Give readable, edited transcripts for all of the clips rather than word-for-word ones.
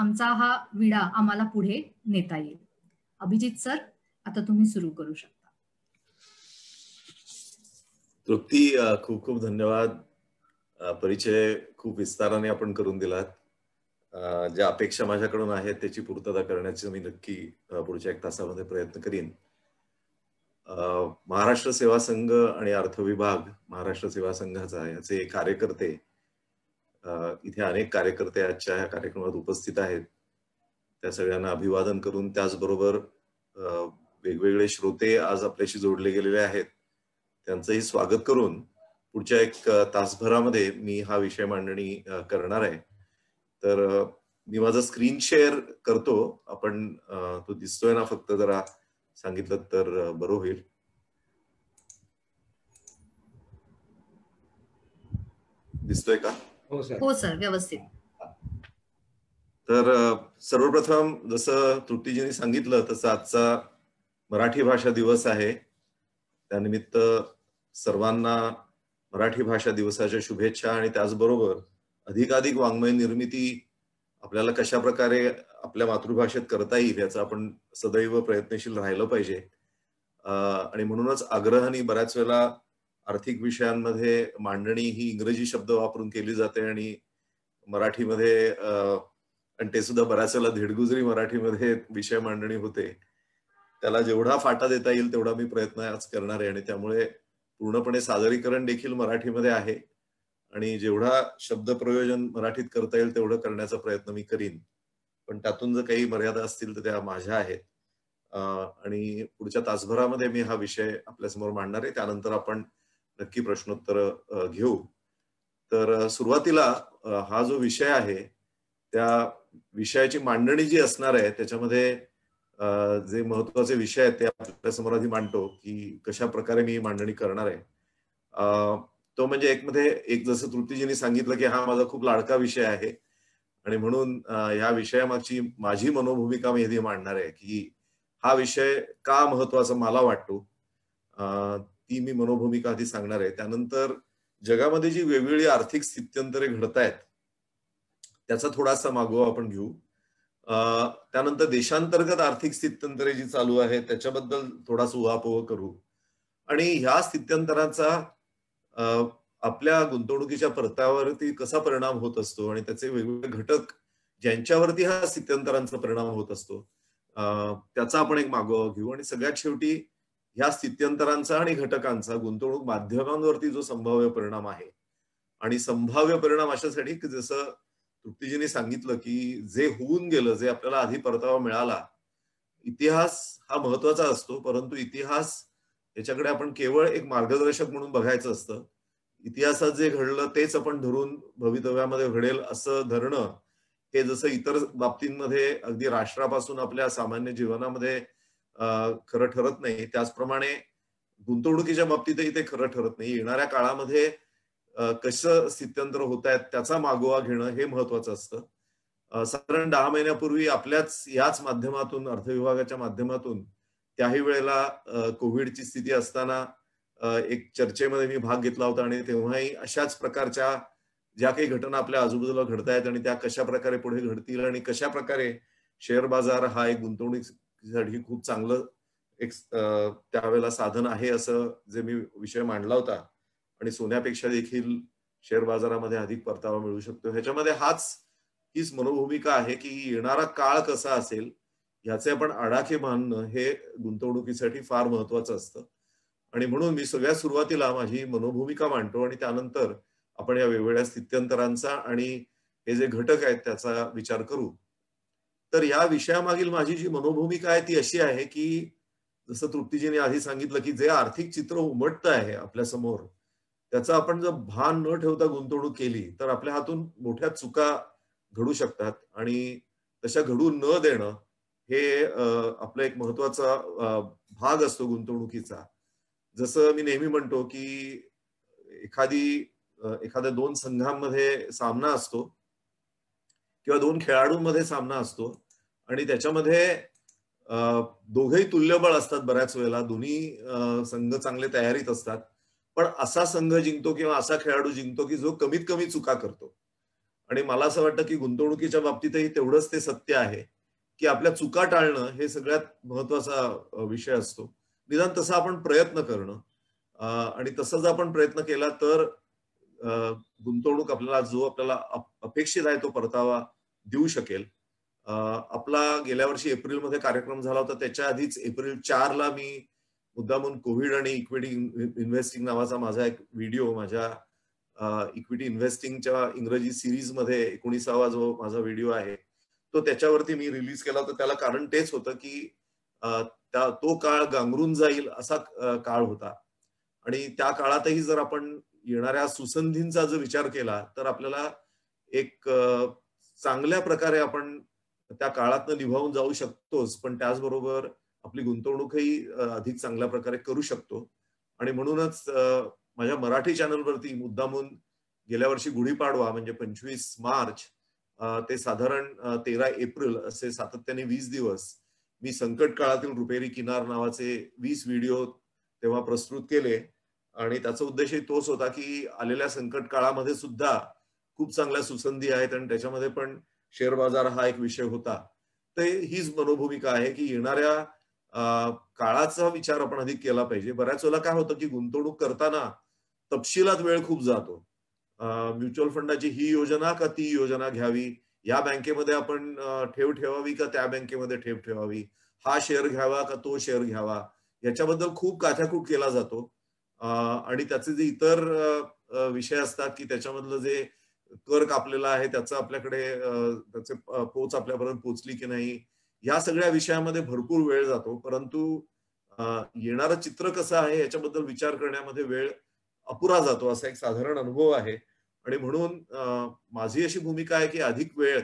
आमचा हा विडा आम्हाला पुढे नेता येईल. अभिजित सर, आता तुम्ही सुरू करू शकता. तृप्ती, खूप खूप धन्यवाद. परिचय खूप विस्ताराने आपण करून दिलात. ज्या अपेक्षा माझ्याकडून आहेत त्याची पूर्तता करण्याची मी नक्की पुढच्या 1 तासामध्ये प्रयत्न करीन. महाराष्ट्र सेवा संघ आणि अर्थ विभाग, महाराष्ट्र सेवा संघाचा याचे कार्यकर्ते, इथे अनेक कार्यकर्ते आजच्या या कार्यक्रमात उपस्थित आहेत. त्या सगळ्यांना अभिवादन करून, त्याचबरोबर वेगवेगळे श्रोते आज आपल्याशी जोडले गेलेले आहेत, त्यांचंही स्वागत करून पुढच्या 1 तासभरामध्ये मी हा विषय मांडणी करणार आहे. तर मी माझा स्क्रीन शेअर करतो. आपण तो दिसतोय ना, फक्त जरा सांगितलं तर बरं होईल. दिसतोय का? हो सर, व्यवस्थित. तर सर्वप्रथम जसं तृप्तीजींनी सांगितलं तसं आजचा मराठी भाषा दिवस आहे. त्यानिमित्त सर्वांना मराठी भाषा दिवसाच्या शुभेच्छा. आणि त्याचबरोबर अधिकाधिक वाङ्मय निर्मिती आपल्याला कशा प्रकारे आपल्या मातृभाषेत करता येईल याचा आपण सदैव प्रयत्नशील राहिलं पाहिजे. आणि म्हणूनच आग्रहाने बऱ्याच वेळेला आर्थिक विषयांमध्ये मांडणी ही इंग्रजी शब्द वापरून केली जाते आणि मराठीमध्ये आणि ते सुद्धा बऱ्याच वेळेला धीडगुजरी मराठीमध्ये विषय मांडणी होते. त्याला जेवढा फाटा देता येईल तेवढा मी प्रयत्न आज करणार आहे. आणि त्यामुळे पूर्णपणे सादरीकरण देखील मराठीमध्ये आहे आणि जेवढा शब्द प्रयोजन मराठीत करता येईल तेवढं करण्याचा प्रयत्न मी करीन. पण त्यातून जर काही मर्यादा असतील तर त्या माझ्या आहेत. आणि पुढच्या तासभरामध्ये मी हा विषय आपल्यासमोर मांडणार आहे. त्यानंतर आपण नक्की प्रश्नोत्तर घेऊ. तर सुरुवातीला हा जो विषय आहे त्या विषयाची मांडणी जी असणार आहे त्याच्यामध्ये जे महत्वाचे विषय आहेत ते आपल्यासमोर आधी मांडतो की कशा प्रकारे मी मांडणी करणार आहे. तो म्हणजे एक जसं तृप्तीजींनी सांगितलं की हा माझा खूप लाडका विषय आहे आणि म्हणून ह्या विषयामागची माझी मनोभूमिका मी आधी मांडणार आहे की हा विषय का महत्वाचा मला वाटतो, ती मी मनोभूमिका आधी सांगणार आहे. त्यानंतर जगामध्ये जी वेगवेगळी आर्थिक स्थित्यंतरे घडतायत त्याचा थोडासा मागोवा आपण घेऊ. त्यानंतर देशांतर्गत आर्थिक स्थित्यंतरे जी चालू आहे त्याच्याबद्दल थोडासा उहापोह करू. आणि ह्या स्थित्यंतराचा आपल्या गुंतवणुकीच्या परताव्यावरती कसा परिणाम होत असतो आणि त्याचे वेगवेगळे घटक ज्यांच्यावरती हा स्थित्यंतरांचा परिणाम होत असतो त्याचा आपण एक मागोवा घेऊ. आणि सगळ्यात शेवटी ह्या स्थित्यंतरांचा आणि घटकांचा गुंतवणूक माध्यमांवरती जो संभाव्य परिणाम आहे, आणि संभाव्य परिणाम अशासाठी की जसं तृप्तीजींनी सांगितलं की जे होऊन गेलं, जे आपल्याला आधी परतावा मिळाला, इतिहास हा महत्वाचा असतो परंतु इतिहास याच्याकडे आपण केवळ एक मार्गदर्शक म्हणून बघायचं असतं. इतिहासात जे घडलं तेच आपण धरून भवितव्यामध्ये घडेल असं धरणं हे जसं इतर बाबतींमध्ये अगदी राष्ट्रापासून आपल्या सामान्य जीवनामध्ये खरं ठरत नाही, त्याचप्रमाणे गुंतवणुकीच्या बाबतीतही ते खरं ठरत नाही. येणाऱ्या काळामध्ये कसं स्थित्यंतर होत आहेत त्याचा मागोवा घेणं हे महत्वाचं असतं. साधारण 10 महिन्यापूर्वी याच माध्यमातून, अर्थविभागाच्या माध्यमातून, त्याही वेळेला कोविडची स्थिती असताना एक चर्चेमध्ये मी भाग घेतला होता आणि तेव्हाही अशाच प्रकारच्या ज्या काही घटना आपल्या आजूबाजूला घडतायत आणि त्या कशा प्रकारे पुढे घडतील आणि कशा प्रकारे शेअर बाजार हा एक गुंतवणुकीसाठी खूप चांगलं एक त्यावेळेला साधन आहे असं जे मी विषय मांडला होता. आणि सोन्यापेक्षा देखील शेअर बाजारामध्ये अधिक परतावा मिळू शकतो. ह्याच्यामध्ये हीच मनोभूमिका आहे की येणारा काळ कसा असेल ह्याचे आपण आडाखे बांधणं हे गुंतवणुकीसाठी फार महत्वाचं असतं. आणि म्हणून मी सगळ्यात सुरुवातीला माझी मनोभूमिका मांडतो आणि त्यानंतर आपण या वेगवेगळ्या स्थित्यंतरांचा आणि हे जे घटक आहेत त्याचा विचार करू. तर या विषयामागील माझी जी मनोभूमिका आहे ती अशी आहे की जसं तृप्तीजीने आधी सांगितलं की जे आर्थिक चित्र उमटतं आहे आपल्या समोर त्याचा आपण जर भान न ठेवता गुंतवणूक केली तर आपल्या हातून मोठ्या चुका घडू शकतात. आणि तशा घडू न देणं हे आपला एक महत्वाचा भाग असतो गुंतवणुकीचा. जसं मी नेहमी म्हणतो की एखाद्या 2 संघांमध्ये सामना असतो किंवा 2 खेळाडूंमध्ये सामना असतो आणि त्याच्यामध्ये दोघेही तुल्यबळ असतात. बऱ्याच वेळेला दोन्ही संघ चांगले तयारीत असतात, पण असा संघ जिंकतो किंवा असा खेळाडू जिंकतो की जो कमीत कमी चुका करतो. आणि मला असं वाटतं की गुंतवणुकीच्या बाबतीतही तेवढंच ते सत्य आहे की आपल्या चुका टाळणं हे सगळ्यात महत्वाचा विषय असतो. निदान तसा आपण प्रयत्न करणं आणि तसं जर आपण प्रयत्न केला तर गुंतवणूक आपल्याला जो आपल्याला अपेक्षित आहे तो परतावा देऊ शकेल. आपला गेल्या वर्षी एप्रिलमध्ये कार्यक्रम झाला होता, त्याच्या आधीच एप्रिल 4 ला मी मुद्दामून कोविड आणि इक्विटी इन्व्हेस्टिंग नावाचा माझा एक व्हिडिओ माझ्या इक्विटी इन्व्हेस्टिंगच्या इंग्रजी सिरीज मध्ये 19वा जो माझा व्हिडिओ आहे तो त्याच्यावरती मी रिलीज केला होता. त्याला कारण तेच होतं की तो काळ गांगरून जाईल असा काळ होता आणि त्या काळातही जर आपण येणाऱ्या सुसंधींचा जर विचार केला तर आपल्याला एक चांगल्या प्रकारे आपण त्या काळातनं निभावून जाऊ शकतोच, पण त्याचबरोबर आपली गुंतवणूकही अधिक चांगल्या प्रकारे करू शकतो. आणि म्हणूनच माझ्या मराठी चॅनलवरती मुद्दामून गेल्या वर्षी गुढीपाडवा म्हणजे 25 मार्च ते साधारण 13 एप्रिल असे सातत्याने 20 दिवस मी संकट काळातील रुपेरी किनार नावाचे 20 व्हिडिओ तेव्हा प्रस्तुत केले आणि त्याचा उद्देशही तोच होता की आलेल्या संकट काळामध्ये सुद्धा खूप चांगल्या सुसंधी आहेत आणि त्याच्यामध्ये पण शेअर बाजार हा एक विषय होता. तर हीच मनोभूमिका आहे की येणाऱ्या काळाचा विचार आपण अधिक केला पाहिजे. बऱ्याच वेळेला काय होतं की गुंतवणूक करताना तपशिलात वेळ खूप जातो. म्युच्युअल फंडाची ही योजना का ती योजना घ्यावी, या बँकेमध्ये आपण ठेव ठेवावी का त्या बँकेमध्ये ठेव ठेवावी, हा शेअर घ्यावा का तो शेअर घ्यावा, याच्याबद्दल खूप काथ्याकूट केला जातो. आणि त्याचे जे इतर विषय असतात की त्याच्यामधलं जे कर कापलेला आहे त्याचं आपल्याकडे त्याचे पोच आपल्यापर्यंत पोचली की नाही, या सगळ्या विषयामध्ये भरपूर वेळ जातो. परंतु येणारं चित्र कसं आहे याच्याबद्दल विचार करण्यामध्ये वेळ अपुरा जातो असा एक साधारण अनुभव आहे. आणि म्हणून माझी अशी भूमिका आहे की अधिक वेळ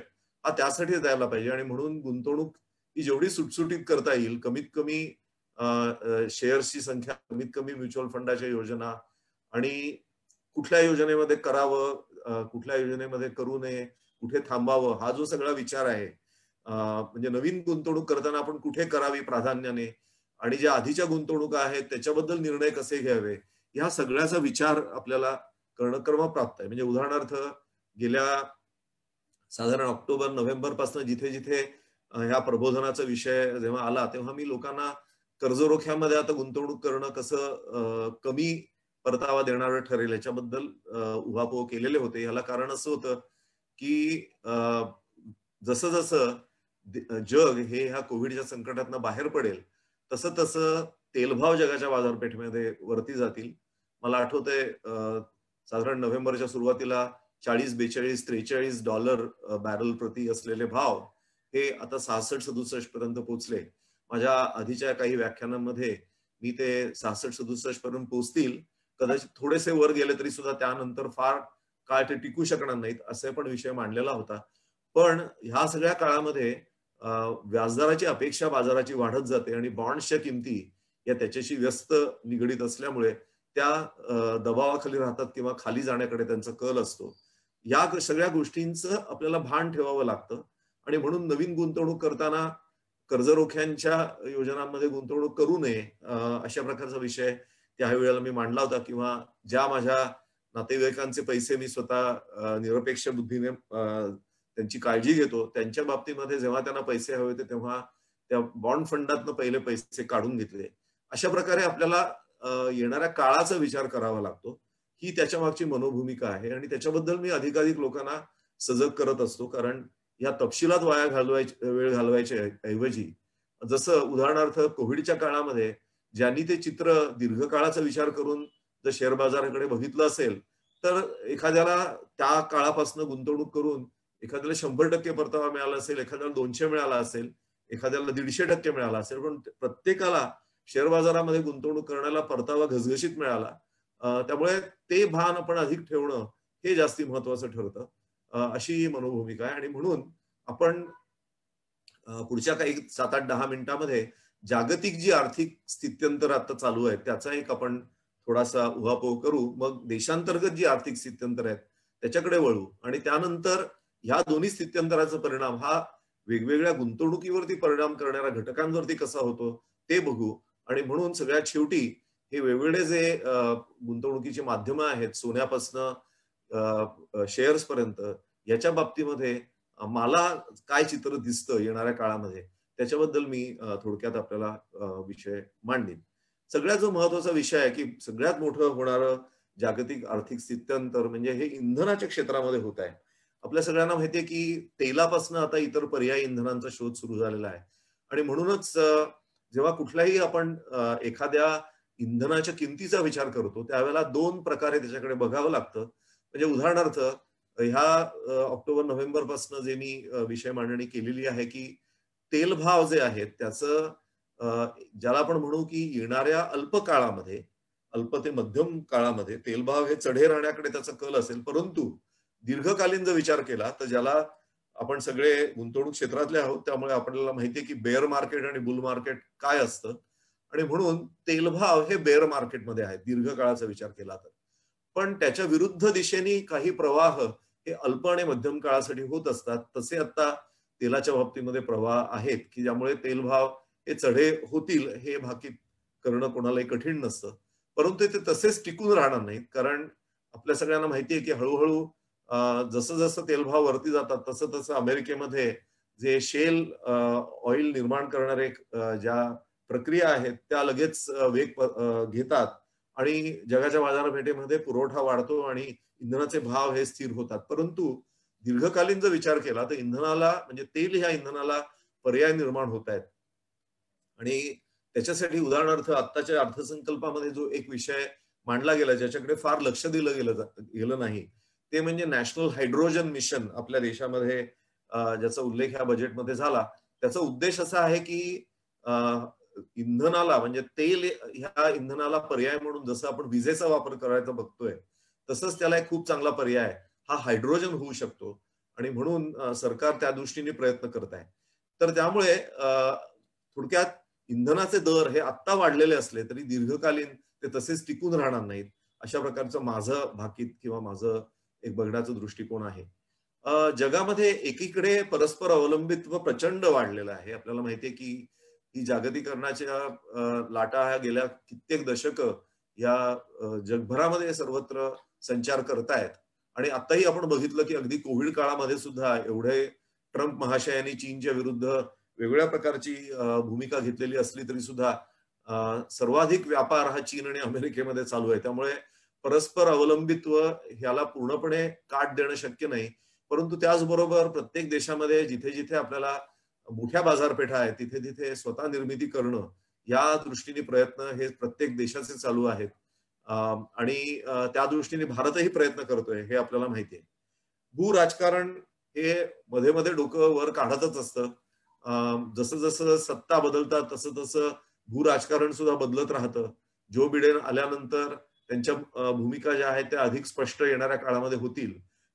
हा त्यासाठी द्यायला पाहिजे आणि म्हणून गुंतवणूक ही जेवढी सुटसुटीत करता येईल, कमीत कमी शेअर्सची संख्या, कमीत कमी म्युच्युअल फंडाच्या योजना आणि कुठल्या योजनेमध्ये करावं, कुठल्या योजनेमध्ये करू नये, कुठे थांबावं, हा जो सगळा विचार आहे म्हणजे नवीन गुंतवणूक करताना आपण कुठे करावी प्राधान्याने आणि ज्या आधीच्या गुंतवणुका आहेत त्याच्याबद्दल निर्णय कसे घ्यावे, ह्या सगळ्याचा विचार आपल्याला करणं क्रमप्राप्त आहे. म्हणजे उदाहरणार्थ गेल्या साधारण ऑक्टोबर नोव्हेंबर पासून जिथे जिथे ह्या प्रबोधनाचा विषय जेव्हा आला तेव्हा मी लोकांना कर्जरोख्यामध्ये आता गुंतवणूक करणं कसं कमी परतावा देणारं ठरेल याच्याबद्दल उहापोह केलेले होते. याला कारण असं होतं की जसं जसं जग हे ह्या कोविडच्या संकटातनं बाहेर पडेल तसं तसं तेलभाव जगाच्या बाजारपेठेमध्ये वरती जातील. मला आठवतंय साधारण नोव्हेंबरच्या सुरुवातीला 40, 42, 43 डॉलर बॅरल प्रति असलेले भाव हे आता 66-67 पर्यंत पोहोचले. माझ्या आधीच्या काही व्याख्यानांमध्ये मी ते 66-67 पर्यंत पोहोचतील, कदाचित थोडेसे वर गेले तरी सुद्धा त्यानंतर फार काळ ते टिकू शकणार नाहीत असे पण विषय मांडलेला होता. पण ह्या सगळ्या काळामध्ये व्याजदराची अपेक्षा बाजाराची वाढत जाते आणि बॉन्ड्सच्या किमती या त्याच्याशी व्यस्त निगडीत असल्यामुळे त्या दबावाखाली राहतात किंवा खाली जाण्याकडे त्यांचा कल असतो. या सगळ्या गोष्टींचं आपल्याला भान ठेवावं लागतं आणि म्हणून नवीन गुंतवणूक करताना कर्जरोख्यांच्या योजनांमध्ये गुंतवणूक करू नये अशा प्रकारचा विषय त्यावेळेला मी मांडला होता. किंवा ज्या माझ्या नातेवाईकांचे पैसे मी स्वतः निरपेक्ष बुद्धीने त्यांची काळजी घेतो त्यांच्या बाबतीमध्ये जेव्हा त्यांना पैसे हवे होते तेव्हा त्या बॉन्ड फंडातनं पहिले पैसे काढून घेतले. अशा प्रकारे आपल्याला येणाऱ्या काळाचा विचार करावा लागतो. ही त्याच्या मागची मनोभूमिका आहे आणि त्याच्याबद्दल मी अधिकाधिक लोकांना सजग करत असतो. कारण या तपशिलात वेळ घालवायच्या ऐवजी जसं उदाहरणार्थ कोविडच्या काळामध्ये ज्यांनी ते चित्र दीर्घकाळाचा विचार करून जर शेअर बाजाराकडे बघितलं असेल तर एखाद्याला त्या काळापासून गुंतवणूक करून एखाद्याला 100% परतावा मिळाला असेल, एखाद्याला 200 मिळाला असेल, एखाद्याला 150% मिळाला असेल, पण प्रत्येकाला शेअर बाजारामध्ये गुंतवणूक करण्याला परतावा घसघशीत मिळाला. त्यामुळे ते भान आपण अधिक ठेवणं हे जास्ती महत्वाचं ठरतं. अशी मनोभूमिका आहे आणि म्हणून आपण पुढच्या काही 7-8-10 मिनिटांमध्ये जागतिक जी आर्थिक स्थित्यंतर आता चालू आहे त्याचा एक आपण थोडासा उहापोह करू. मग देशांतर्गत जी आर्थिक स्थित्यंतर आहेत त्याच्याकडे वळू आणि त्यानंतर ह्या दोन्ही स्थित्यंतराचा परिणाम हा वेगवेगळ्या गुंतवणुकीवरती परिणाम करणाऱ्या घटकांवरती कसा होतो ते बघू. आणि म्हणून सगळ्यात शेवटी हे वेगवेगळे जे गुंतवणुकीची माध्यमं आहेत सोन्यापासनं शेअर्स पर्यंत याच्या बाबतीमध्ये मला काय चित्र दिसतं येणाऱ्या काळामध्ये, त्याच्याबद्दल मी थोडक्यात आपल्याला विषय मांडीन. सगळ्यात जो महत्वाचा विषय आहे, की सगळ्यात मोठं होणारं जागतिक आर्थिक स्थित्यंतर म्हणजे हे इंधनाच्या क्षेत्रामध्ये होत आहे. आपल्या सगळ्यांना माहितीये की तेलापासून आता इतर पर्यायी इंधनांचा शोध सुरू झालेला आहे आणि म्हणूनच जेव्हा कुठल्याही आपण एखाद्या इंधनाच्या किमतीचा विचार करतो त्यावेळेला दोन प्रकारे त्याच्याकडे बघावं लागतं. म्हणजे उदाहरणार्थ ह्या ऑक्टोबर नोव्हेंबर पासून जे मी विषय मांडणी केलेली आहे की तेल भाव जे आहेत त्याचं ज्याला आपण म्हणू की येणाऱ्या अल्प काळामध्ये, अल्प ते मध्यम काळामध्ये तेल भाव हे चढे राहण्याकडे त्याचा कल असेल, परंतु दीर्घकालीन जर विचार केला तर ज्याला आपण सगळे गुंतवणूक क्षेत्रातले आहोत त्यामुळे आपल्याला माहितीये की बेअर मार्केट आणि बुल मार्केट काय असतं आणि म्हणून तेलभाव हे बेअर मार्केटमध्ये आहेत दीर्घकाळाचा विचार केला तर. पण त्याच्या विरुद्ध दिशेने काही प्रवाह हे अल्प आणि मध्यम काळासाठी होत असतात. तसे आता तेलाच्या बाबतीमध्ये प्रवाह आहेत की ज्यामुळे तेलभाव हे चढे होतील हे भाकीत करणं कोणालाही कठीण नसतं. परंतु ते तसेच टिकून राहणार नाहीत, कारण आपल्या सगळ्यांना माहितीये की हळूहळू जसं जसं तेलभाव वरती जातात तसं तसं अमेरिकेमध्ये जे शेल ऑइल निर्माण करणारे ज्या प्रक्रिया आहेत त्या लगेच वेग घेतात आणि जगाच्या बाजारपेठेमध्ये पुरवठा वाढतो आणि इंधनाचे भाव हे स्थिर होतात. परंतु दीर्घकालीन जर विचार केला तर इंधनाला म्हणजे तेल ह्या इंधनाला पर्याय निर्माण होत आहेत आणि त्याच्यासाठी उदाहरणार्थ आत्ताच्या अर्थसंकल्पामध्ये जो एक विषय मांडला गेला ज्याच्याकडे फार लक्ष दिलं गेलं नाही ते म्हणजे नॅशनल हायड्रोजन मिशन आपल्या देशामध्ये ज्याचा उल्लेख ह्या बजेटमध्ये झाला. त्याचा उद्देश असा आहे की इंधनाला म्हणजे तेल ह्या इंधनाला पर्याय म्हणून जसं आपण विजेचा वापर करायचा बघतोय तसंच त्याला एक खूप चांगला पर्याय हा हायड्रोजन होऊ शकतो आणि म्हणून सरकार त्या दृष्टीने प्रयत्न करत आहे. तर त्यामुळे थोडक्यात इंधनाचे दर हे आत्ता वाढलेले असले तरी दीर्घकालीन ते तसेच टिकून राहणार नाहीत, अशा प्रकारचं माझं भाकीत किंवा माझं एक बघण्याचा दृष्टिकोन आहे. जगामध्ये एकीकडे परस्पर अवलंबित्व प्रचंड वाढलेलं आहे. आपल्याला माहितीये की ही जागतिकीकरणाच्या लाटा ह्या गेल्या कित्येक दशक या जगभरामध्ये सर्वत्र संचार करतायत आणि आताही आपण बघितलं की अगदी कोविड काळामध्ये सुद्धा एवढे ट्रम्प महाशयांनी चीनच्या विरुद्ध वेगळ्या प्रकारची भूमिका घेतलेली असली तरी सुद्धा सर्वाधिक व्यापार हा चीन आणि अमेरिकेमध्ये चालू आहे. त्यामुळे परस्पर अवलंबित्व ह्याला पूर्णपणे काट देणं शक्य नाही, परंतु त्याचबरोबर प्रत्येक देशामध्ये जिथे जिथे आपल्याला मोठ्या बाजारपेठा आहेत तिथे तिथे स्वतः निर्मिती करणं या दृष्टीने प्रयत्न हे प्रत्येक देशाचे चालू आहेत आणि त्या दृष्टीने भारतही प्रयत्न करतोय हे आपल्याला माहिती आहे. भू राजकारण हे मध्ये मध्ये डोकं वर काढतच असतं. जसं जसं सत्ता बदलतात तसं तसं भू राजकारण सुद्धा बदलत राहतं. जो बिडेन आल्यानंतर त्यांच्या भूमिका ज्या आहेत त्या अधिक स्पष्ट येणाऱ्या काळामध्ये होतील,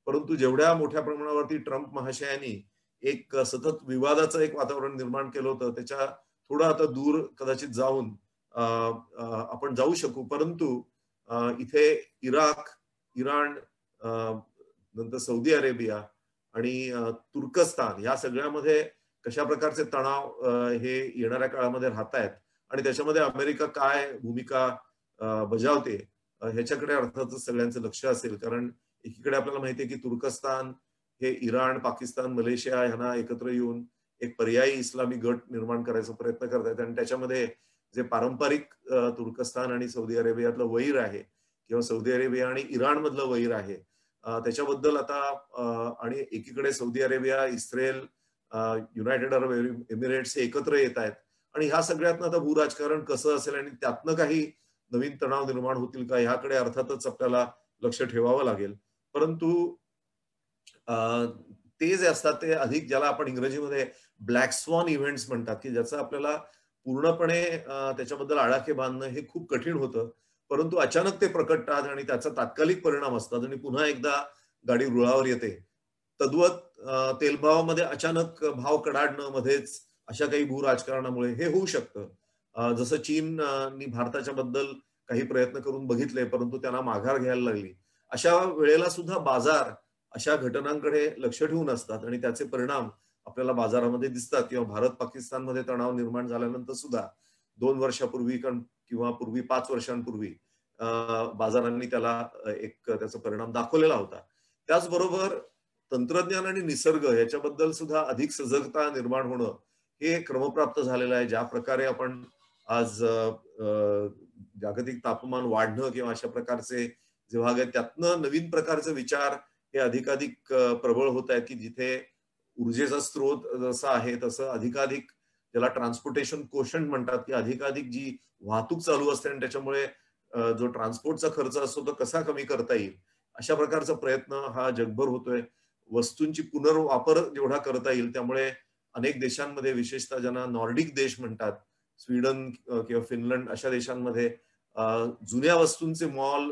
परंतु जेवढ्या मोठ्या प्रमाणावरती ट्रम्प महाशयांनी एक सतत विवादाचं एक वातावरण निर्माण केलं होतं त्याच्या थोडं आता दूर कदाचित जाऊन आपण जाऊ शकू. परंतु इथे इराक, इराण, नंतर सौदी अरेबिया आणि तुर्कस्तान या सगळ्यामध्ये कशा प्रकारचे तणाव हे येणाऱ्या काळामध्ये राहत आहेत आणि त्याच्यामध्ये अमेरिका काय भूमिका बजावते ह्याच्याकडे अर्थातच सगळ्यांचं लक्ष असेल. कारण एकीकडे आपल्याला माहितीये की तुर्कस्तान हे इराण, पाकिस्तान, मलेशिया ह्यांना एकत्र येऊन एक पर्यायी इस्लामी गट निर्माण करायचा प्रयत्न करतायत आणि त्याच्यामध्ये जे पारंपरिक तुर्कस्तान आणि सौदी अरेबियातलं वैर आहे किंवा सौदी अरेबिया आणि इराण मधलं वैर आहे त्याच्याबद्दल आता आणि एकीकडे Saudi Arabia, Israel, United Arab Emirates हे एकत्र येत आहेत आणि ह्या सगळ्यातनं आता भू राजकारण कसं असेल आणि त्यातनं काही नवीन तणाव निर्माण होतील का ह्याकडे अर्थातच आपल्याला लक्ष ठेवावं लागेल. परंतु ते जे असतात ते अधिक ज्याला आपण इंग्रजीमध्ये ब्लॅक स्वान इव्हेंट्स म्हणतात की ज्याचं आपल्याला पूर्णपणे त्याच्याबद्दल आळाखे बांधणं हे खूप कठीण होतं, परंतु अचानक ते प्रकटतात आणि त्याचा तात्कालिक परिणाम असतात आणि पुन्हा एकदा गाडी रुळावर येते. तद्वत तेलभावामध्ये अचानक भाव कडाडणं मध्येच अशा काही भू राजकारणामुळे हे होऊ शकतं. जसं चीननी भारताच्या बद्दल काही प्रयत्न करून बघितले परंतु त्यांना माघार घ्यायला लागली. अशा वेळेला सुद्धा बाजार अशा घटनांकडे लक्ष ठेवून असतात आणि त्याचे परिणाम आपल्याला बाजारामध्ये दिसतात किंवा भारत पाकिस्तानमध्ये तणाव निर्माण झाल्यानंतर सुद्धा 2 वर्षापूर्वी किंवा पूर्वी 5 वर्षांपूर्वी बाजारांनी त्याला एक त्याचा परिणाम दाखवलेला होता. त्याचबरोबर तंत्रज्ञान आणि निसर्ग याच्याबद्दल सुद्धा अधिक सजगता निर्माण होणं हे क्रमप्राप्त झालेलं आहे. ज्या प्रकारे आपण आज जागतिक तापमान वाढणं किंवा अशा प्रकारचे जे भाग आहेत त्यातनं नवीन प्रकारचे विचार हे अधिकाधिक प्रबळ होत आहेत, की जिथे ऊर्जेचा स्रोत जसा आहे तसं अधिकाधिक ज्याला ट्रान्सपोर्टेशन कोशंट म्हणतात, की अधिकाधिक जी वाहतूक चालू असते आणि त्याच्यामुळे जो ट्रान्सपोर्टचा खर्च असतो तो कसा कमी करता येईल अशा प्रकारचा प्रयत्न हा जगभर होतोय. वस्तूंची पुनर्वापर जेवढा करता येईल त्यामुळे अनेक देशांमध्ये, विशेषतः ज्यांना नॉर्डिक देश म्हणतात, स्वीडन किंवा फिनलंड अशा देशांमध्ये जुन्या वस्तूंचे मॉल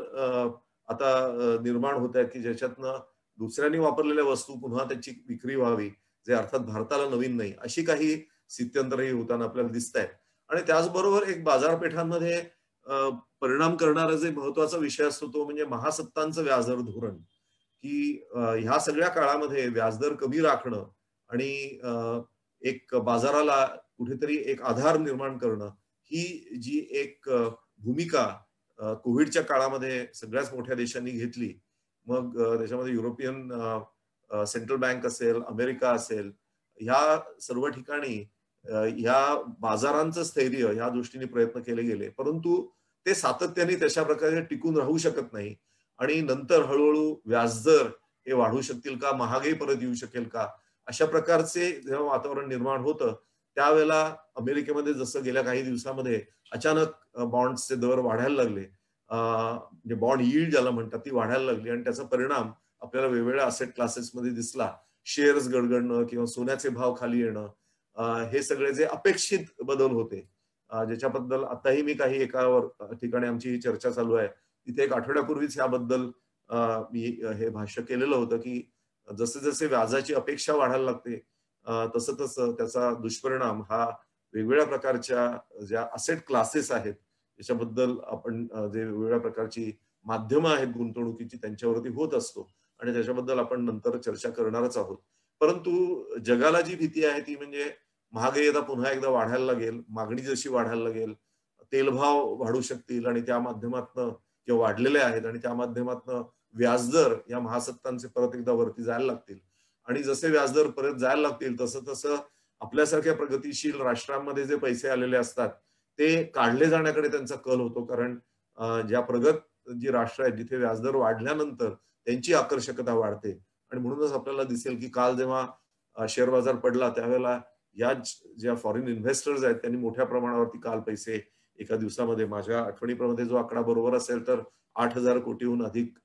आता निर्माण होत आहेत, की ज्याच्यातनं दुसऱ्यांनी वापरलेल्या वस्तू पुन्हा त्याची विक्री व्हावी, जे अर्थात भारताला नवीन नाही. अशी काही स्थित्यंतरही होताना आपल्याला दिसत आहेत. आणि त्याचबरोबर एक बाजारपेठांमध्ये परिणाम करणारा जे महत्वाचा विषय असतो तो म्हणजे महासत्तांचं व्याजदर धोरण, की ह्या सगळ्या काळामध्ये व्याजदर कमी राखणं आणि एक बाजाराला कुठेतरी एक आधार निर्माण करणं ही जी एक भूमिका कोविडच्या काळामध्ये सगळ्याच मोठ्या देशांनी घेतली. मग त्याच्यामध्ये युरोपियन सेंट्रल बँक असेल, अमेरिका असेल, ह्या सर्व ठिकाणी ह्या बाजारांचं स्थैर्य ह्या दृष्टीने प्रयत्न केले गेले, परंतु ते सातत्याने तशा प्रकारे टिकून राहू शकत नाही आणि नंतर हळूहळू व्याजदर हे वाढू शकतील का, महागाई परत येऊ शकेल का, अशा प्रकारचे जेव्हा वातावरण निर्माण होतं त्यावेळेला अमेरिकेमध्ये जसं गेल्या काही दिवसामध्ये अचानक बॉन्ड्सचे दर वाढायला लागले, म्हणजे बॉन्ड यील्ड ज्याला म्हणतात ती वाढायला लागली आणि त्याचा परिणाम आपल्याला वेगवेगळ्या असेट क्लासेसमध्ये दिसला. शेअर्स गडगडणं किंवा सोन्याचे भाव खाली येणं, हे सगळे जे अपेक्षित बदल होते, ज्याच्याबद्दल आताही मी काही एका ठिकाणी आमची चर्चा चालू आहे तिथे एक आठवड्यापूर्वीच याबद्दल मी हे भाष्य केलेलं होतं, की जसे जसे व्याजाची अपेक्षा वाढायला लागते तसं तसं त्याचा दुष्परिणाम हा वेगवेगळ्या प्रकारच्या ज्या असेट क्लासेस आहेत त्याच्याबद्दल आपण जे वेगवेगळ्या प्रकारची माध्यमं आहेत गुंतवणुकीची त्यांच्यावरती होत असतो आणि त्याच्याबद्दल आपण नंतर चर्चा करणारच आहोत. परंतु जगाला जी भीती आहे ती म्हणजे महागाई आता पुन्हा एकदा वाढायला लागेल, मागणी जशी वाढायला लागेल, तेलभाव वाढू शकतील आणि त्या माध्यमातनं किंवा वाढलेले आहेत आणि त्या माध्यमातनं व्याजदर या महासत्तांचे परत एकदा वरती जायला लागतील आणि जसे व्याजदर परत जायला लागतील तसं तसं आपल्यासारख्या प्रगतीशील राष्ट्रांमध्ये जे पैसे आलेले असतात ते काढले जाण्याकडे त्यांचा कल होतो. कारण ज्या प्रगत जी राष्ट्र आहेत जिथे व्याजदर वाढल्यानंतर त्यांची आकर्षकता वाढते आणि म्हणूनच आपल्याला दिसेल की काल जेव्हा शेअर बाजार पडला त्यावेळेला या ज्या फॉरेन इन्व्हेस्टर्स आहेत त्यांनी मोठ्या प्रमाणावरती काल पैसे एका दिवसामध्ये, माझ्या आठवणीप्रमाणे जो आकडा बरोबर असेल तर 8,000 कोटीहून अधिक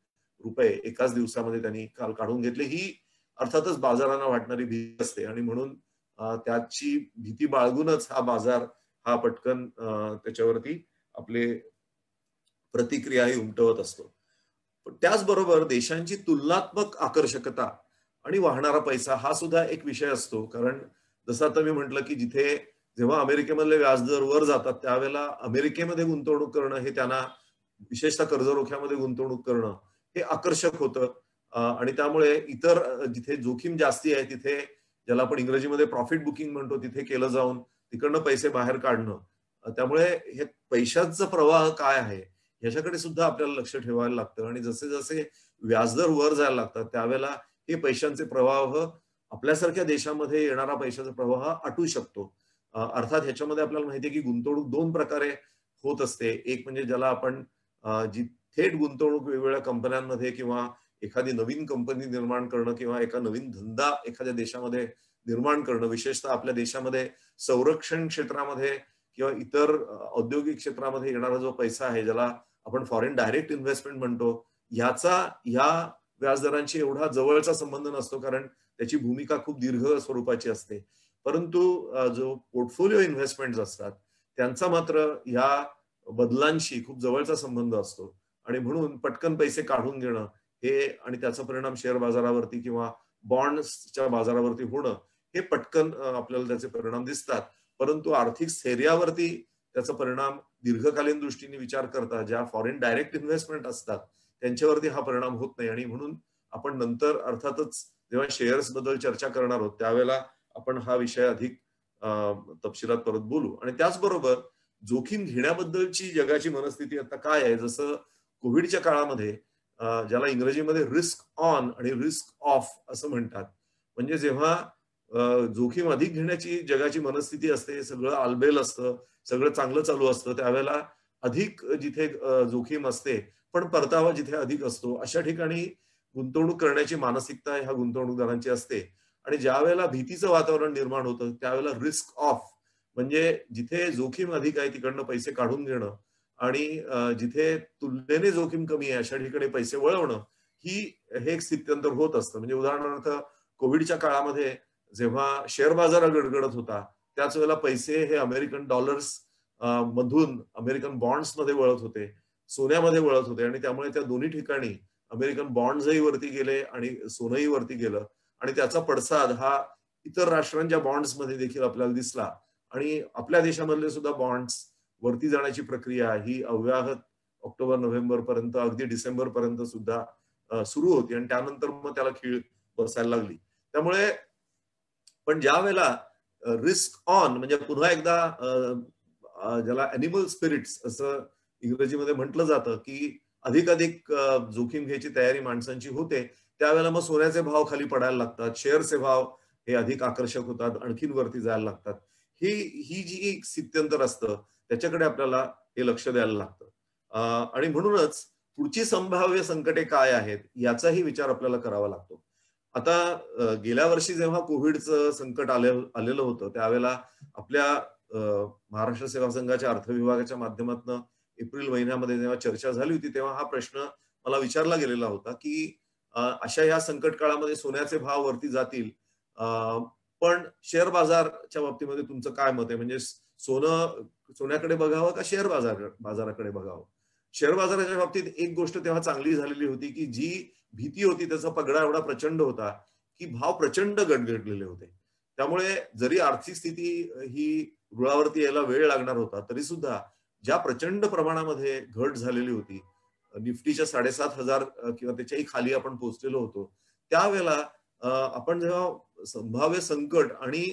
रुपये एकाच दिवसामध्ये त्यांनी काल काढून घेतले. ही अर्थातच बाजारांना वाटणारी भीती असते आणि म्हणून त्याची भीती बाळगूनच हा बाजार हा पटकन त्याच्यावरती आपले प्रतिक्रियाही उमटवत असतो. पण त्याचबरोबर देशांची तुलनात्मक आकर्षकता आणि वाहणारा पैसा हा सुद्धा एक विषय असतो. कारण जसं आता मी म्हटलं की जिथे जेव्हा अमेरिकेमधले व्याजदर वर जातात त्यावेळेला अमेरिकेमध्ये गुंतवणूक करणं हे त्यांना, विशेषतः कर्जरोख्यामध्ये गुंतवणूक करणं हे आकर्षक होतं आणि त्यामुळे इतर जिथे जोखीम जास्ती आहे तिथे, ज्याला आपण इंग्रजीमध्ये प्रॉफिट बुकिंग म्हणतो, तिथे केलं जाऊन तिकडनं पैसे बाहेर काढणं. त्यामुळे हे पैशाचा प्रवाह काय आहे याच्याकडे सुद्धा आपल्याला लक्ष ठेवायला लागतं आणि जसे जसे व्याजदर वर जायला लागतात त्यावेळेला हे पैशांचे प्रवाह आपल्यासारख्या देशामध्ये येणारा पैशाचा प्रवाह आटू शकतो. अर्थात ह्याच्यामध्ये आपल्याला माहिती आहे की गुंतवणूक दोन प्रकारे होत असते. एक म्हणजे ज्याला आपण जी थेट गुंतवणूक वेगवेगळ्या कंपन्यांमध्ये किंवा एखादी नवीन कंपनी निर्माण करणं किंवा एका नवीन धंदा एखाद्या देशामध्ये निर्माण करणं, विशेषतः आपल्या देशामध्ये संरक्षण क्षेत्रामध्ये किंवा इतर औद्योगिक क्षेत्रामध्ये येणारा जो पैसा आहे ज्याला आपण फॉरेन डायरेक्ट इन्व्हेस्टमेंट म्हणतो, ह्याचा ह्या व्याजदरांशी एवढा जवळचा संबंध नसतो कारण त्याची भूमिका खूप दीर्घ स्वरूपाची असते. परंतु जो पोर्टफोलिओ इन्व्हेस्टमेंट असतात त्यांचा मात्र ह्या बदलांशी खूप जवळचा संबंध असतो आणि म्हणून पटकन पैसे काढून घेणं हे आणि त्याचा परिणाम शेअर बाजारावरती किंवा बॉन्ड्सच्या बाजारावरती होणं हे पटकन आपल्याला त्याचे परिणाम दिसतात. परंतु आर्थिक स्थैर्यावरती त्याचा परिणाम दीर्घकालीन दृष्टीने विचार करता ज्या फॉरेन डायरेक्ट इन्व्हेस्टमेंट असतात त्यांच्यावरती हा परिणाम होत नाही आणि म्हणून आपण नंतर अर्थातच जेव्हा शेअर्स बद्दल चर्चा करणार आहोत त्यावेळेला आपण हा विषय अधिक तपशिलात परत बोलू. आणि त्याचबरोबर जोखीम घेण्याबद्दलची जगाची मनस्थिती आता काय आहे, जसं कोविडच्या काळामध्ये ज्याला इंग्रजीमध्ये रिस्क ऑन आणि रिस्क ऑफ असं म्हणतात. म्हणजे जेव्हा जोखीम अधिक घेण्याची जगाची मनस्थिती असते, सगळं आलबेल असतं, सगळं चांगलं चालू असतं, त्यावेळेला अधिक जिथे जोखीम असते, पण परतावा जिथे अधिक असतो, अशा ठिकाणी गुंतवणूक करण्याची मानसिकता ह्या गुंतवणूकदारांची असते. आणि ज्या वेळेला भीतीचं वातावरण निर्माण होतं, त्यावेळेला रिस्क ऑफ म्हणजे जिथे जोखीम अधिक आहे तिकडनं पैसे काढून घेणं आणि जिथे तुलनेने जोखीम कमी आहे अशा ठिकाणी पैसे वळवणं हे एक स्थित्यंतर होत असतं. म्हणजे उदाहरणार्थ कोविडच्या काळामध्ये जेव्हा शेअर बाजार गडगडत होता, त्याच वेळेला पैसे हे अमेरिकन डॉलर्स मधून अमेरिकन बॉन्ड्समध्ये वळत होते, सोन्यामध्ये वळत होते आणि त्यामुळे त्या दोन्ही ठिकाणी अमेरिकन बॉन्ड्सही वरती गेले आणि सोनंही वरती गेलं आणि त्याचा पडसाद हा इतर राष्ट्रांच्या बॉन्ड्समध्ये देखील आपल्याला दिसला आणि आपल्या देशामधले सुद्धा बॉन्ड्स वरती जाण्याची प्रक्रिया ही अव्याहत ऑक्टोबर नोव्हेंबर पर्यंत अगदी डिसेंबर पर्यंत सुद्धा सुरू होती आणि त्यानंतर मग त्याला खीळ बसायला लागली. त्यामुळे पण ज्या वेळेला रिस्क ऑन म्हणजे पुन्हा एकदा ज्याला अॅनिमल स्पिरिट्स असं इंग्रजीमध्ये म्हटलं जातं की अधिक जोखीम घ्यायची तयारी माणसांची होते, त्यावेळेला मग सोन्याचे भाव खाली पडायला लागतात, शेअरचे भाव हे अधिक आकर्षक होतात, आणखीन वरती जायला लागतात. ही जी स्थित्यंतर असतं त्याच्याकडे आपल्याला हे लक्ष द्यायला लागतं आणि म्हणूनच पुढची संभाव्य संकटे काय आहेत याचाही विचार आपल्याला करावा लागतो. आता गेल्या वर्षी जेव्हा कोविडचं संकट आलेलं होतं त्यावेळेला आपल्या महाराष्ट्र सेवा संघाच्या अर्थ विभागाच्या माध्यमातून एप्रिल महिन्यामध्ये जेव्हा चर्चा झाली होती तेव्हा हा प्रश्न मला विचारला गेलेला होता की अशा या संकट काळामध्ये सोन्याचे भाव वरती जातील, पण शेअर बाजारच्या बाबतीमध्ये तुमचं काय मत आहे? म्हणजे सोन्याकडे बघावं का शेअर बाजाराकडे बघावं? शेअर बाजाराच्या बाबतीत एक गोष्ट तेव्हा चांगली झालेली होती की जी भीती होती त्याचा पगडा एवढा प्रचंड होता की भाव प्रचंड गडगडलेले होते. त्यामुळे जरी आर्थिक स्थिती ही रुळावरती यायला वेळ लागणार होता तरी सुद्धा ज्या प्रचंड प्रमाणामध्ये घट झालेली होती, निफ्टीच्या 7,500 किंवा त्याच्याही खाली आपण पोहोचलेलो होतो, त्यावेळेला आपण जेव्हा संभाव्य संकट आणि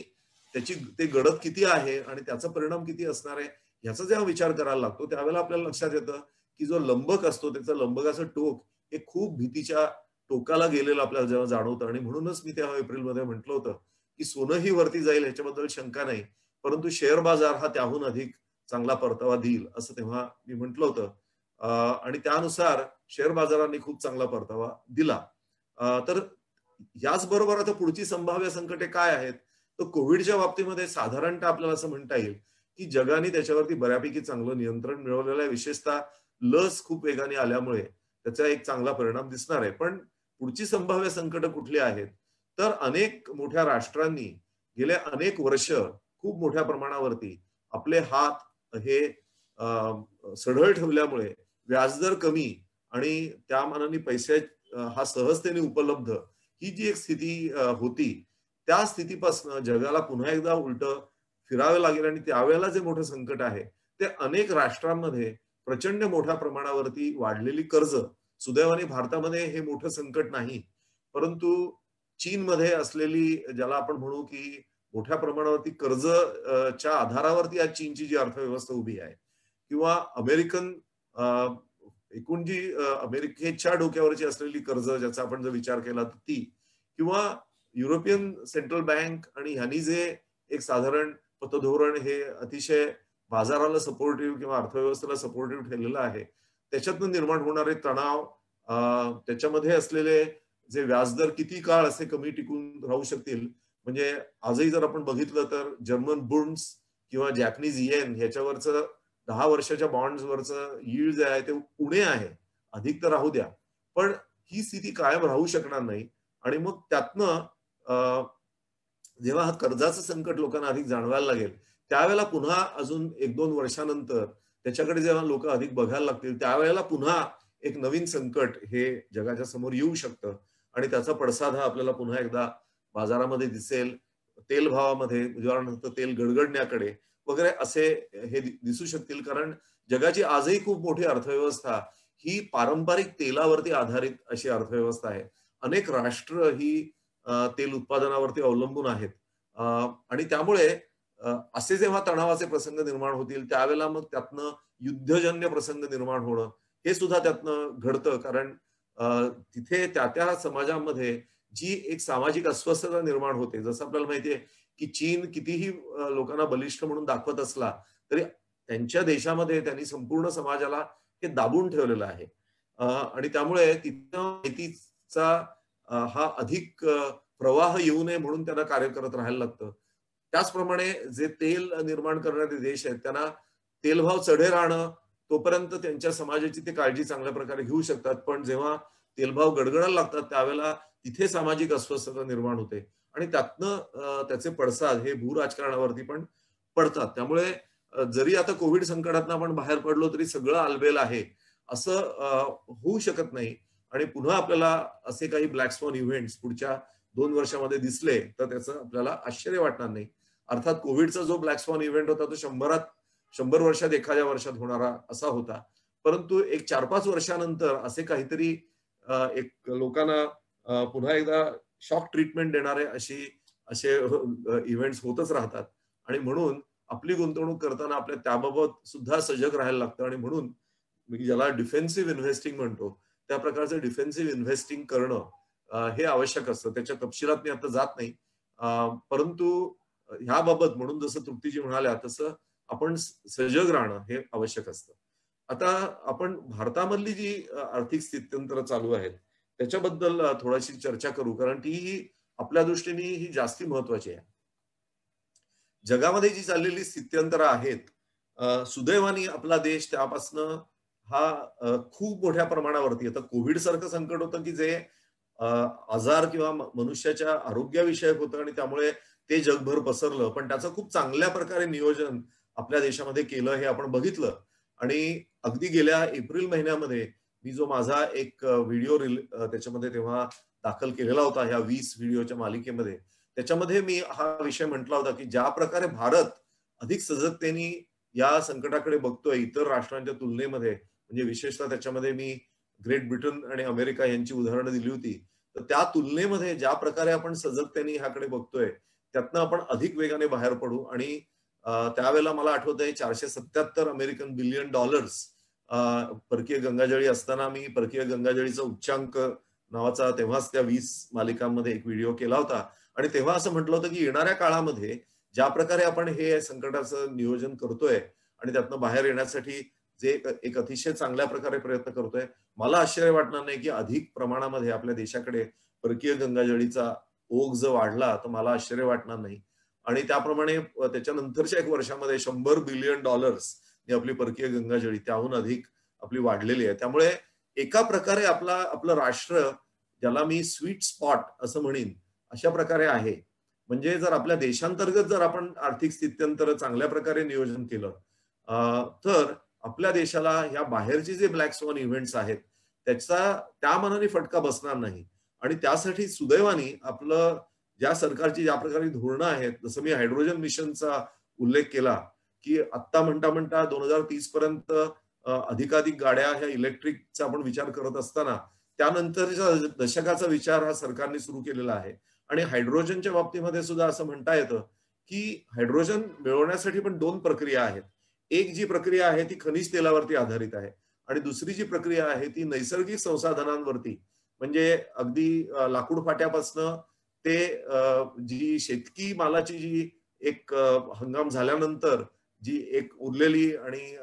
ते गडद किती आहे आणि त्याचा परिणाम किती असणार आहे ह्याचा जेव्हा विचार करायला लागतो त्यावेळेला आपल्याला लक्षात येतं की जो लंबक असतो त्याचं लंबकाचं टोक हे खूप भीतीच्या टोकाला गेलेलं आपल्याला जेव्हा जाणवतं आणि म्हणूनच मी तेव्हा एप्रिलमध्ये म्हटलं होतं की सोनंही वरती जाईल ह्याच्याबद्दल शंका नाही, परंतु शेअर बाजार हा त्याहून अधिक चांगला परतावा देईल असं तेव्हा मी म्हटलं होतं आणि त्यानुसार शेअर बाजारांनी खूप चांगला परतावा दिला. तर याचबरोबर आता पुढची संभाव्य संकटे काय आहेत? तर कोविडच्या बाबतीमध्ये साधारणतः आपल्याला असं म्हणता येईल की जगाने त्याच्यावरती बऱ्यापैकी चांगलं नियंत्रण मिळवलेलं आहे, विशेषतः लस खूप वेगाने आल्यामुळे त्याचा एक चांगला परिणाम दिसणार आहे. पण पुढची संभाव्य संकट कुठली आहेत? तर अनेक मोठ्या राष्ट्रांनी गेले अनेक वर्ष खूप मोठ्या प्रमाणावरती आपले हात हे सढळ ठेवल्यामुळे व्याजदर कमी आणि त्या मानाने पैसे हा सहजतेने उपलब्ध ही जी एक स्थिती होती त्या स्थितीपासून जगाला पुन्हा एकदा उलट फिरावे लागेल आणि त्यावेळेला जे मोठं संकट आहे ते अनेक राष्ट्रांमध्ये प्रचंड मोठ्या प्रमाणावरती वाढलेली कर्ज. सुदैवाने भारतामध्ये हे मोठं संकट नाही, परंतु चीनमध्ये असलेली ज्याला आपण म्हणू की मोठ्या प्रमाणावरती कर्जच्या आधारावरती आज चीनची जी अर्थव्यवस्था उभी आहे किंवा एकूण जी अमेरिकेच्या डोक्यावरची असलेली कर्ज ज्याचा आपण जर विचार केला तर ती किंवा युरोपियन सेंट्रल बँक आणि ह्यांनी जे एक साधारण पतधोरण हे अतिशय बाजाराला सपोर्टिव्ह किंवा अर्थव्यवस्थेला सपोर्टिव्ह ठेवलेलं आहे, त्याच्यातून निर्माण होणारे तणाव, त्याच्यामध्ये असलेले जे व्याजदर किती काळ असे कमी टिकून राहू शकतील. म्हणजे आजही जर आपण बघितलं तर जर्मन बुंड्स किंवा जॅपनीज येन ह्याच्यावरचं 10 वर्षाच्या बॉन्ड्सवरचं यील्ड जे आहे ते उणे आहे, अधिक तर राहू द्या, पण ही स्थिती कायम राहू शकणार नाही. आणि मग त्यातनं जेव्हा हा कर्जाचं संकट लोकांना अधिक जाणवायला लागेल त्यावेळेला पुन्हा अजून 1-2 वर्षानंतर त्याच्याकडे जेव्हा लोक अधिक बघायला लागतील त्यावेळेला पुन्हा एक नवीन संकट हे जगाच्या समोर येऊ शकतं आणि त्याचा पडसाद हा आपल्याला पुन्हा एकदा बाजारामध्ये दिसेल. तेल भावामध्ये उदाहरणार्थ तेल गडगडण्याकडे वगैरे असे हे दिसू शकतील, कारण जगाची आजही खूप मोठी अर्थव्यवस्था ही पारंपरिक तेलावरती आधारित अशी अर्थव्यवस्था आहे. अनेक राष्ट्र ही तेल उत्पादनावरती अवलंबून आहेत आणि त्यामुळे असे जेव्हा तणावाचे प्रसंग निर्माण होतील त्यावेळेला मग त्यातनं युद्धजन्य प्रसंग निर्माण होणं हे सुद्धा त्यातनं घडतं, कारण तिथे त्या समाजामध्ये जी एक सामाजिक अस्वस्थता निर्माण होते, जसं आपल्याला माहितीये की चीन कितीही लोकांना बलिष्ठ म्हणून दाखवत असला तरी त्यांच्या देशामध्ये त्यांनी संपूर्ण समाजाला हे दाबून ठेवलेलं आहे. आणि त्यामुळे तिथं माहितीचा हा अधिक प्रवाह येऊ नये म्हणून त्यांना कार्य करत राहायला लागतं. त्याचप्रमाणे जे तेल निर्माण करणारे देश आहेत त्यांना तेलभाव चढे राहणं तोपर्यंत त्यांच्या समाजाची ते काळजी चांगल्या प्रकारे घेऊ शकतात. पण जेव्हा तेलभाव गडगडायला लागतात त्यावेळेला तिथे सामाजिक अस्वस्थता निर्माण होते आणि त्यातनं त्याचे पडसाद हे भूराजकारणावरती पण पडतात. त्यामुळे जरी आता कोविड संकटातनं आपण बाहेर पडलो तरी सगळं आलबेल आहे असं होऊ शकत नाही. आणि पुन्हा आपल्याला असे काही ब्लॅक स्वॉन इव्हेंट्स पुढच्या 2 वर्षामध्ये दिसले तर त्याचं आपल्याला आश्चर्य वाटणार नाही. अर्थात कोविडचा जो ब्लॅक स्वॉन इव्हेंट होता तो 100 वर्षात एखाद्या वर्षात होणारा असा होता. परंतु एक 4-5 वर्षानंतर असे काहीतरी एक लोकांना पुन्हा एकदा शॉक ट्रीटमेंट देणारे असे इव्हेंट्स होतच राहतात. आणि म्हणून आपली गुंतवणूक करताना आपल्या त्याबाबत सुद्धा सजग राहायला लागतं. आणि म्हणून मी ज्याला डिफेन्सिव्ह इन्व्हेस्टिंग म्हणतो त्या प्रकारचं डिफेन्सिव्ह इन्व्हेस्टिंग करणं हे आवश्यक असतं. त्याच्या तपशिलात मी आता जात नाही. परंतु ह्याबाबत म्हणून जसं तृप्तीजी म्हणाल्या तसं आपण सजग राहणं हे आवश्यक असतं. आता आपण भारतामधली जी आर्थिक स्थित्यंतर चालू आहेत त्याच्याबद्दल थोडीशी चर्चा करू, कारण ती आपल्या दृष्टीने ही जास्ती महत्वाची आहे. जगामध्ये जी चाललेली स्थित्यंतरं आहेत, सुदैवाने आपला देश त्यापासनं हा खूप मोठ्या प्रमाणावरती, आता कोविड सारखं संकट होतं की जे आजार किंवा मनुष्याच्या आरोग्याविषयक होतं आणि त्यामुळे ते जगभर पसरलं, पण त्याचं खूप चांगल्या प्रकारे नियोजन आपल्या देशामध्ये केलं हे आपण बघितलं. आणि अगदी गेल्या एप्रिल महिन्यामध्ये मी जो माझा एक व्हिडिओ त्याच्यामध्ये तेव्हा दाखल केलेला होता ह्या 20 व्हिडिओच्या मालिकेमध्ये, त्याच्यामध्ये मी हा विषय म्हटला होता की ज्या प्रकारे भारत अधिक सजगतेने या संकटाकडे बघतोय इतर राष्ट्रांच्या तुलनेमध्ये, म्हणजे विशेषतः त्याच्यामध्ये मी ग्रेट ब्रिटन आणि अमेरिका यांची उदाहरणं दिली होती, तर त्या तुलनेमध्ये ज्या प्रकारे आपण सजगतेने ह्याकडे बघतोय त्यातनं आपण अधिक वेगाने बाहेर पडू. आणि त्यावेळेला मला आठवतंय $477 अमेरिकन बिलियन परकीय गंगाजळी असताना मी परकीय गंगाजळीचा उच्चांक नावाचा तेव्हाच त्या 20 मालिकांमध्ये एक व्हिडिओ केला होता. आणि तेव्हा असं म्हटलं होतं की येणाऱ्या काळामध्ये ज्या प्रकारे आपण हे संकटाचं नियोजन करतोय आणि त्यातनं बाहेर येण्यासाठी जे एक अतिशय चांगल्या प्रकारे प्रयत्न करतोय, मला आश्चर्य वाटणार नाही की अधिक प्रमाणामध्ये आपल्या देशाकडे परकीय गंगाजळीचा ओघ जर वाढला तर मला आश्चर्य वाटणार नाही. आणि त्याप्रमाणे त्याच्यानंतरच्या 1 वर्षामध्ये $100 बिलियन ही आपली परकीय गंगाजळी त्याहून अधिक आपली वाढलेली आहे. त्यामुळे एका प्रकारे आपलं राष्ट्र, ज्याला मी स्वीट स्पॉट असं म्हणेन, अशा प्रकारे आहे. म्हणजे जर आपल्या देशांतर्गत जर आपण आर्थिक स्थित्यंतर चांगल्या प्रकारे नियोजन केलं तर आपल्या देशाला ह्या बाहेरचे जे ब्लॅक स्वॉन इव्हेंट्स आहेत त्या मानाने फटका बसणार नाही. आणि त्यासाठी सुदैवाने आपलं ज्या सरकारची ज्या प्रकारे धोरणं आहेत, जसं मी हायड्रोजन मिशनचा उल्लेख केला की आत्ता म्हणता 2030 पर्यंत अधिकाधिक गाड्या ह्या इलेक्ट्रिकचा आपण विचार करत असताना त्यानंतरच्या दशकाचा विचार हा सरकारने सुरू केलेला आहे. आणि हायड्रोजनच्या बाबतीमध्ये सुद्धा असं म्हणता येतं की हायड्रोजन मिळवण्यासाठी पण 2 प्रक्रिया आहेत. एक जी प्रक्रिया आहे ती खनिज तेलावरती आधारित आहे आणि दुसरी जी प्रक्रिया आहे ती नैसर्गिक संसाधनांवरती, म्हणजे अगदी लाकूड फाट्यापासनं ते जी शेतकी मालाची जी एक हंगाम झाल्यानंतर जी एक उरलेली आणि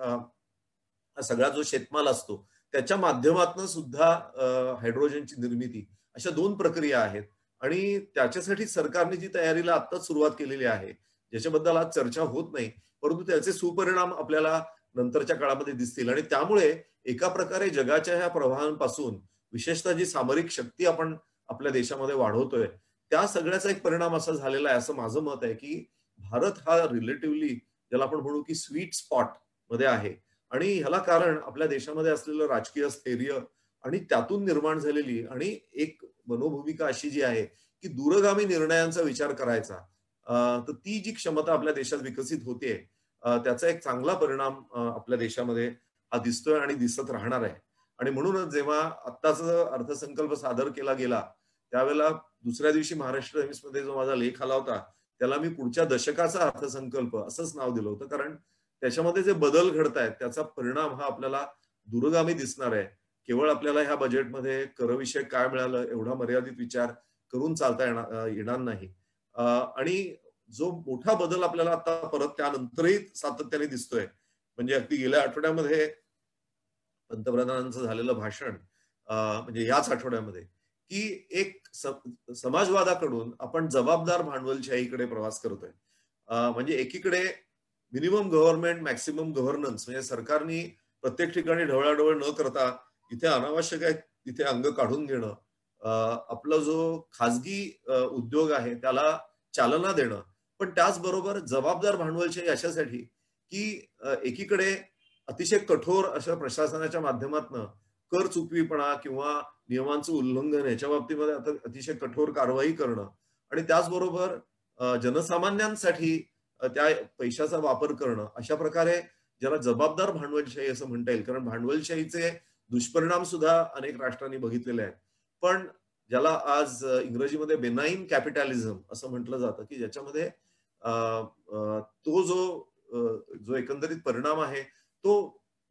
सगळा जो शेतमाल असतो त्याच्या माध्यमातून सुद्धा हायड्रोजनची निर्मिती, अशा 2 प्रक्रिया आहेत. आणि त्याच्यासाठी सरकारने जी तयारीला आत्ताच सुरुवात केलेली आहे, ज्याच्याबद्दल आज चर्चा होत नाही, परंतु त्याचे सुपरिणाम आपल्याला नंतरच्या काळामध्ये दिसतील. आणि त्यामुळे एका प्रकारे जगाच्या ह्या प्रवाहांपासून विशेषतः जी सामरिक शक्ती आपण आपल्या देशामध्ये वाढवतोय त्या सगळ्याचा एक परिणाम असा झालेला आहे असं माझं मत आहे की भारत हा रिलेटिव्हली ज्याला आपण म्हणू की स्वीट स्पॉट मध्ये आहे. आणि ह्याला कारण आपल्या देशामध्ये असलेलं राजकीय स्थैर्य आणि त्यातून निर्माण झालेली आणि एक मनोभूमिका अशी जी आहे की दूरगामी निर्णयांचा विचार करायचा, तर ती जी क्षमता आपल्या देशात विकसित होते त्याचा एक चांगला परिणाम आपल्या देशामध्ये हा दिसतोय आणि दिसत राहणार आहे. आणि म्हणूनच जेव्हा आत्ताचा अर्थसंकल्प सादर केला गेला त्यावेळेला दुसऱ्या दिवशी महाराष्ट्र टाइम्स मध्ये जो माझा लेख आला होता त्याला मी पुढच्या दशकाचा अर्थसंकल्प असंच नाव दिलं होतं, कारण त्याच्यामध्ये जे बदल घडतायत त्याचा परिणाम हा आपल्याला दूरगामी दिसणार आहे. केवळ आपल्याला ह्या बजेटमध्ये करविषयक काय मिळालं एवढा मर्यादित विचार करून चालता येणार नाही. आणि जो मोठा बदल आपल्याला आता परत त्यानंतरही सातत्याने दिसतोय, म्हणजे अगदी गेल्या आठवड्यामध्ये पंतप्रधानांचं झालेलं भाषण, म्हणजे याच आठवड्यामध्ये, की एक समाजवादाकडून आपण जबाबदार भांडवलशाहीकडे प्रवास करतोय. म्हणजे एकीकडे मिनिमम गव्हर्नमेंट मॅक्सिमम गव्हर्नन्स, म्हणजे सरकारने प्रत्येक ठिकाणी ढवळाढवळ न करता इथे अनावश्यक आहे तिथे अंग काढून घेणं, आपला जो खाजगी उद्योग आहे त्याला चालना देणं, पण त्याचबरोबर जबाबदार भांडवलशाही अशासाठी की एकीकडे अतिशय कठोर अशा प्रशासनाच्या माध्यमातून कर चुकवीपणा किंवा नियमांचं उल्लंघन याच्या बाबतीमध्ये आता अतिशय कठोर कारवाई करणं, आणि त्याचबरोबर जनसामान्यांसाठी त्या पैशाचा वापर करणं, अशा प्रकारे ज्याला जबाबदार भांडवलशाही असं म्हणता येईल, कारण भांडवलशाहीचे दुष्परिणाम सुद्धा अनेक राष्ट्रांनी बघितलेले आहेत. पण ज्याला आज इंग्रजीमध्ये बेनाईन कॅपिटॅलिझम असं म्हटलं जातं, की ज्याच्यामध्ये तो जो एकंदरीत परिणाम आहे तो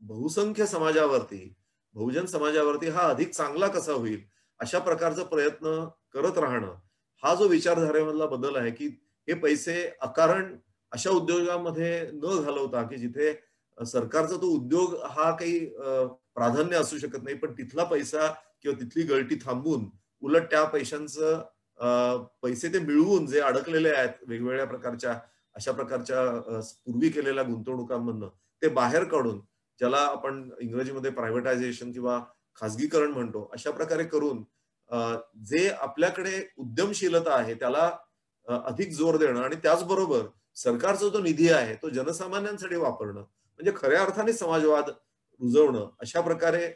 बहुसंख्य समाजावरती, बहुजन समाजावरती हा अधिक चांगला कसा होईल अशा प्रकारचा प्रयत्न करत राहणं, हा जो विचारधारेमधला बदल आहे, की हे पैसे अकारण अशा उद्योगामध्ये न घालवता, की जिथे सरकारचा तो उद्योग हा काही प्राधान्य असू शकत नाही, पण तिथला पैसा किंवा तिथली गळती थांबून उलट त्या पैशांचं पैसे ते मिळवून जे अडकलेले आहेत वेगवेगळ्या प्रकारच्या अशा प्रकारच्या पूर्वी केलेल्या गुंतवणुकांमधनं ते बाहेर काढून, ज्याला आपण इंग्रजीमध्ये प्रायव्हेटायझेशन किंवा खाजगीकरण म्हणतो, अशा प्रकारे करून जे आपल्याकडे उद्यमशीलता आहे त्याला अधिक जोर देणं, आणि त्याचबरोबर सरकारचा जो निधी आहे तो जनसामान्यांसाठी वापरणं, म्हणजे खऱ्या अर्थाने समाजवाद रुजवणं, अशा प्रकारे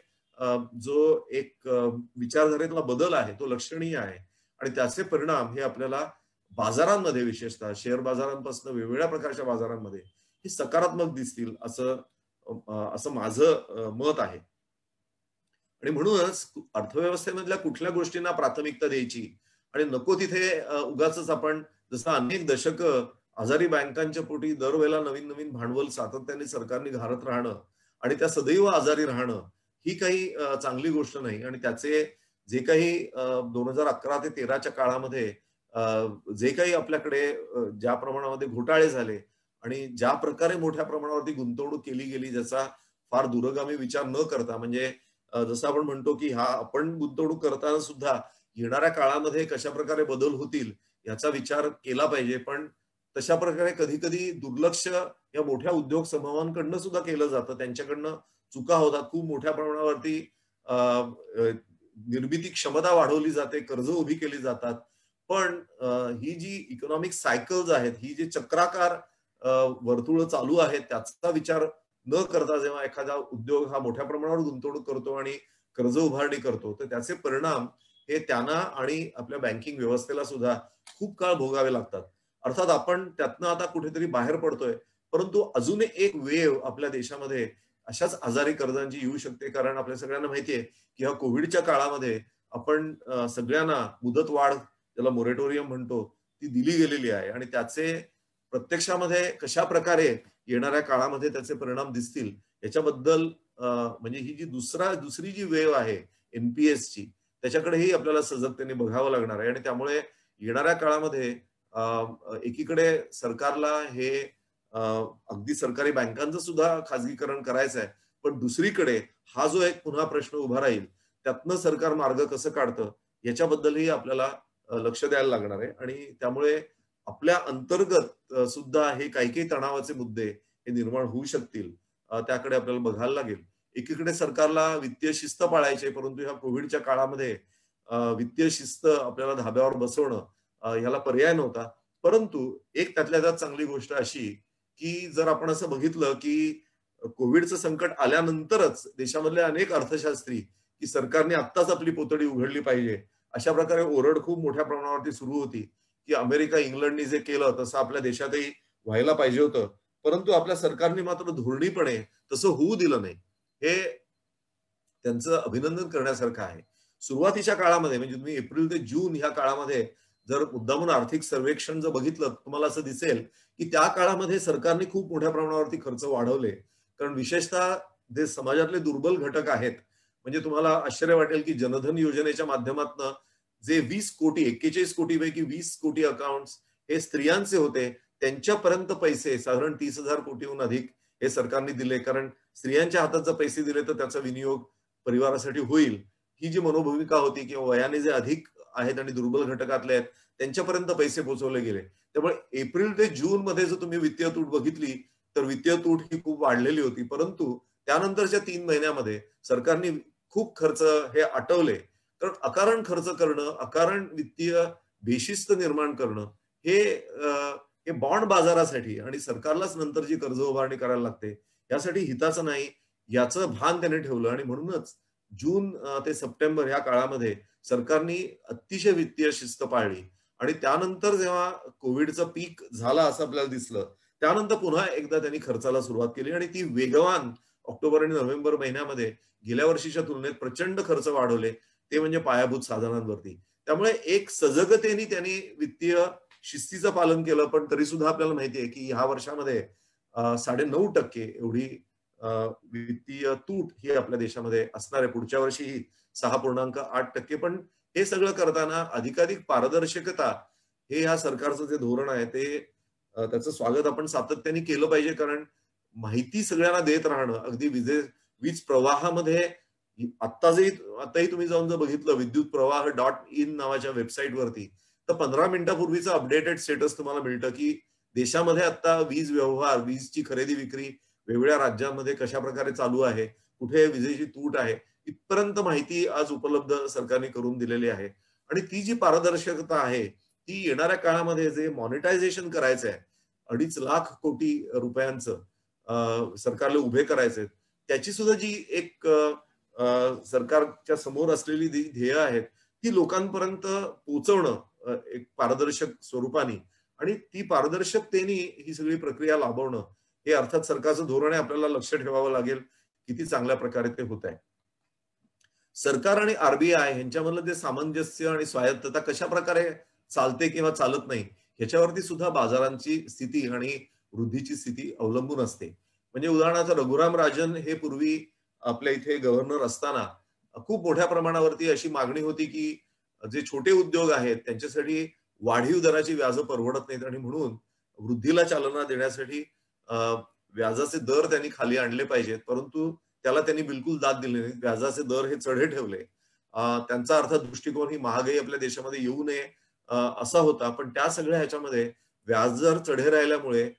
जो एक विचारधारेतला बदल आहे तो लक्षणीय आहे. आणि त्याचे परिणाम हे आपल्याला बाजारांमध्ये, विशेषतः शेअर बाजारांपासून वेगवेगळ्या प्रकारच्या बाजारांमध्ये हे सकारात्मक दिसतील असं माझं मत आहे. आणि म्हणूनच अर्थव्यवस्थेमधल्या कुठल्या गोष्टींना प्राथमिकता द्यायची आणि नको तिथे उगाच आपण जसं अनेक दशकं आजारी बँकांच्या पोटी दरवेळेला नवीन नवीन भांडवल सातत्याने सरकारने घालत राहणं आणि त्या सदैव आजारी राहणं, ही काही चांगली गोष्ट नाही. आणि त्याचे जे काही 2011 ते 13च्या काळामध्ये जे काही आपल्याकडे ज्या प्रमाणामध्ये घोटाळे झाले आणि ज्या प्रकारे मोठ्या प्रमाणावरती गुंतवणूक केली गेली, ज्याचा फार दूरगामी विचार न करता, म्हणजे जसं आपण म्हणतो की हा आपण गुंतवणूक करताना सुद्धा येणाऱ्या काळामध्ये कशा प्रकारे बदल होतील याचा विचार केला पाहिजे, पण तशा प्रकारे कधी कधी दुर्लक्ष या मोठ्या उद्योग समूहांकडनं सुद्धा केलं जातं, त्यांच्याकडनं चुका होतात. खूप मोठ्या प्रमाणावरती निर्मिती क्षमता वाढवली जाते, कर्ज उभी केली जातात, पण ही जी इकॉनॉमिक सायकल्स आहेत, ही जी चक्राकार वर्तुळ चालू आहेत, त्याचा विचार न करता जेव्हा एखादा उद्योग हा मोठ्या प्रमाणावर गुंतवणूक करतो आणि कर्ज उभारणी करतो, तर त्याचे परिणाम हे त्यांना आणि आपल्या बँकिंग व्यवस्थेला सुद्धा खूप काळ भोगावे लागतात. अर्थात आपण त्यातनं आता कुठेतरी बाहेर पडतोय, परंतु अजून एक वेव आपल्या देशामध्ये अशाच आजारी कर्जांची येऊ शकते, कारण आपल्या सगळ्यांना माहितीये की ह्या कोविडच्या काळामध्ये आपण सगळ्यांना मुदतवाढ, ज्याला मोरेटोरियम म्हणतो, ती दिली गेलेली आहे, आणि त्याचे प्रत्यक्षामध्ये कशा प्रकारे येणाऱ्या काळामध्ये त्याचे परिणाम दिसतील याच्याबद्दल म्हणजे ही जी दुसरी जी वेव आहे एनपीएसची, त्याच्याकडेही आपल्याला सजगतेने बघावं लागणार आहे. आणि त्यामुळे येणाऱ्या काळामध्ये एकीकडे सरकारला हे अगदी सरकारी बँकांचं सुद्धा खाजगीकरण करायचं आहे, पण दुसरीकडे हा जो एक पुन्हा प्रश्न उभा राहील, त्यातनं सरकार मार्ग कसं काढतं याच्याबद्दलही आपल्याला लक्ष द्यायला लागणार आहे. आणि त्यामुळे आपल्या अंतर्गत सुद्धा हे काही काही तणावाचे मुद्दे हे निर्माण होऊ शकतील, त्याकडे आपल्याला बघायला लागेल. एकीकडे सरकारला वित्तीय शिस्त पाळायची, परंतु ह्या कोविडच्या काळामध्ये वित्तीय शिस्त आपल्याला धाब्यावर बसवणं ह्याला पर्याय नव्हता. परंतु एक त्यातल्या त्यात चांगली गोष्ट अशी की जर आपण असं बघितलं की कोविडचं संकट आल्यानंतरच देशामधले अनेक अर्थशास्त्री की सरकारने आत्ताच आपली पोतडी उघडली पाहिजे, अशा प्रकारे ओरड खूप मोठ्या प्रमाणावरती सुरू होती की अमेरिका इंग्लंडने जे केलं तसं आपल्या देशातही व्हायला पाहिजे होतं, परंतु आपल्या सरकारने मात्र धोरणीपणे तसं होऊ दिलं नाही. हे त्यांचं अभिनंदन करण्यासारखं आहे. सुरुवातीच्या काळामध्ये, म्हणजे तुम्ही एप्रिल ते जून ह्या काळामध्ये जर मुद्दामून आर्थिक सर्वेक्षण जर बघितलं, तुम्हाला असं दिसेल की त्या काळामध्ये सरकारने खूप मोठ्या प्रमाणावरती खर्च वाढवले, कारण विशेषतः जे समाजातले दुर्बल घटक आहेत, म्हणजे तुम्हाला आश्चर्य वाटेल की जनधन योजनेच्या माध्यमातून जे 20 कोटी 41 कोटी पैकी 20 कोटी अकाउंट्स हे स्त्रियांचे होते, त्यांच्यापर्यंत पैसे साधारण 30,000 कोटीहून अधिक हे सरकारने दिले. कारण स्त्रियांच्या हातात जर पैसे दिले तर त्याचा विनियोग परिवारासाठी होईल, ही जी मनोभूमिका होती, किंवा वयाने जे अधिक आहेत आणि दुर्बल घटकातले आहेत त्यांच्यापर्यंत पैसे पोहोचवले गेले. त्यामुळे एप्रिल ते जून मध्ये जर तुम्ही वित्तीय तूट बघितली तर वित्तीय तूट ही खूप वाढलेली होती. परंतु त्यानंतरच्या 3 महिन्यामध्ये सरकारने खूप खर्च हे आटवले. कारण अकारण खर्च करणं, अकारण वित्तीय बेशिस्त निर्माण करणं हे बॉन्ड बाजारासाठी आणि सरकारलाच नंतर जी कर्ज उभारणी करायला लागते यासाठी हिताचं नाही, याचं भान त्याने ठेवलं. आणि म्हणूनच जून ते सप्टेंबर या काळामध्ये सरकारने अतिशय वित्तीय शिस्त पाळली. आणि त्यानंतर जेव्हा कोविडचं पीक झाला असं आपल्याला दिसलं, त्यानंतर पुन्हा एकदा त्यांनी खर्चाला सुरुवात केली आणि ती वेगवान ऑक्टोबर आणि नोव्हेंबर महिन्यामध्ये गेल्या वर्षीच्या तुलनेत प्रचंड खर्च वाढवले, ते म्हणजे पायाभूत साधनांवरती. त्यामुळे एक सजगतेने त्यांनी वित्तीय शिस्तीचं पालन केलं. पण तरी सुद्धा आपल्याला माहिती आहे की ह्या वर्षामध्ये 9.5% एवढी वित्तीय तूट ही आपल्या देशामध्ये असणार आहे. पुढच्या वर्षी ही 6.8%. पण हे सगळं करताना अधिकाधिक पारदर्शकता हे ह्या सरकारचं जे धोरण आहे ते त्याचं स्वागत आपण सातत्याने केलं पाहिजे. कारण माहिती सगळ्यांना देत राहणं, अगदी वीज प्रवाहामध्ये आताही तुम्ही जाऊन जर बघितलं विद्युतप्रवाह.in नावाच्या वेबसाईटवरती, तर 15 मिनिटापूर्वीचं अपडेटेड स्टेटस तुम्हाला मिळतं की देशामध्ये आता वीज व्यवहार, वीजची खरेदी विक्री वेगवेगळ्या राज्यांमध्ये कशा प्रकारे चालू आहे, कुठे विजेची तूट आहे, इथपर्यंत माहिती आज उपलब्ध सरकारने करून दिलेली आहे. आणि ती जी पारदर्शकता आहे ती येणाऱ्या काळामध्ये जे मॉनिटायझेशन करायचं आहे, 2.5 लाख कोटी रुपयांचं सरकारला उभे करायचे, त्याची सुद्धा जी एक सरकारच्या समोर असलेली ध्येय आहेत ती लोकांपर्यंत पोहोचवणं एक पारदर्शक स्वरूपाने, आणि ती पारदर्शकतेने ही सगळी प्रक्रिया लाभवणं हे अर्थात सरकारचं धोरण आहे. आपल्याला लक्ष ठेवावं लागेल किती चांगल्या प्रकारे ते होत आहे. सरकार आणि आरबीआय यांच्यामधलं जे सामंजस्य आणि स्वायत्तता कशा प्रकारे चालते किंवा चालत नाही ह्याच्यावरती सुद्धा बाजारांची स्थिती आणि वृद्धीची स्थिती अवलंबून असते. म्हणजे उदाहरणार्थ रघुराम राजन हे पूर्वी आपल्या इथे गव्हर्नर असताना खूप मोठ्या प्रमाणावरती अशी मागणी होती की जे छोटे उद्योग आहेत त्यांच्यासाठी वाढीव दराची व्याज परवडत नाहीत, आणि म्हणून वृद्धीला चालना देण्यासाठी व्याजाचे दर त्यांनी खाली आणले पाहिजेत. परंतु त्याला त्यांनी बिलकुल दाद दिली नाही. व्याजाचे दर हे चढे ठेवले. त्यांचा अर्थात दृष्टिकोन ही महागाई आपल्या देशामध्ये येऊ नये असा होता. पण त्या सगळ्या ह्याच्यामध्ये व्याजदर चढे राहिल्यामुळे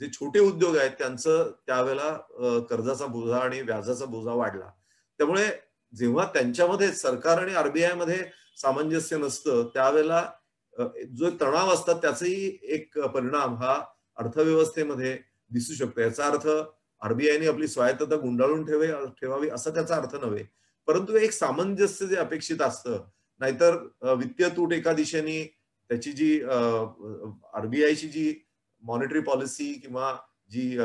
जे छोटे उद्योग आहेत त्यांचं त्यावेळेला कर्जाचा बोजा आणि व्याजाचा बोजा वाढला. त्यामुळे जेव्हा त्यांच्यामध्ये सरकार आणि आरबीआय मध्ये सामंजस्य नसतं त्यावेळेला जो तणाव असतात त्याचाही एक परिणाम हा अर्थव्यवस्थेमध्ये दिसू शकतो. याचा अर्थ आरबीआयने आपली स्वायत्तता गुंडाळून ठेवावी असा त्याचा अर्थ नव्हे, परंतु एक सामंजस्य जे अपेक्षित असतं. नाहीतर वित्तीय तूट एका दिशेने त्याची जी आरबीआयची जी मॉनिटरी पॉलिसी किंवा जी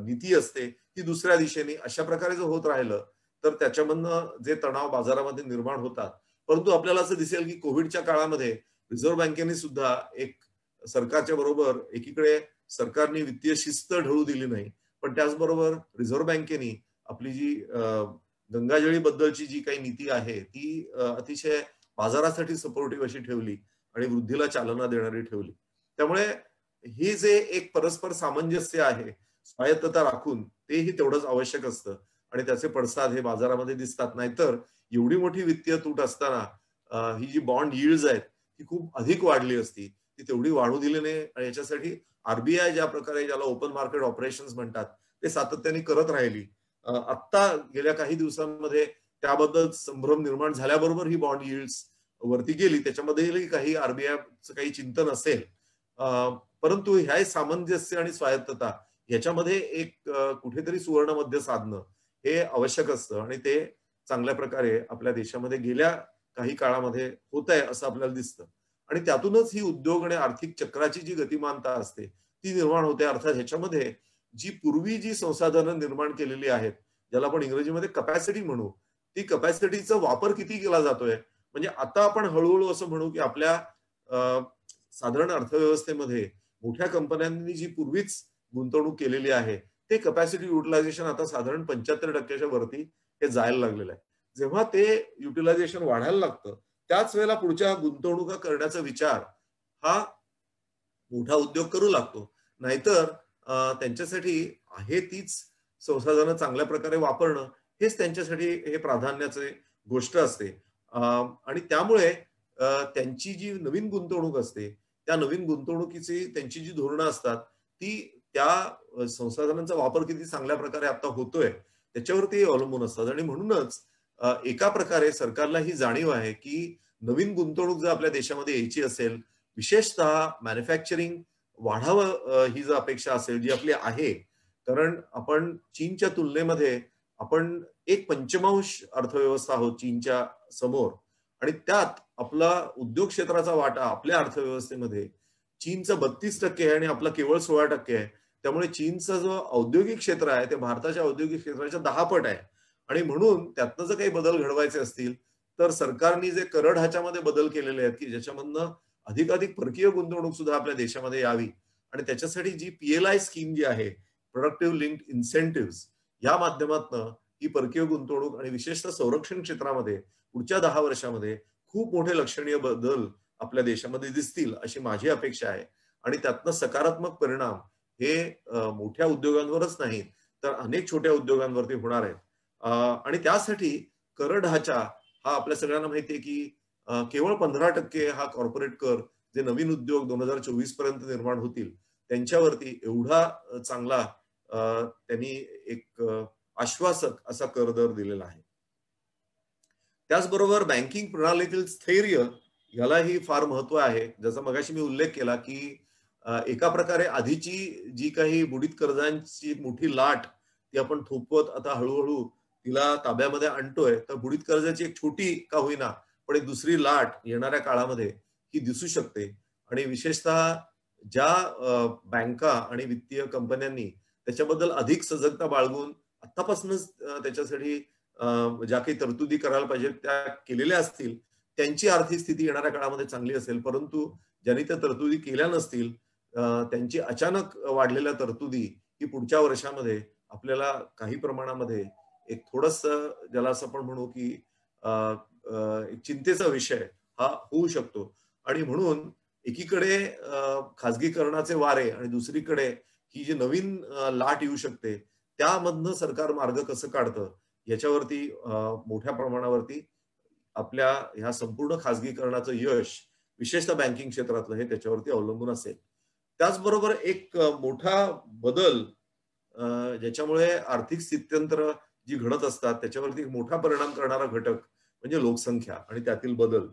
नीती असते ती दुसऱ्या दिशेने अशा प्रकारे जर होत राहिलं तर त्याच्यामधनं जे तणाव बाजारामध्ये निर्माण होतात. परंतु आपल्याला असं दिसेल की कोविडच्या काळामध्ये रिझर्व्ह बँकेने सुद्धा एक सरकारच्या बरोबर एकीकडे सरकारने वित्तीय शिस्त ढळू दिली नाही, पण त्याचबरोबर रिझर्व्ह बँकेने आपली जी गंगाजळी बद्दलची जी काही नीती आहे ती अतिशय बाजारासाठी सपोर्टिव्ह अशी ठेवली आणि वृद्धीला चालना देणारी ठेवली. त्यामुळे हे जे एक परस्पर सामंजस्य आहे स्वायत्तता राखून तेही तेवढंच आवश्यक असतं आणि त्याचे पडसाद हे बाजारामध्ये दिसतात. नाहीतर एवढी मोठी वित्तीय तूट असताना ही जी बॉन्ड यील्ड्स आहेत ती खूप अधिक वाढली असती, ती तेवढी वाढू दिली नाही. आणि याच्यासाठी आरबीआय ज्या प्रकारे ज्याला ओपन मार्केट ऑपरेशन्स म्हणतात ते सातत्याने करत राहिली. आत्ता गेल्या काही दिवसांमध्ये त्याबद्दल संभ्रम निर्माण झाल्याबरोबर ही बॉन्ड यील्ड्स वरती गेली, त्याच्यामध्येही काही आरबीआयचं काही चिंतन असेल. परंतु ह्या सामंजस्य आणि स्वायत्तता याच्यामध्ये एक कुठेतरी सुवर्ण मध्य साधणं हे आवश्यक असतं आणि ते चांगल्या प्रकारे आपल्या देशामध्ये गेल्या काही काळामध्ये होत आहे असं आपल्याला दिसतं. आणि त्यातूनच ही उद्योग आणि आर्थिक चक्राची जी गतिमानता असते ती निर्माण होते. अर्थात ह्याच्यामध्ये जी पूर्वी जी संसाधनं निर्माण केलेली आहेत ज्याला आपण इंग्रजीमध्ये कपॅसिटी म्हणू, ती कपॅसिटीचा वापर किती केला जातोय. म्हणजे आता आपण हळूहळू असं म्हणू की आपल्या साधारण अर्थव्यवस्थेमध्ये मोठ्या कंपन्यांनी जी पूर्वीच गुंतवणूक केलेली आहे ते कपॅसिटी युटिलायझेशन आता साधारण 75% वरती हे जायला लागलेलं आहे. जेव्हा ते युटिलायझेशन वाढायला लागतं त्याच वेळेला पुढच्या गुंतवणुका करण्याचा विचार हा मोठा उद्योग करू लागतो. नाहीतर त्यांच्यासाठी आहे तीच संसाधनं चांगल्या प्रकारे वापरणं हेच त्यांच्यासाठी हे प्राधान्याचे गोष्ट असते. आणि त्यामुळे त्यांची जी नवीन गुंतवणूक असते त्या नवीन गुंतवणुकीची त्यांची जी धोरणं असतात ती त्या संसाधनांचा वापर किती चांगल्या प्रकारे आता होतोय त्याच्यावरती अवलंबून असतात. आणि म्हणूनच एका प्रकारे सरकारला ही जाणीव आहे की नवीन गुंतवणूक जर आपल्या देशामध्ये यायची असेल, विशेषतः मॅन्युफॅक्चरिंग वाढावं ही जर अपेक्षा असेल जी आपली आहे, कारण आपण चीनच्या तुलनेमध्ये आपण एक पंचमांश अर्थव्यवस्था आहोत चीनच्या समोर, आणि त्यात आपला उद्योग क्षेत्राचा वाटा आपल्या अर्थव्यवस्थेमध्ये चीनचा 32% आहे आणि आपला केवळ 16% आहे. त्यामुळे चीनचा जो औद्योगिक क्षेत्र आहे ते भारताच्या औद्योगिक क्षेत्राच्या 10 पट आहे. आणि म्हणून त्यातनं जर काही बदल घडवायचे असतील तर सरकारने जे कर ढाच्यामध्ये बदल केलेले आहेत की ज्याच्यामधनं अधिकाधिक परकीय गुंतवणूक सुद्धा आपल्या देशामध्ये यावी, आणि त्याच्यासाठी जी PLI स्कीम जी आहे, प्रोडक्टिव्ह लिंक्ड इन्सेंटिव्ह, या माध्यमातून ही परकीय गुंतवणूक आणि विशेषतः संरक्षण क्षेत्रामध्ये पुढच्या 10 वर्षामध्ये खूप मोठे लक्षणीय बदल आपल्या देशामध्ये दिसतील अशी माझी अपेक्षा आहे. आणि त्यातनं सकारात्मक परिणाम हे मोठ्या उद्योगांवरच नाही तर अनेक छोट्या उद्योगांवरती होणार आहेत. आणि त्यासाठी कर ढाचा हा आपल्या सगळ्यांना माहिती आहे की केवळ 15% हा कॉर्पोरेट कर जे नवीन उद्योग 2024 पर्यंत निर्माण होतील त्यांच्यावरती एवढा चांगला त्यांनी एक आश्वासक असा कर दर दिलेला आहे. त्याचबरोबर बँकिंग प्रणालीतील स्थैर्य यालाही फार महत्व आहे. जसं मगाशी मी उल्लेख केला की एका प्रकारे आधीची जी काही बुडीत कर्जांची मोठी लाट ती आपण थोपवत आता हळूहळू तिला ताब्यामध्ये आणतोय, तर बुडीत कर्जाची एक छोटी का होईना पण एक दुसरी लाट येणाऱ्या काळामध्ये ही दिसू शकते. आणि विशेषतः ज्या बँका आणि वित्तीय कंपन्यांनी त्याच्याबद्दल अधिक सजगता बाळगून आतापासूनच त्याच्यासाठी ज्या काही तरतुदी करायला पाहिजेत त्या केलेल्या असतील त्यांची आर्थिक स्थिती येणाऱ्या काळामध्ये चांगली असेल. परंतु ज्यांनी त्या तरतुदी केल्या नसतील त्यांची अचानक वाढलेल्या तरतुदी ही पुढच्या वर्षामध्ये आपल्याला काही प्रमाणामध्ये एक थोडंसं ज्याला असं आपण म्हणू की चिंतेचा विषय हा होऊ शकतो. आणि म्हणून एकीकडे खाजगीकरणाचे वारे आणि दुसरीकडे ही जी नवीन लाट येऊ शकते त्यामधनं सरकार मार्ग कसं काढतं याच्यावरती मोठ्या प्रमाणावरती आपल्या ह्या संपूर्ण खाजगीकरणाचं यश विशेषतः बँकिंग क्षेत्रातलं हे त्याच्यावरती अवलंबून असेल. त्याचबरोबर एक मोठा बदल ज्याच्यामुळे आर्थिक स्थित्यंतर जी घडत असतात त्याच्यावरती मोठा परिणाम करणारा घटक म्हणजे लोकसंख्या आणि त्यातील बदल.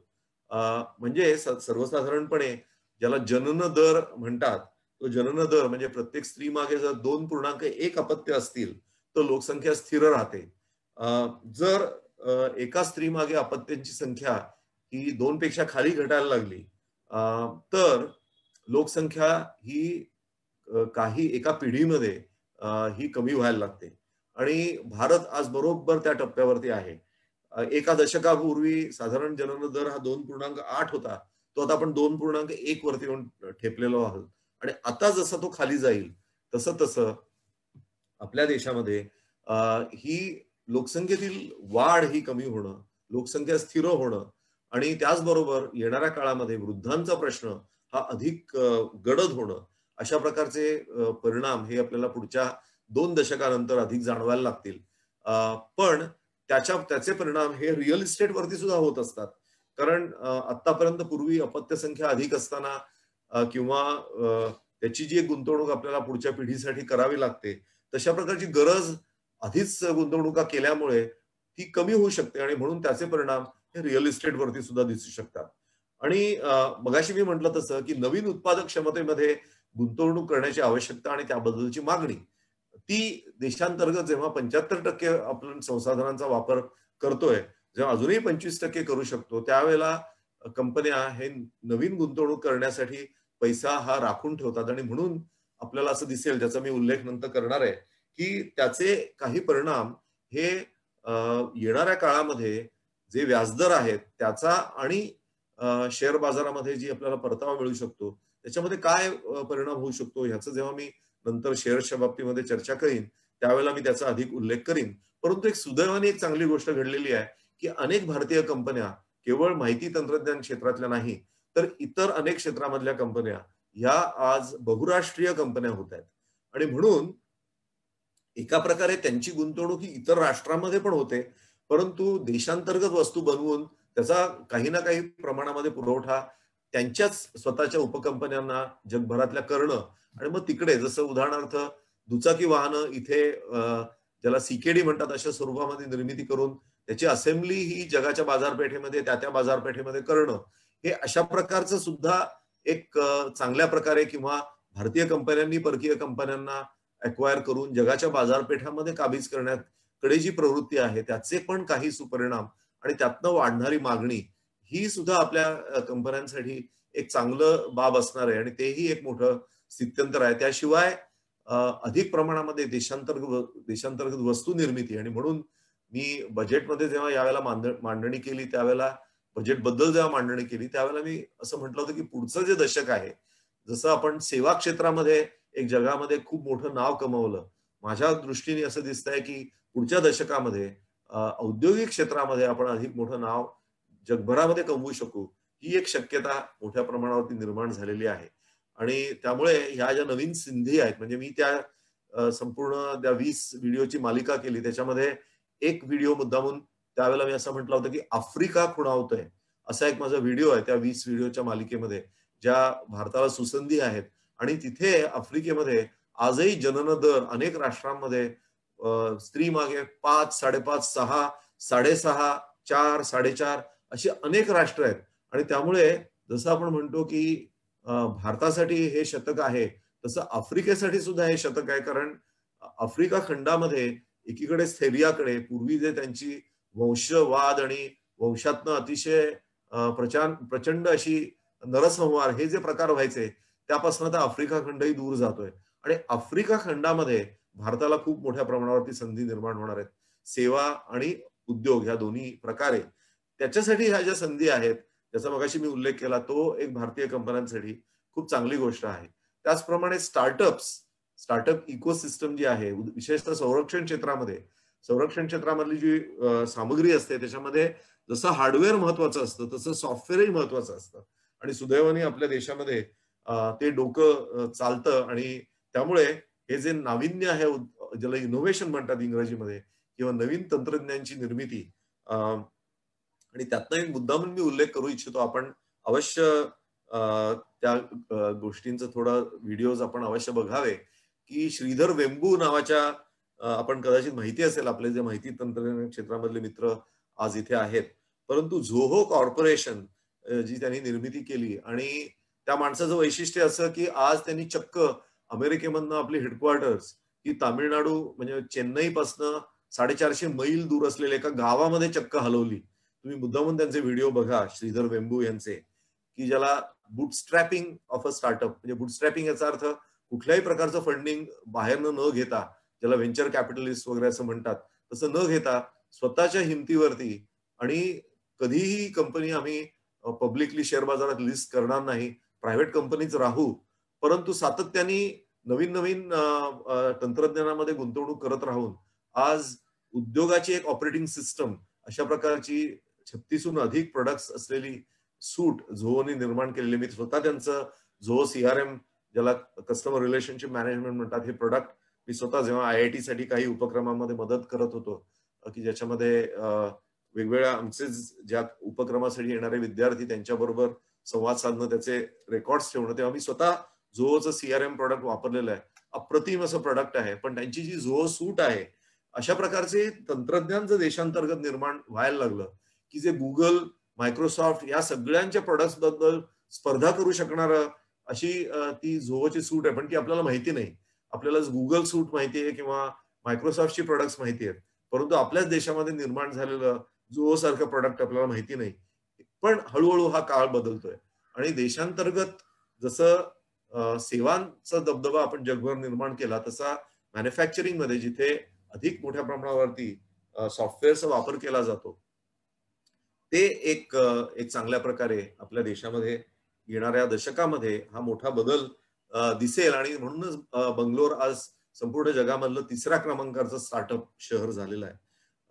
म्हणजे सर्वसाधारणपणे ज्याला जनन दर म्हणतात, तो जनन दर म्हणजे प्रत्येक स्त्री मागे जर 2.1 अपत्य असतील तर लोकसंख्या स्थिर राहते. जर एका स्त्री मागे अपत्यांची संख्या ही 2 पेक्षा खाली घटायला लागली तर लोकसंख्या ही काही एका पिढीमध्ये ही कमी व्हायला लागते. आणि भारत आज बरोबर त्या टप्प्यावरती आहे. एका दशकापूर्वी साधारण जनन दर हा 2.8 होता, तो आता आपण 2.1 वरती येऊन ठेपलेलो आहोत. आणि आता जसा तो खाली जाईल तसं तसं आपल्या देशामध्ये ही लोकसंख्येतील वाढ ही कमी होणं, लोकसंख्या स्थिर होणं आणि त्याचबरोबर येणाऱ्या काळामध्ये वृद्धांचा प्रश्न हा अधिक गडद होणं अशा प्रकारचे परिणाम हे आपल्याला पुढच्या 2 दशकानंतर अधिक जाणवायला लागतील. पण त्याचे परिणाम हे रिअल इस्टेट वरती सुद्धा होत असतात. कारण आतापर्यंत पूर्वी अपत्य संख्या अधिक असताना किंवा त्याची जी एक गुंतवणूक आपल्याला पुढच्या पिढीसाठी करावी लागते तशा प्रकारची गरज आधीच गुंतवणुका केल्यामुळे ती कमी होऊ शकते आणि म्हणून त्याचे परिणाम हे रिअल इस्टेट वरती सुद्धा दिसू शकतात. आणि मगाशी मी म्हटलं तसं की नवीन उत्पादक क्षमतेमध्ये गुंतवणूक करण्याची आवश्यकता आणि त्याबद्दलची मागणी ती देशांतर्गत जेव्हा 75% आपण संसाधनांचा वापर करतोय, जेव्हा अजूनही 25% करू शकतो त्यावेळेला कंपन्या हे नवीन गुंतवणूक करण्यासाठी पैसा हा राखून ठेवतात. आणि म्हणून आपल्याला असं दिसेल, ज्याचा मी उल्लेख नंतर करणार आहे, की त्याचे काही परिणाम हे येणाऱ्या काळामध्ये जे व्याजदर आहेत त्याचा आणि शेअर बाजारामध्ये जी आपल्याला परतावा मिळू शकतो त्याच्यामध्ये काय परिणाम होऊ शकतो ह्याचं जेव्हा मी नंतर शेअर्सच्या बाबतीमध्ये चर्चा करीन त्यावेळेला मी त्याचा अधिक उल्लेख करीन. परंतु एक सुदैवाने एक चांगली गोष्ट घडलेली आहे की अनेक भारतीय कंपन्या केवळ माहिती तंत्रज्ञान क्षेत्रातल्या नाही, तर इतर अनेक क्षेत्रामधल्या कंपन्या ह्या आज बहुराष्ट्रीय कंपन्या होत आहेत. आणि म्हणून एका प्रकारे त्यांची गुंतवणूक ही इतर राष्ट्रांमध्ये पण होते, परंतु देशांतर्गत वस्तू बनवून त्याचा काही ना काही प्रमाणामध्ये पुरवठा त्यांच्याच स्वतःच्या उपकंपन्यांना जगभरातल्या करणं आणि मग तिकडे जसं उदाहरणार्थ दुचाकी वाहनं इथे ज्याला सीकेडी म्हणतात अशा स्वरूपामध्ये निर्मिती करून त्याची असेंब्ली ही जगाच्या बाजारपेठेमध्ये त्या बाजारपेठेमध्ये करणं, हे अशा प्रकारचं सुद्धा एक चांगल्या प्रकारे किंवा भारतीय कंपन्यांनी परकीय कंपन्यांना अक्वायर करून जगाच्या बाजारपेठामध्ये काबीज करण्याकडे जी प्रवृत्ती आहे त्याचे पण काही सुपरिणाम आणि त्यातनं वाढणारी मागणी ही सुद्धा आपल्या कंपन्यांसाठी एक चांगलं बाब असणार आहे आणि तेही एक मोठं स्थित्यंतर आहे. त्याशिवाय अधिक प्रमाणामध्ये देशांतर्गत वस्तू निर्मिती आणि म्हणून मी बजेटमध्ये जेव्हा यावेळेला मांडणी केली त्यावेळेला बजेटबद्दल जेव्हा मांडणी केली त्यावेळेला मी असं म्हटलं होतं की पुढचं जे दशक आहे, जसं आपण सेवा क्षेत्रामध्ये एक जगामध्ये खूप मोठं नाव कमवलं, माझ्या दृष्टीने असं दिसतंय की पुढच्या दशकामध्ये औद्योगिक क्षेत्रामध्ये आपण अधिक मोठं नाव जगभरामध्ये कमवू शकू, ही एक शक्यता मोठ्या प्रमाणावरती निर्माण झालेली आहे. आणि त्यामुळे ह्या ज्या नवीन संधी आहेत, म्हणजे मी त्या संपूर्ण त्या 20 व्हिडिओची मालिका केली, त्याच्यामध्ये एक व्हिडिओ मुद्दामून त्यावेळेला मी असं म्हटलं होतं की आफ्रिका खुणावतोय, असा एक माझा व्हिडिओ आहे त्या 20 व्हिडिओच्या मालिकेमध्ये, ज्या भारताला सुसंधी आहेत. आणि तिथे आफ्रिकेमध्ये आजही जनन दर अनेक राष्ट्रांमध्ये स्त्री मागे 5, 5.5, 6, 6.5, 4, 4.5 अशी अनेक राष्ट्र आहेत. आणि त्यामुळे जसं आपण म्हणतो की भारतासाठी हे शतक आहे, तसं आफ्रिकेसाठी सुद्धा हे शतक आहे. कारण आफ्रिका खंडामध्ये एकीकडे स्थैर्याकडे पूर्वी जे त्यांची वंशवाद आणि वंशातनं अतिशय प्रचंड अशी नरसंहार हे जे प्रकार व्हायचे त्यापासून आता आफ्रिका खंडही दूर जातोय. आणि आफ्रिका खंडामध्ये भारताला खूप मोठ्या प्रमाणावरती संधी निर्माण होणार आहेत, सेवा आणि उद्योग ह्या दोन्ही प्रकारे. त्याच्यासाठी ह्या ज्या संधी आहेत त्याचा मगाशी मी उल्लेख केला, तो एक भारतीय कंपन्यांसाठी खूप चांगली गोष्ट आहे. त्याचप्रमाणे स्टार्टअप इकोसिस्टम जी आहे, विशेषतः संरक्षण क्षेत्रामधली जी सामग्री असते त्याच्यामध्ये जसं हार्डवेअर महत्वाचं असतं तसं सॉफ्टवेअरही महत्वाचं असतं. आणि सुदैवाने आपल्या देशामध्ये ते डोकं चालतं आणि त्यामुळे हे जे नाविन्य आहे, ज्याला इनोव्हेशन म्हणतात इंग्रजीमध्ये, किंवा नवीन तंत्रज्ञानाची निर्मिती, आणि त्यातनं एक मुद्दामून मी उल्लेख करू इच्छितो. आपण अवश्य त्या गोष्टींचं थोडा व्हिडिओज आपण अवश्य बघावे की श्रीधर वेंबू नावाच्या, आपण कदाचित माहिती असेल आपले जे माहिती तंत्रज्ञान क्षेत्रामधले मित्र आज इथे आहेत, परंतु झोहो कॉर्पोरेशन जी त्यांनी निर्मिती केली, आणि त्या माणसाचं वैशिष्ट्य असं की आज त्यांनी चक्क अमेरिकेमधनं आपली हेडक्वार्टर्स ही तामिळनाडू म्हणजे चेन्नई पासनं 450 मैल दूर असलेल्या एका गावामध्ये चक्क हलवली. तुम्ही मुद्दामून त्यांचे व्हिडिओ बघा श्रीधर वेंबू यांचे, की ज्याला बुटस्ट्रॅपिंग ऑफ अ स्टार्टअप, म्हणजे बुटस्ट्रॅपिंग याचा अर्थ कुठल्याही प्रकारचं फंडिंग बाहेरनं न घेता, ज्याला व्हेंचर कॅपिटलिस्ट वगैरे असं म्हणतात, तसं न घेता स्वतःच्या हिमतीवरती, आणि कधीही कंपनी आम्ही पब्लिकली शेअर बाजारात लिस्ट करणार नाही, प्रायव्हेट कंपनीच राहू, परंतु सातत्याने नवीन नवीन तंत्रज्ञानामध्ये गुंतवणूक करत राहून आज उद्योगाची एक ऑपरेटिंग सिस्टम अशा प्रकारची 36हून अधिक प्रोडक्ट्स असलेली सूट झोहोने निर्माण केलेली. मी स्वतः त्यांचं झोहो CRM, ज्याला कस्टमर रिलेशनशिप मॅनेजमेंट म्हणतात, हे प्रोडक्ट मी स्वतः जेव्हा IIT साठी काही उपक्रमांमध्ये मदत करत होतो, की ज्याच्यामध्ये वेगवेगळ्या आमचे ज्या उपक्रमासाठी येणारे विद्यार्थी त्यांच्याबरोबर संवाद साधणं, त्याचे रेकॉर्ड्स ठेवणं, तेव्हा मी स्वतः झोहोचं CRM प्रोडक्ट वापरलेलं आहे. अप्रतिम असं प्रोडक्ट आहे. पण त्यांची जी झोहो सूट आहे, अशा प्रकारचे तंत्रज्ञान जर देशांतर्गत निर्माण व्हायला लागलं की जे गुगल, मायक्रोसॉफ्ट या सगळ्यांच्या प्रोडक्ट्स बद्दल स्पर्धा करू शकणार अशी ती झोहोची सूट आहे, पण ती आपल्याला माहिती नाही. आपल्याला गुगल सूट माहिती आहे किंवा मायक्रोसॉफ्टची प्रोडक्ट्स माहिती आहेत, परंतु आपल्याच देशामध्ये निर्माण झालेलं झोहो सारखं प्रोडक्ट आपल्याला माहिती नाही. पण हळूहळू हा काळ बदलतोय आणि देशांतर्गत जसं सेवांचा दबदबा आपण जगभर निर्माण केला, तसा मॅन्युफॅक्चरिंग मध्ये जिथे अधिक मोठ्या प्रमाणावरती सॉफ्टवेअरचा वापर केला जातो, ते एक चांगल्या प्रकारे आपल्या देशामध्ये येणाऱ्या दशकामध्ये हा मोठा बदल दिसेल. आणि म्हणूनच बंगलोर आज संपूर्ण जगामधलं 3ऱ्या क्रमांकाचं स्टार्टअप शहर झालेलं आहे.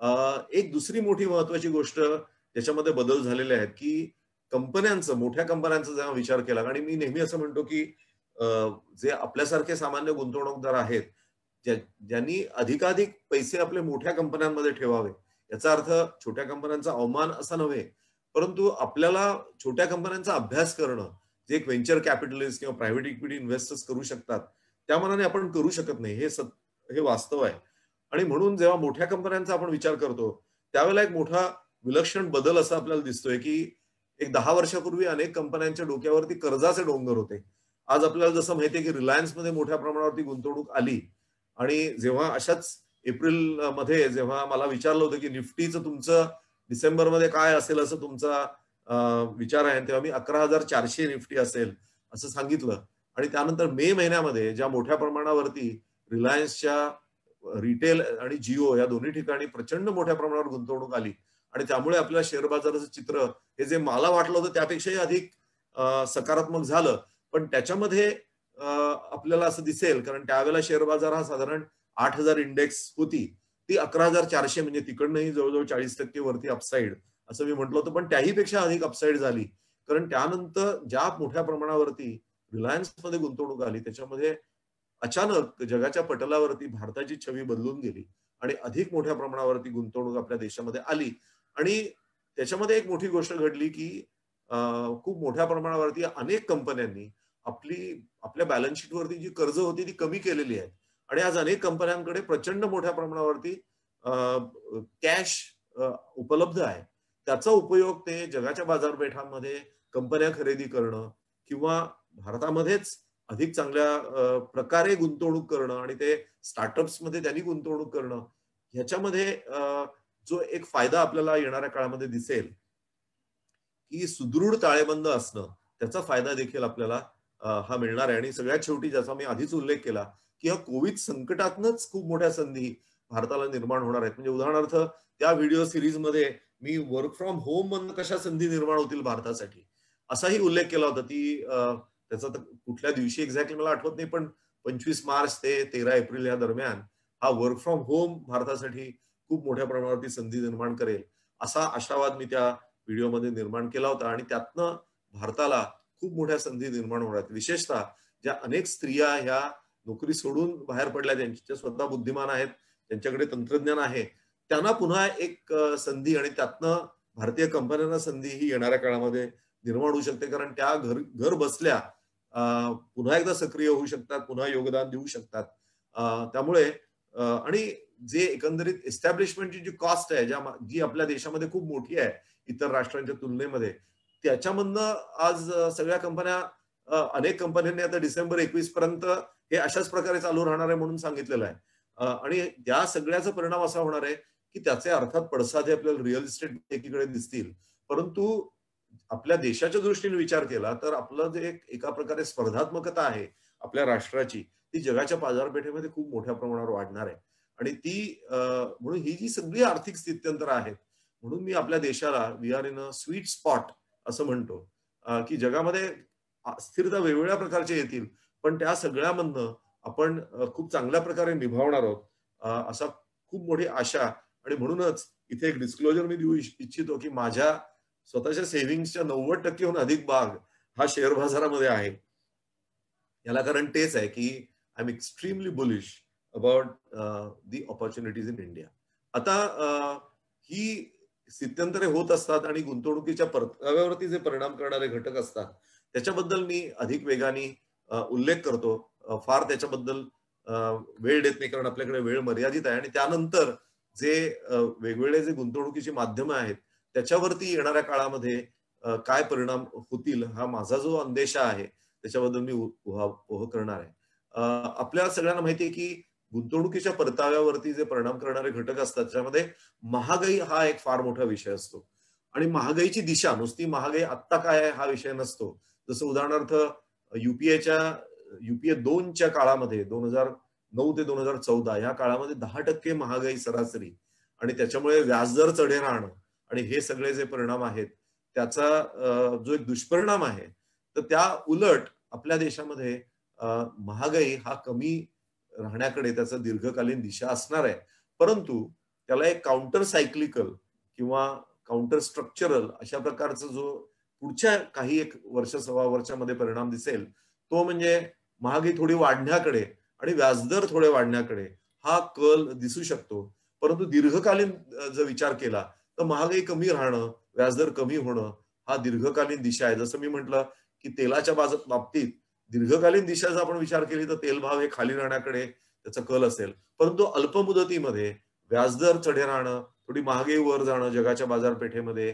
एक दुसरी मोठी महत्वाची गोष्ट त्याच्यामध्ये बदल झालेले आहेत की कंपन्यांचं, मोठ्या कंपन्यांचा जेव्हा विचार केला, आणि मी नेहमी असं म्हणतो की जे आपल्यासारखे सामान्य गुंतवणूकदार आहेत, ज्यांनी अधिकाधिक पैसे आपले मोठ्या कंपन्यांमध्ये ठेवावे, याचा अर्थ छोट्या कंपन्यांचा अवमान असा नव्हे, परंतु आपल्याला छोट्या कंपन्यांचा अभ्यास करणं, जे एक व्हेंचर कॅपिटलिस्ट किंवा प्रायव्हेट इक्विटी इन्व्हेस्टर्स करू शकतात, त्या मनाने आपण करू शकत नाही, हे वास्तव आहे. आणि म्हणून जेव्हा मोठ्या कंपन्यांचा आपण विचार करतो, त्यावेळेला एक मोठा विलक्षण बदल असा आपल्याला दिसतोय की एक 10 वर्षापूर्वी अनेक कंपन्यांच्या डोक्यावरती कर्जाचे डोंगर होते. आज आपल्याला जसं माहितीये की रिलायन्समध्ये मोठ्या प्रमाणावरती गुंतवणूक आली, आणि जेव्हा अशाच एप्रिल मध्ये जेव्हा मला विचारलं होतं की निफ्टीचं तुमचं डिसेंबरमध्ये काय असेल असं तुमचा विचार आहे, तेव्हा मी 11,400 निफ्टी असेल असं सांगितलं. आणि त्यानंतर मे महिन्यामध्ये ज्या मोठ्या प्रमाणावरती रिलायन्सच्या रिटेल आणि जिओ या दोन्ही ठिकाणी प्रचंड मोठ्या प्रमाणावर गुंतवणूक आली, आणि त्यामुळे आपल्या शेअर बाजाराचं चित्र हे जे मला वाटलं होतं त्यापेक्षाही अधिक सकारात्मक झालं. पण त्याच्यामध्ये आपल्याला असं दिसेल, कारण त्यावेळेला शेअर बाजार हा साधारण 8,000 इंडेक्स होती, ती 11,400, म्हणजे तिकडनंही जवळजवळ 40% वरती अपसाईड असं मी म्हटलं होतं, पण त्याही पेक्षा अधिक अपसाईड झाली. कारण त्यानंतर ज्या मोठ्या प्रमाणावरती रिलायन्समध्ये गुंतवणूक आली, त्याच्यामध्ये अचानक जगाच्या पटलावरती भारताची छवी बदलून गेली आणि अधिक मोठ्या प्रमाणावरती गुंतवणूक आपल्या देशामध्ये आली. आणि त्याच्यामध्ये एक मोठी गोष्ट घडली की खूप मोठ्या प्रमाणावरती अनेक कंपन्यांनी आपल्या बॅलन्स शीटवरती जी कर्ज होती ती कमी केलेली आहेत, आणि आज अनेक कंपन्यांकडे प्रचंड मोठ्या प्रमाणावरती कॅश उपलब्ध आहे. त्याचा उपयोग ते जगाच्या बाजारपेठांमध्ये कंपन्या खरेदी करणं किंवा भारतामध्येच अधिक चांगल्या प्रकारे गुंतवणूक करणं आणि ते स्टार्टअप्स मध्ये त्यांनी गुंतवणूक करणं, ह्याच्यामध्ये जो एक फायदा आपल्याला येणाऱ्या काळामध्ये दिसेल की सुदृढ ताळेबंद असणं, त्याचा फायदा देखील आपल्याला हा मिळणार आहे. आणि सगळ्यात शेवटी ज्याचा मी आधीच उल्लेख केला की या कोविड संकटातनच खूप मोठ्या संधी भारताला निर्माण होणार आहेत. म्हणजे उदाहरणार्थ त्या व्हिडिओ सिरीजमध्ये मी वर्क फ्रॉम होम मधून कशा संधी निर्माण होतील भारतासाठी असाही उल्लेख केला होता. त्याचा तर कुठल्या दिवशी एक्झॅक्टली मला आठवत नाही, पण 25 मार्च ते 13 एप्रिल या दरम्यान हा वर्क फ्रॉम होम भारतासाठी खूप मोठ्या प्रमाणावरती संधी निर्माण करेल असा आशावाद मी त्या व्हिडिओमध्ये निर्माण केला होता. आणि त्यातनं भारताला खूप मोठ्या संधी निर्माण होणार आहेत. विशेषतः ज्या अनेक स्त्रिया ह्या नोकरी सोडून बाहेर पडल्या, ज्यांच्या स्वतः बुद्धिमान आहेत, त्यांच्याकडे तंत्रज्ञान आहे, त्यांना पुन्हा एक संधी, आणि त्यातनं भारतीय कंपन्यांना संधी ही येणाऱ्या काळामध्ये निर्माण होऊ शकते. कारण त्या घर बसल्या पुन्हा एकदा सक्रिय होऊ शकतात, पुन्हा योगदान देऊ शकतात. त्यामुळे आणि जे एकंदरीत एस्टॅब्लिशमेंटची जी कॉस्ट आहे, जी आपल्या देशामध्ये खूप मोठी आहे इतर राष्ट्रांच्या तुलनेमध्ये, त्याच्यामधनं आज सगळ्या कंपन्या, अनेक कंपन्यांनी आता डिसेंबर 21 पर्यंत हे अशाच प्रकारे चालू राहणार आहे म्हणून सांगितलेलं आहे. आणि त्या सगळ्याचा परिणाम असा होणार आहे की त्याचे अर्थात पडसाद हे आपल्याला रिअल इस्टेट एकीकडे दिसतील, परंतु आपल्या देशाच्या दृष्टीने विचार केला तर आपलं जे एका प्रकारे स्पर्धात्मकता आहे आपल्या राष्ट्राची, ती जगाच्या बाजारपेठेमध्ये खूप मोठ्या प्रमाणावर वाढणार आहे. आणि ती म्हणून ही जी सगळी आर्थिक स्थित्यंतर आहेत, म्हणून मी आपल्या देशाला we are in a sweet spot असं म्हणतो, की जगामध्ये अस्थिरता वेगवेगळ्या प्रकारच्या येतील, पण त्या सगळ्यामधनं आपण खूप चांगल्या प्रकारे निभावणार आहोत असा खूप मोठी आशा. आणि म्हणूनच इथे एक डिस्क्लोजर मी देऊ इच्छितो की माझ्या स्वतःच्या सेव्हिंग्सच्या 90% अधिक भाग हा शेअर बाजारामध्ये आहे. याला कारण तेच आहे की I am extremely bullish about the opportunities in India. आता ही स्थित्यंतरे होत असतात आणि गुंतवणुकीच्या परताव्यावरती जे परिणाम करणारे घटक असतात त्याच्याबद्दल मी अधिक वेगाने उल्लेख करतो. फार त्याच्याबद्दल वेळ देत नाही, कारण आपल्याकडे वेळ मर्यादित आहे. आणि त्यानंतर जे वेगवेगळे जे गुंतवणुकीची माध्यमं आहेत त्याच्यावरती येणाऱ्या काळामध्ये काय परिणाम होतील हा माझा जो अंदेशा आहे त्याच्याबद्दल मी उहापोह करणार आहे. आपल्या सगळ्यांना माहिती आहे की गुंतवणुकीच्या परताव्यावरती जे परिणाम करणारे घटक असतात त्याच्यामध्ये महागाई हा एक फार मोठा विषय असतो. आणि महागाईची दिशा, नुसती महागाई आत्ता काय आहे हा विषय नसतो. जसं उदाहरणार्थ युपीए 2च्या काळामध्ये 2009 ते 2014 या काळामध्ये 10% महागाई सरासरी, आणि त्याच्यामुळे व्याजदर चढे राहणं आणि हे सगळे जे परिणाम आहेत त्याचा जो एक दुष्परिणाम आहे, तर त्या उलट आपल्या देशामध्ये महागाई हा कमी राहण्याकडे त्याचा दीर्घकालीन दिशा असणार आहे. परंतु त्याला एक काउंटर सायक्लिकल किंवा काउंटर स्ट्रक्चरल अशा प्रकारचा जो पुढच्या काही एक वर्ष सव्वा वर्षामध्ये परिणाम दिसेल तो म्हणजे महागाई थोडी वाढण्याकडे आणि व्याजदर थोडे वाढण्याकडे हा कल दिसू शकतो. परंतु दीर्घकालीन जर विचार केला तर महागाई कमी राहणं, व्याजदर कमी होणं हा दीर्घकालीन दिशा आहे. जसं मी म्हटलं की तेलाच्या बाबतीत दीर्घकालीन दिशा जर आपण विचार केली तर तेल भाव हे खाली राहण्याकडे त्याचा कल असेल. परंतु अल्प मुदतीमध्ये व्याजदर चढे राहणं, थोडी महागाई वर जाणं जगाच्या बाजारपेठेमध्ये,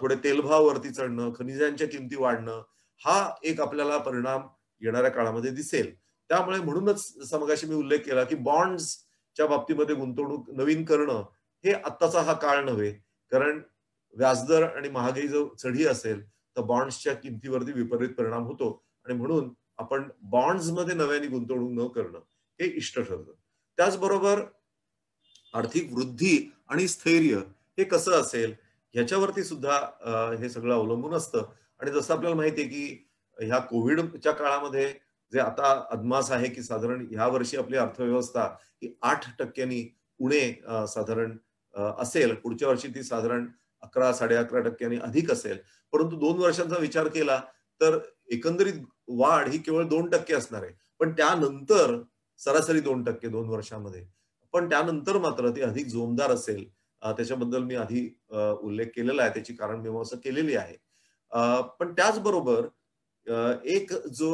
थोडे तेलभाव वरती चढणं, खनिजांच्या किमती वाढणं हा एक आपल्याला परिणाम येणाऱ्या काळामध्ये दिसेल. त्यामुळे म्हणूनच मगाशी मी उल्लेख केला की बॉन्ड्सच्या बाबतीमध्ये गुंतवणूक नवीन करणं हे आत्ताचा हा काळ नव्हे. कारण व्याजदर आणि महागाई जर चढी असेल तर बॉन्ड्सच्या किमतीवरती विपरीत परिणाम होतो आणि म्हणून आपण बॉन्ड्समध्ये नव्याने गुंतवणूक न करणं हे इष्ट ठरतं. त्याचबरोबर आर्थिक वृद्धी आणि स्थैर्य हे कसं असेल ह्याच्यावरती सुद्धा हे सगळं अवलंबून असतं. आणि जसं आपल्याला माहिती आहे की ह्या कोविडच्या काळामध्ये जे आता अदमास आहे की साधारण ह्या वर्षी आपली अर्थव्यवस्था ही 8% उणे साधारण असेल, पुढच्या वर्षी ती साधारण 11-11.5% अधिक असेल. परंतु 2 वर्षांचा विचार केला तर एकंदरीत वाढ ही केवळ 2% असणार आहे. पण त्यानंतर सरासरी 2% 2 वर्षांमध्ये, पण त्यानंतर मात्र ती अधिक जोमदार असेल. त्याच्याबद्दल मी आधी उल्लेख केलेला आहे, त्याची कारण मीमांसा केलेली आहे. पण त्याचबरोबर एक जो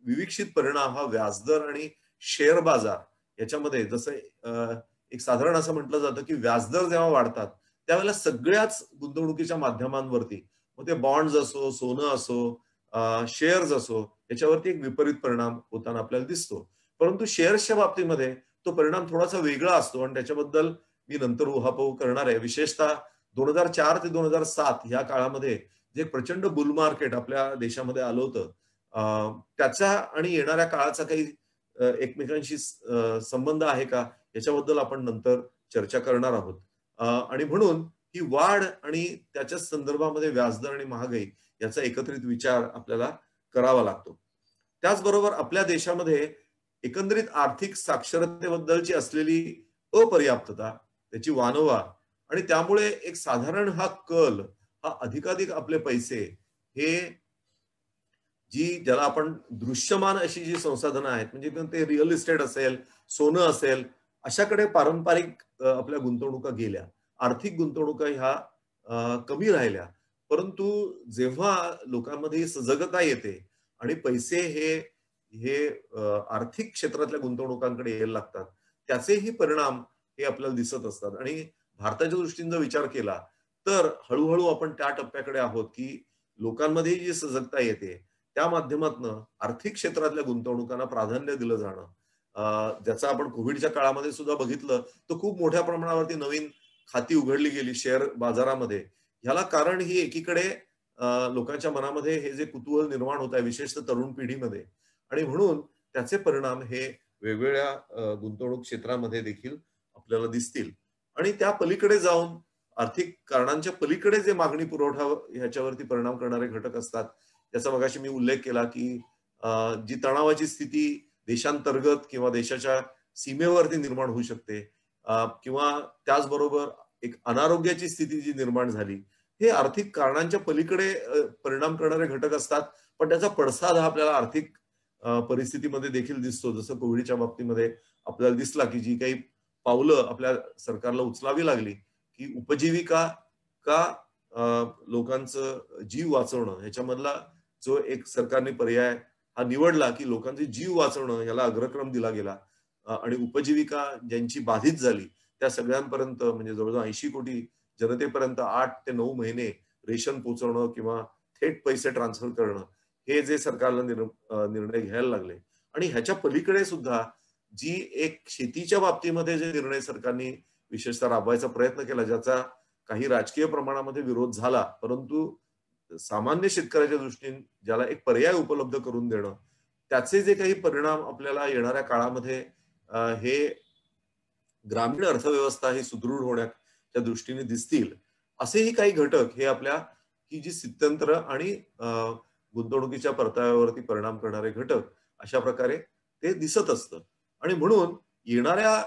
विविक्षित परिणाम हा व्याजदर आणि शेअर बाजार याच्यामध्ये जसं एक साधारण असं म्हटलं जातं की व्याजदर जेव्हा वाढतात त्यावेळेला सगळ्याच गुंतवणुकीच्या माध्यमांवरती, मग ते बॉन्ड्स असो, सोनं असो, शेअर्स असो, याच्यावरती एक विपरीत परिणाम होताना आपल्याला दिसतो. परंतु शेअर्सच्या बाबतीमध्ये तो परिणाम थोडासा वेगळा असतो आणि त्याच्याबद्दल मी नंतर उहापोह करणार आहे. विशेषतः 2004 ते 2007 या काळामध्ये जे प्रचंड बुल मार्केट आपल्या देशामध्ये आलं होतं, त्याचा आणि येणाऱ्या काळाचा काही एकमेकांशी संबंध आहे का याच्याबद्दल आपण नंतर चर्चा करणार आहोत. आणि म्हणून ही वाढ आणि त्याच्या संदर्भामध्ये व्याजदर आणि महागाई याचा एकत्रित विचार आपल्याला करावा लागतो. त्याचबरोबर आपल्या देशामध्ये एकंदरीत आर्थिक साक्षरतेबद्दलची असलेली अपर्याप्तता, त्याची वानवा आणि त्यामुळे एक साधारण हा कल हा अधिकाधिक आपले पैसे हे ज्याला आपण दृश्यमान अशी जी संसाधनं आहेत म्हणजे ते रिअल इस्टेट असेल, सोनं असेल, अशाकडे पारंपरिक आपल्या गुंतवणुका गेल्या. आर्थिक गुंतवणुका ह्या कमी राहिल्या. परंतु जेव्हा लोकांमध्ये सजगता येते आणि पैसे हे आर्थिक क्षेत्रातल्या गुंतवणुकांकडे यायला लागतात, त्याचेही परिणाम हे आपल्याला दिसत असतात. आणि भारताच्या दृष्टीने जर विचार केला तर हळूहळू आपण त्या टप्प्याकडे आहोत की लोकांमध्ये जी सजगता येते त्या माध्यमातून आर्थिक क्षेत्रातल्या गुंतवणुकांना प्राधान्य दिलं जाणं, ज्याचं आपण कोविडच्या काळामध्ये सुद्धा बघितलं तर खूप मोठ्या प्रमाणावरती नवीन खाती उघडली गेली शेअर बाजारामध्ये. ह्याला कारण ही एकीकडे लोकांच्या मनामध्ये हे जे कुतूहल निर्माण होत आहे विशेषतः तरुण पिढीमध्ये, आणि म्हणून त्याचे परिणाम हे वेगवेगळ्या गुंतवणूक क्षेत्रामध्ये देखील आपल्याला दिसतील. आणि त्या पलीकडे जाऊन आर्थिक कारणांच्या पलीकडे जे मागणी पुरवठा ह्याच्यावरती परिणाम करणारे घटक असतात, त्याचा मगाशी मी उल्लेख केला की जी तणावाची स्थिती देशांतर्गत किंवा देशाच्या सीमेवरती निर्माण होऊ शकते, किंवा त्याचबरोबर एक अनारोग्याची स्थिती जी निर्माण झाली, हे आर्थिक कारणांच्या पलीकडे परिणाम करणारे घटक असतात. पण त्याचा पडसाद हा आपल्याला आर्थिक परिस्थितीमध्ये देखील दिसतो. जसं कोविडच्या बाबतीमध्ये आपल्याला दिसला की जी काही पावलं आपल्या सरकारला उचलावी लागली की उपजीविका का लोकांचं जीव वाचवणं, ह्याच्यामधला जो एक सरकारने पर्याय हा निवडला की लोकांचे जीव वाचवणं याला अग्रक्रम दिला गेला. आणि उपजीविका ज्यांची बाधित झाली त्या सगळ्यांपर्यंत म्हणजे जवळजवळ 80 कोटी जनतेपर्यंत 8 ते 9 महिने रेशन पोहोचवणं किंवा थेट पैसे ट्रान्सफर करणं, हे जे सरकारला निर्णय घ्यायला लागले. आणि ह्याच्या पलीकडे सुद्धा जी एक शेतीच्या बाबतीमध्ये जे निर्णय सरकारने विशेषतः राबवायचा प्रयत्न केला, ज्याचा काही राजकीय प्रमाणामध्ये विरोध झाला, परंतु सामान्य शेतकऱ्याच्या दृष्टीने ज्याला एक पर्याय उपलब्ध करून देणं, त्याचे जे काही परिणाम आपल्याला येणाऱ्या काळामध्ये हे ग्रामीण अर्थव्यवस्था ही सुदृढ होण्याच्या दृष्टीने दिसतील, असेही काही घटक हे आपल्या ही जी स्थित्यंतर आणि गुंतवणुकीच्या परताव्यावरती परिणाम करणारे घटक अशा प्रकारे ते दिसत असतं. आणि म्हणून येणाऱ्या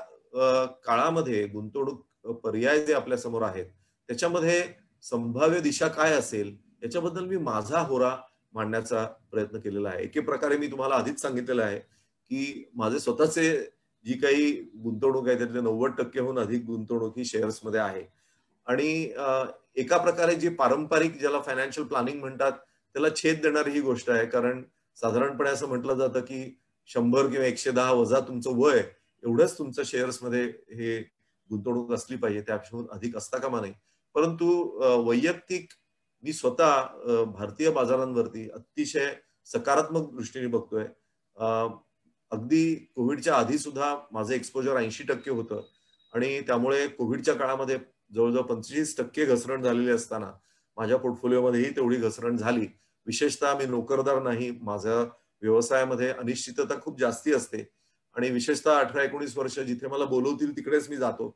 काळामध्ये गुंतवणूक पर्याय जे आपल्या समोर आहेत त्याच्यामध्ये संभाव्य दिशा काय असेल याच्याबद्दल मी माझा होरा मांडण्याचा प्रयत्न केलेला आहे. एके प्रकारे मी तुम्हाला आधीच सांगितलेलं आहे की माझे स्वतःचे जी काही गुंतवणूक आहे त्यातले 90% अधिक गुंतवणूक ही शेअर्समध्ये आहे. आणि एका प्रकारे जी पारंपरिक ज्याला फायनान्शियल प्लॅनिंग म्हणतात त्याला छेद देणारी ही गोष्ट आहे. कारण साधारणपणे असं म्हटलं जातं की 100 किंवा 110 वजा तुमचं वय एवढंच तुमचं शेअर्समध्ये हे गुंतवणूक असली पाहिजे, त्यापेक्षा अधिक असता कामा नये. परंतु वैयक्तिक मी स्वतः भारतीय बाजारांवरती अतिशय सकारात्मक दृष्टीने बघतोय. अगदी कोविडच्या आधी सुद्धा माझं एक्सपोजर 80% होतं आणि त्यामुळे कोविडच्या काळामध्ये जवळजवळ 25% घसरण झालेली असताना माझ्या पोर्टफोलिओमध्येही तेवढी घसरण झाली. विशेषतः मी नोकरदार नाही, माझ्या व्यवसायामध्ये अनिश्चितता खूप जास्ती असते आणि विशेषतः 18-19 वर्ष जिथे मला बोलवतील तिकडेच मी जातो.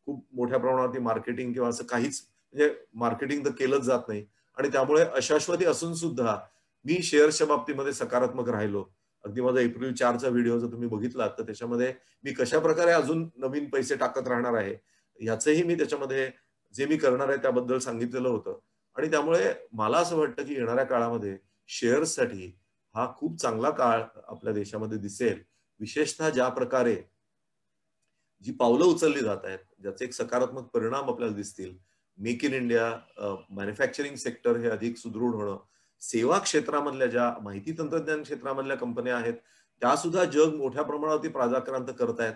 खूप मोठ्या प्रमाणावरती मार्केटिंग किंवा असं काहीच म्हणजे मार्केटिंग तर केलंच जात नाही आणि त्यामुळे अशाश्वती असून सुद्धा मी शेअर्सच्या बाबतीमध्ये सकारात्मक राहिलो. अगदी माझा एप्रिल 4चा व्हिडिओ जर तुम्ही बघितलात तर त्याच्यामध्ये मी कशा प्रकारे अजून नवीन पैसे टाकत राहणार आहे याचंही मी त्याच्यामध्ये जे मी करणार आहे त्याबद्दल सांगितलेलं होतं. आणि त्यामुळे मला असं वाटतं की येणाऱ्या काळामध्ये शेअर्ससाठी हा खूप चांगला काळ आपल्या देशामध्ये दिसेल. विशेषतः ज्या प्रकारे जी पावलं उचलली जात आहेत ज्याचे एक सकारात्मक परिणाम आपल्याला दिसतील. Make in India, manufacturing sector हे अधिक सुदृढ होणं, सेवा क्षेत्रामधल्या ज्या माहिती तंत्रज्ञान क्षेत्रामधल्या कंपन्या आहेत त्या सुद्धा जग मोठ्या प्रमाणावरती प्राधाक्रांत करतायत.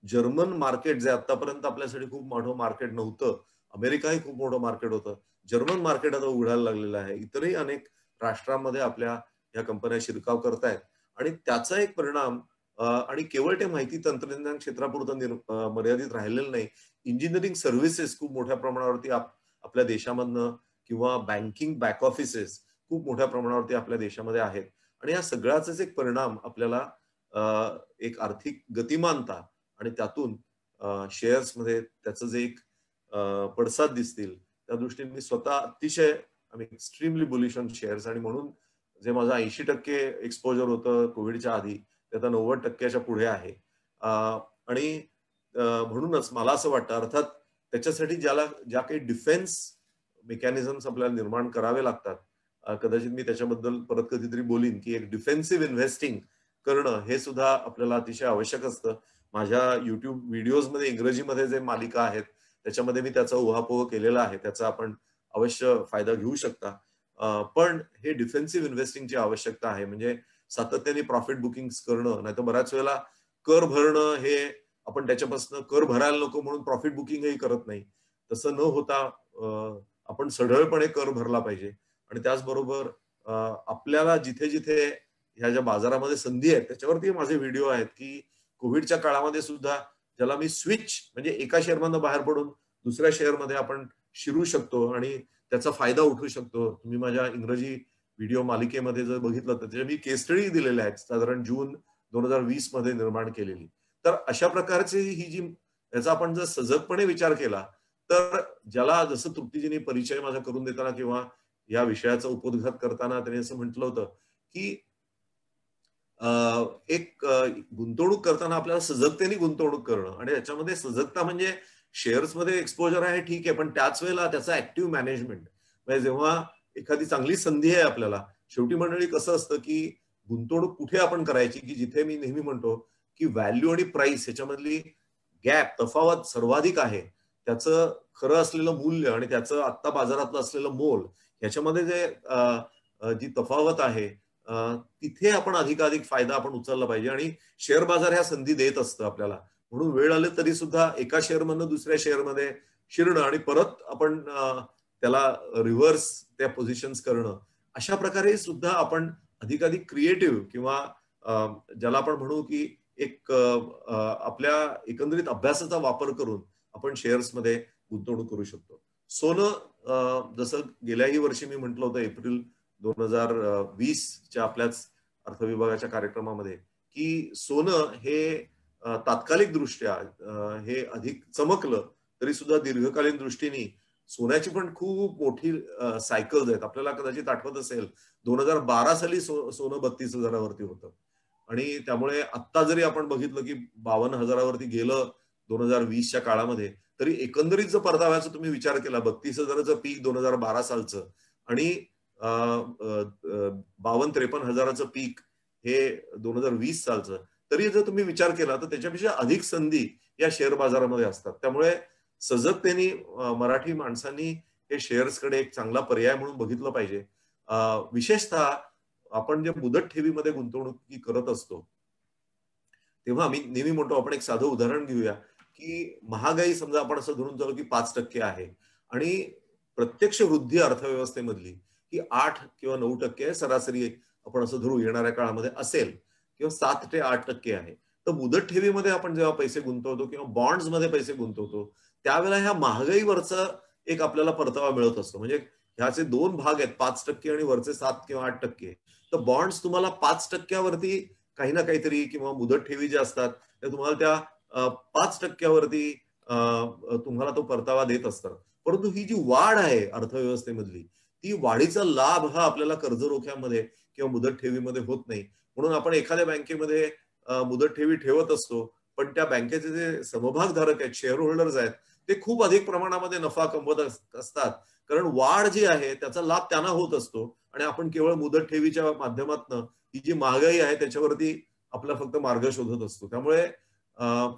जर्मन मार्केट जे आतापर्यंत आपल्यासाठी खूप मोठं मार्केट नव्हतं, अमेरिकाही खूप मोठं मार्केट होतं, जर्मन मार्केट आता उघडायला लागलेलं आहे. इतरही अनेक राष्ट्रांमध्ये आपल्या या कंपन्या शिरकाव करतायत आणि त्याचा एक परिणाम आणि केवळ ते माहिती तंत्रज्ञान क्षेत्रापुरतं मर्यादित राहिलेलं नाही. इंजिनिअरिंग सर्व्हिसेस खूप मोठ्या प्रमाणावरती आपल्या देशामधनं किंवा बँकिंग बॅक ऑफिसेस खूप मोठ्या प्रमाणावरती आपल्या देशामध्ये आहेत आणि या सगळ्याचाच एक परिणाम आपल्याला एक आर्थिक गतिमानता आणि त्यातून शेअर्समध्ये त्याचं जे एक पडसाद दिसतील त्या दृष्टीने मी स्वतः अतिशय एक्स्ट्रीमली बुलिश ऑन शेअर्स आणि म्हणून जे माझं 80% एक्सपोजर होतं कोविडच्या आधी ते आता 90%च्या पुढे आहे. आणि म्हणूनच मला असं वाटतं अर्थात त्याच्यासाठी ज्या काही डिफेन्स मेकॅनिझम्स आपल्याला निर्माण करावे लागतात. कदाचित मी त्याच्याबद्दल परत कधीतरी बोलीन की एक डिफेन्सिव्ह इन्व्हेस्टिंग करणं हे सुद्धा आपल्याला अतिशय आवश्यक असतं. माझ्या युट्यूब व्हिडिओजमध्ये इंग्रजीमध्ये जे मालिका आहेत त्याच्यामध्ये मी त्याचा उहापोह केलेला आहे. त्याचा आपण अवश्य फायदा घेऊ शकता. पण हे डिफेन्सिव्ह इन्व्हेस्टिंगची आवश्यकता आहे. म्हणजे सातत्याने प्रॉफिट बुकिंग करणं, नाहीतर बऱ्याच वेळेला कर भरणं हे आपण त्याच्यापासून कर भरायला नको म्हणून प्रॉफिट बुकिंगही करत नाही. तसं न होता आपण सढळपणे कर भरला पाहिजे आणि त्याचबरोबर आपल्याला जिथे जिथे ह्या ज्या बाजारामध्ये संधी आहेत त्याच्यावरती माझे व्हिडिओ आहेत की कोविडच्या काळामध्ये सुद्धा ज्याला मी स्विच म्हणजे एका शेअरमधनं बाहेर पडून दुसऱ्या शेअरमध्ये आपण शिरू शकतो आणि त्याचा फायदा उठवू शकतो. तुम्ही माझ्या इंग्रजी व्हिडिओ मालिकेमध्ये जर बघितलं तर त्याच्या मी केस स्टडी दिलेल्या आहेत साधारण जून 2020 मध्ये निर्माण केलेली. तर अशा प्रकारची ही जी याचा आपण जर सजगपणे विचार केला तर ज्याला जसं तृप्तीजींनी परिचय माझा करून देताना किंवा या विषयाचा उपोद्घात करताना त्यांनी असं म्हटलं होतं की एक गुंतवणूक करताना आपल्याला सजगतेने गुंतवणूक करणं आणि याच्यामध्ये सजगता म्हणजे शेअर्समध्ये एक्सपोजर आहे ठीक आहे, पण त्याच वेळेला त्याचा ऍक्टिव्ह मॅनेजमेंट म्हणजे जेव्हा एखादी चांगली संधी आहे आपल्याला शेवटी मंडळी कसं असतं की गुंतवणूक कुठे आपण करायची की जिथे मी नेहमी म्हणतो की व्हॅल्यू आणि प्राइस याच्यामधली गॅप तफावत सर्वाधिक आहे. त्याचं खरं असलेलं मूल्य आणि त्याचं आत्ता बाजारातलं असलेलं मोल ह्याच्यामध्ये जे जी तफावत आहे तिथे आपण अधिकाधिक फायदा आपण उचलला पाहिजे आणि शेअर बाजार ह्या संधी देत असतं आपल्याला. म्हणून वेळ आली तरी सुद्धा एका शेअरमधनं दुसऱ्या शेअरमध्ये शिरणं आणि परत आपण त्याला रिव्हर्स त्या पोझिशन्स करणं अशा प्रकारे सुद्धा आपण अधिकाधिक क्रिएटिव्ह किंवा ज्याला आपण म्हणू की एक आपल्या एकंदरीत अभ्यासाचा वापर करून आपण शेअर्समध्ये गुंतवणूक करू शकतो. सोनं जसं गेल्याही वर्षी मी म्हटलं होतं एप्रिल 2020च्या आपल्याच अर्थविभागाच्या कार्यक्रमामध्ये की सोनं हे तात्कालिक दृष्ट्या हे अधिक चमकलं तरी सुद्धा दीर्घकालीन दृष्टीने सोन्याची पण खूप मोठी सायकल्स आहेत. आपल्याला कदाचित आठवत असेल 2012 साली सोनं 32,000वरती होतं आणि त्यामुळे आत्ता जरी आपण बघितलं की 52,000वरती गेलं 2020च्या काळामध्ये, तरी एकंदरीत जर परताव्याचा तुम्ही विचार केला 32,000चं पीक 2012 सालचं आणि 52-53 हजाराचं पीक हे 2020 सालचं, तरी जर तुम्ही विचार केला तर त्याच्यापेक्षा अधिक संधी या शेअर बाजारामध्ये असतात. त्यामुळे सजगतेने मराठी माणसांनी हे शेअर्सकडे एक चांगला पर्याय म्हणून बघितलं पाहिजे. विशेषतः आपण जे मुदत ठेवीमध्ये गुंतवणूक करत असतो तेव्हा आम्ही नेहमी म्हणतो, आपण एक साधं उदाहरण घेऊया की महागाई समजा आपण असं धरून चालू की 5% आहे आणि प्रत्यक्ष वृद्धी अर्थव्यवस्थेमधली ही 8 किंवा 9% सरासरी आपण असं धरू येणाऱ्या काळामध्ये असेल किंवा 7 ते 8% आहे. तर मुदत ठेवीमध्ये आपण जेव्हा पैसे गुंतवतो किंवा बॉन्ड्समध्ये पैसे गुंतवतो त्यावेळेला ह्या महागाईवरचा एक आपल्याला परतावा मिळत असतो. म्हणजे ह्याचे दोन भाग आहेत, 5% आणि वरचे 7 किंवा 8%. तर बॉन्ड्स तुम्हाला 5%वरती काही ना काहीतरी किंवा मुदत ठेवी ज्या असतात त्या तुम्हाला त्या 5%वरती तुम्हाला तो परतावा देत असतात. परंतु ही जी वाढ आहे अर्थव्यवस्थेमधली, ती वाढीचा लाभ हा आपल्याला कर्ज रोख्यामध्ये किंवा मुदत ठेवीमध्ये होत नाही. म्हणून आपण एखाद्या बँकेमध्ये मुदत ठेवी ठेवत असतो, पण त्या बँकेचे जे समभागधारक आहेत, शेअर होल्डर्स आहेत, ते खूप अधिक प्रमाणामध्ये नफा कमवत असतात. कारण वाढ जी आहे त्याचा लाभ त्यांना होत असतो आणि आपण केवळ मुदत ठेवीच्या माध्यमातून ही जी महागाई आहे त्याच्यावरती आपला फक्त मार्ग शोधत असतो. त्यामुळे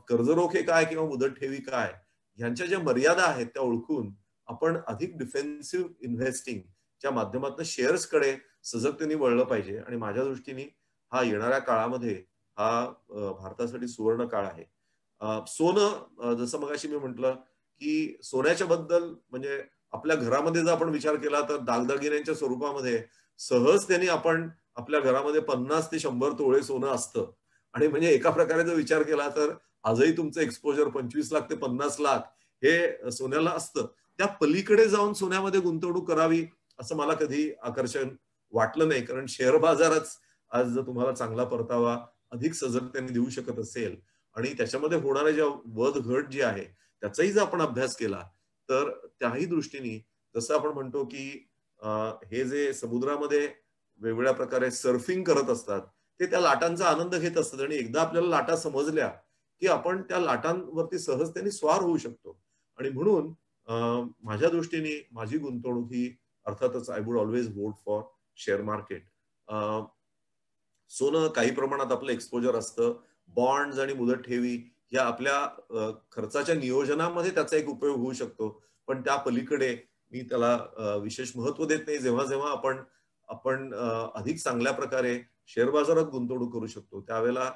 कर्ज रोखे काय किंवा मुदत ठेवी काय ह्यांच्या ज्या मर्यादा आहेत त्या ओळखून आपण अधिक डिफेन्सिव्ह इन्व्हेस्टिंगच्या माध्यमातून शेअर्सकडे सजगतेने वळलं पाहिजे. आणि माझ्या दृष्टीने हा येणाऱ्या काळामध्ये हा भारतासाठी सुवर्ण काळ आहे. सोनं, जसं मगाशी मी म्हटलं की सोन्याच्या बद्दल म्हणजे आपल्या घरामध्ये जर आपण विचार केला तर दागदागिन्यांच्या स्वरूपामध्ये सहज त्यांनी आपण आपल्या घरामध्ये 50 ते 100 तोळे सोनं असतं. आणि म्हणजे एका प्रकारे जर विचार केला तर आजही तुमचं एक्सपोजर 25 लाख ते 50 लाख हे सोन्याला असतं. त्या पलीकडे जाऊन सोन्यामध्ये गुंतवणूक करावी असं मला कधी आकर्षण वाटलं नाही. कारण शेअर बाजारच आज जर तुम्हाला चांगला परतावा अधिक सजगतेने देऊ शकत असेल आणि त्याच्यामध्ये होणाऱ्या ज्या वध घट जी आहे त्याचाही जर आपण अभ्यास केला तर त्याही दृष्टीने जसं आपण म्हणतो की हे जे समुद्रामध्ये वेगवेगळ्या प्रकारे सर्फिंग करत असतात ते त्या लाटांचा आनंद घेत असतात आणि एकदा आपल्याला लाटा समजल्या की आपण त्या लाटांवरती सहजतेने स्वार होऊ शकतो. आणि म्हणून माझ्या दृष्टीने माझी गुंतवणूक ही अर्थातच I would always vote for share market. सोनं काही प्रमाणात आपलं एक्सपोजर असतं, बॉन्ड्स आणि मुदत ठेवी या आपल्या खर्चाच्या नियोजनामध्ये त्याचा एक उपयोग होऊ शकतो. पण त्या पलीकडे मी त्याला विशेष महत्व देत नाही. जेव्हा जेव्हा आपण अधिक चांगल्या प्रकारे शेअर बाजारात गुंतवणूक करू शकतो त्यावेळेला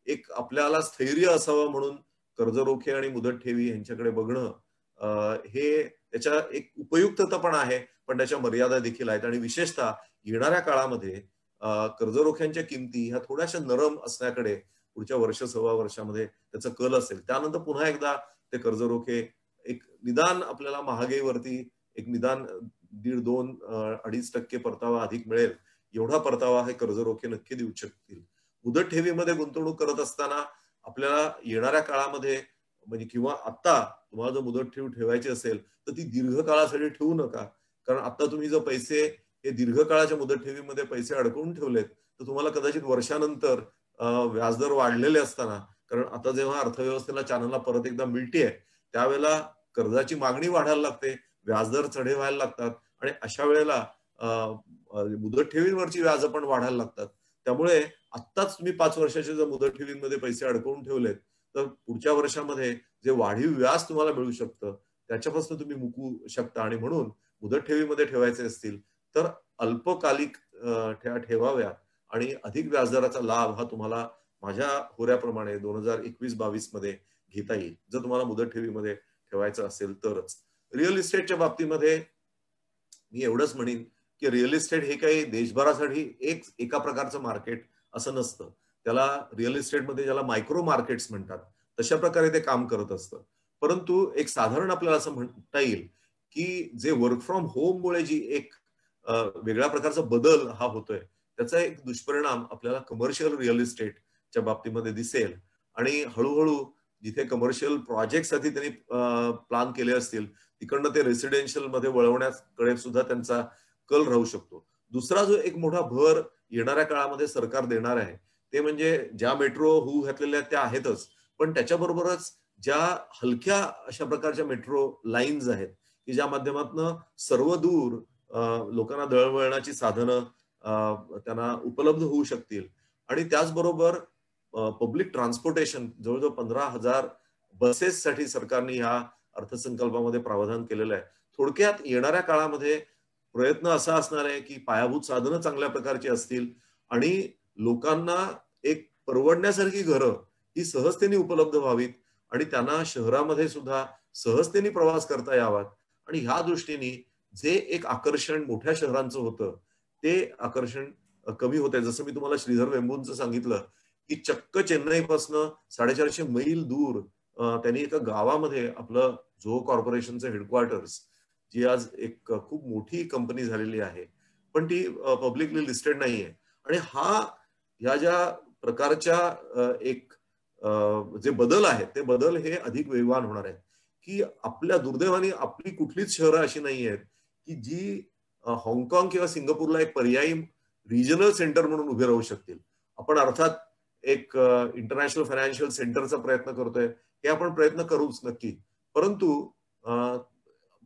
एक आपल्याला स्थैर्य असावं म्हणून कर्ज रोखे आणि मुदत ठेवी यांच्याकडे बघणं हे त्याच्या एक उपयुक्तता पण आहे, पण त्याच्या मर्यादा देखील आहेत. आणि विशेषतः येणाऱ्या काळामध्ये कर्ज रोख्यांच्या किमती ह्या थोड्याशा नरम असण्याकडे पुढच्या वर्ष सव्वा वर्षामध्ये त्याचा कल असेल. त्यानंतर पुन्हा एकदा ते कर्ज रोखे एक निदान आपल्याला महागाईवरती एक निदान 1.5-2-2.5% परतावा अधिक मिळेल एवढा परतावा हे कर्ज रोखे नक्की देऊ शकतील. मुदत ठेवीमध्ये गुंतवणूक करत असताना आपल्याला येणाऱ्या काळामध्ये म्हणजे किंवा आता तुम्हाला जर मुदत ठेव ठेवायची असेल तर ती दीर्घकाळासाठी ठेवू नका. कारण आता तुम्ही जर पैसे हे दीर्घकाळाच्या मुदत ठेवीमध्ये पैसे अडकवून ठेवलेत तर तुम्हाला कदाचित वर्षानंतर व्याजदर वाढलेले असताना, कारण आता जेव्हा अर्थव्यवस्थेला चालना परत एकदा मिळतेय त्यावेळेला कर्जाची मागणी वाढायला लागते, व्याजदर चढे व्हायला लागतात आणि अशा वेळेला मुदत ठेवींवरची व्याज पण वाढायला लागतात. त्यामुळे आत्ताच तुम्ही 5 वर्षाचे जर मुदत ठेवींमध्ये पैसे अडकवून ठेवलेत तर पुढच्या वर्षामध्ये जे वाढीव व्याज तुम्हाला मिळू शकतं त्याच्यापासून तुम्ही मुकू शकता. आणि म्हणून मुदत ठेवीमध्ये ठेवायचे असतील तर अल्पकालिक ठेवाव्या आणि अधिक व्याजदराचा लाभ हा तुम्हाला माझ्या होऱ्याप्रमाणे 2021-22 मध्ये घेता येईल जर तुम्हाला मुदत ठेवीमध्ये ठेवायचं असेल तरच. रिअल इस्टेटच्या बाबतीमध्ये मी एवढंच म्हणेन की रिअल इस्टेट हे काही देशभरासाठी एका प्रकारचं मार्केट असं नसतं. त्याला रिअल इस्टेटमध्ये ज्याला मायक्रो मार्केट्स म्हणतात तशा प्रकारे ते काम करत असतं. परंतु एक साधारण आपल्याला असं म्हणता येईल की जे वर्क फ्रॉम होम मुळे जी एक वेगळ्या प्रकारचा बदल हा होतोय त्याचा एक दुष्परिणाम आपल्याला कमर्शियल रिअल इस्टेटच्या बाबतीमध्ये दिसेल. आणि हळूहळू जिथे कमर्शियल प्रोजेक्टसाठी त्यांनी प्लॅन केले असतील तिकडनं ते रेसिडेन्शियल मध्ये वळवण्याकडे सुद्धा त्यांचा कल राहू शकतो. दुसरा जो एक मोठा भर येणाऱ्या काळामध्ये सरकार देणार आहे ते म्हणजे ज्या मेट्रो होऊ घातलेल्या त्या आहेतच, पण त्याच्याबरोबरच ज्या हलक्या अशा प्रकारच्या मेट्रो लाईन्स आहेत की ज्या माध्यमातून सर्व दूर लोकांना दळणवळणाची साधनं त्यांना उपलब्ध होऊ शकतील. आणि त्याचबरोबर पब्लिक ट्रान्सपोर्टेशन जवळजवळ 15,000 बसेससाठी सरकारने ह्या अर्थसंकल्पामध्ये प्रावधान केलेलं आहे. थोडक्यात येणाऱ्या काळामध्ये प्रयत्न असा असणार आहे की पायाभूत साधनं चांगल्या प्रकारची असतील आणि लोकांना एक परवडण्यासारखी घरं ही सहजतेने उपलब्ध व्हावीत आणि त्यांना शहरामध्ये सुद्धा सहजतेने प्रवास करता यावा. आणि ह्या दृष्टीने जे एक आकर्षण मोठ्या शहरांचं होतं ते आकर्षण कमी होत आहे. जसं मी तुम्हाला श्रीधर वेंबूंचं सांगितलं की चक्क चेन्नईपासून 450 मैल दूर त्यांनी एका गावामध्ये आपलं झोहो कॉर्पोरेशनचं हेडक्वार्टर्स, जी आज एक खूप मोठी कंपनी झालेली आहे, पण ती पब्लिकली लिस्टेड नाहीये. आणि ह्या ज्या प्रकारच्या एक जे बदल आहेत ते बदल हे अधिक वेगवान होणार आहेत. की आपल्या दुर्दैवाने आपली कुठलीच शहरं अशी नाही आहेत की जी हाँगकाँग किंवा सिंगापूरला एक पर्यायी रिजनल सेंटर म्हणून उभे राहू शकतील. आपण अर्थात एक इंटरनॅशनल फायनान्शियल सेंटरचा प्रयत्न करतोय, हे आपण प्रयत्न करूच नक्की. परंतु